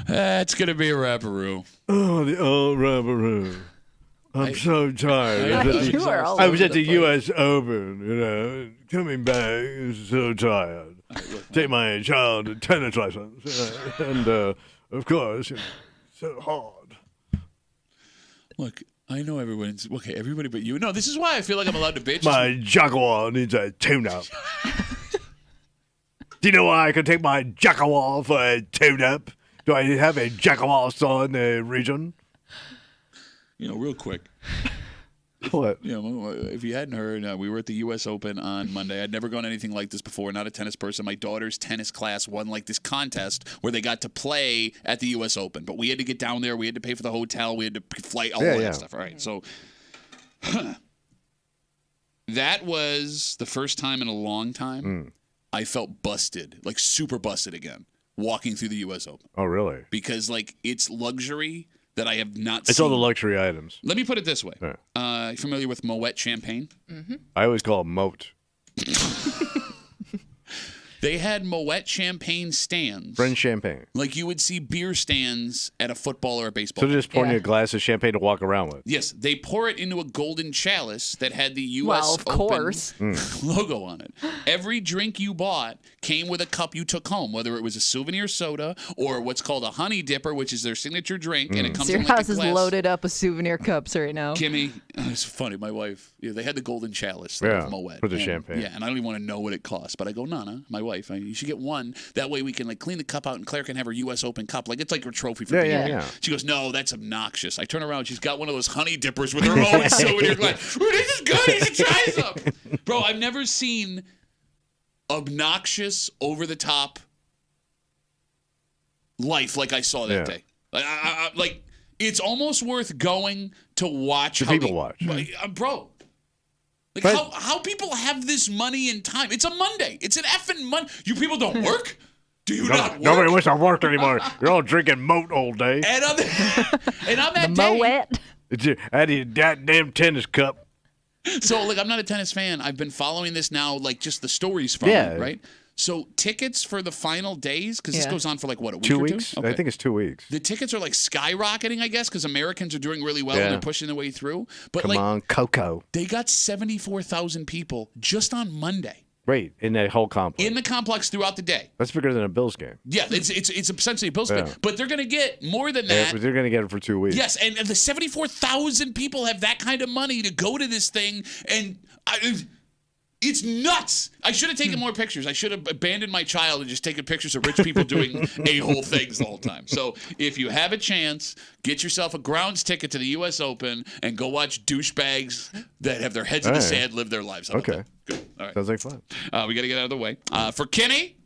That's going to be a wrapperoo. Oh, the old rubberoo. I'm so tired. I was at the U.S. Open, you know, coming back, so tired. Take my child to tennis lessons, and of course, so hard. Look, I know everyone's okay. Everybody, but you. No, this is why I feel like I'm allowed to bitch. My Jaguar needs a tune-up. Do you know why I could take my Jaguar for a tune-up? Do I have a Jaguar store in the region? You know, real quick. What? You know, if you hadn't heard, we were at the U.S. Open on Monday. I'd never gone anything like this before. Not a tennis person. My daughter's tennis class won like this contest where they got to play at the U.S. Open. But we had to get down there. We had to pay for the hotel. We had to flight, all that stuff. All right, so that was the first time in a long time I felt busted, like super busted again, walking through the U.S. Open. Oh, really? Because, like, it's luxury that I have not seen. It's all the luxury items. Let me put it this way. Familiar with Moet champagne? Mm-hmm. I always call it Moat. They had Moet champagne stands. French champagne. Like you would see beer stands at a football or a baseball. So they're just pouring you a glass of champagne to walk around with. Yes, they pour it into a golden chalice that had the U.S. Well, of Open course. logo on it. Every drink you bought came with a cup you took home, whether it was a souvenir soda or what's called a honey dipper, which is their signature drink, and it comes So your in like house a is glass. loaded up with souvenir cups right now. Kimmy, it's funny. My wife, they had the golden chalice. Yeah, of Moet. for the And- champagne. Yeah, and I don't even want to know what it costs. But I go, Nana, my wife, you should get one. That way we can like clean the cup out, and Claire can have her U.S. Open cup. Like it's like her trophy for being here. She goes, no, that's obnoxious. I turn around, she's got one of those honey dippers with her own souvenir glass. Ooh, this is good. You should try some. Bro, I've never seen obnoxious, over the top life like I saw that day. Like it's almost worth going to watch. People watch, bro. Like how people have this money and time. It's a Monday. It's an effing Monday. You people don't work? Do you not work? Nobody wants to work anymore. You're all drinking Moat all day. And on that day. Moet. Out of your goddamn tennis cup. So, like, I'm not a tennis fan. I've been following this now, like, just the stories from it, right? So, tickets for the final days, because this goes on for, like, what, a week 2 or weeks? 2? Okay. I think it's 2 weeks. The tickets are, like, skyrocketing, I guess, because Americans are doing really well and they're pushing their way through. But, Come on, Coco. They got 74,000 people just on Monday. Right, in that whole complex. In the complex throughout the day. That's bigger than a Bills game. Yeah, it's essentially a Bills game. But they're going to get more than that. But they're going to get it for 2 weeks. Yes, and the 74,000 people have that kind of money to go to this thing, and it's nuts. I should have taken more pictures. I should have abandoned my child and just taken pictures of rich people doing a-hole things the whole time. So if you have a chance, get yourself a grounds ticket to the U.S. Open and go watch douchebags that have their heads in the sand live their lives. How about that? Good. All right. Sounds like fun. We got to get out of the way. For Kenny,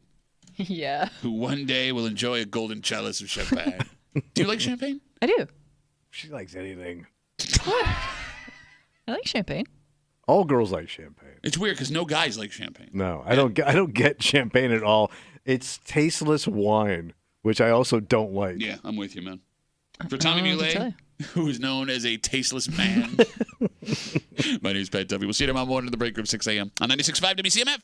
Yeah. who one day will enjoy a golden chalice of champagne. Do you like champagne? I do. She likes anything. I like champagne. All girls like champagne. It's weird because no guys like champagne. No, I don't get champagne at all. It's tasteless wine, which I also don't like. Yeah, I'm with you, man. For Tommy I don't know what to tell Muley, who is known as a tasteless man. My name is Pat Duffy. We'll see you tomorrow morning in the break room, 6 a.m. on 96.5 WCMF.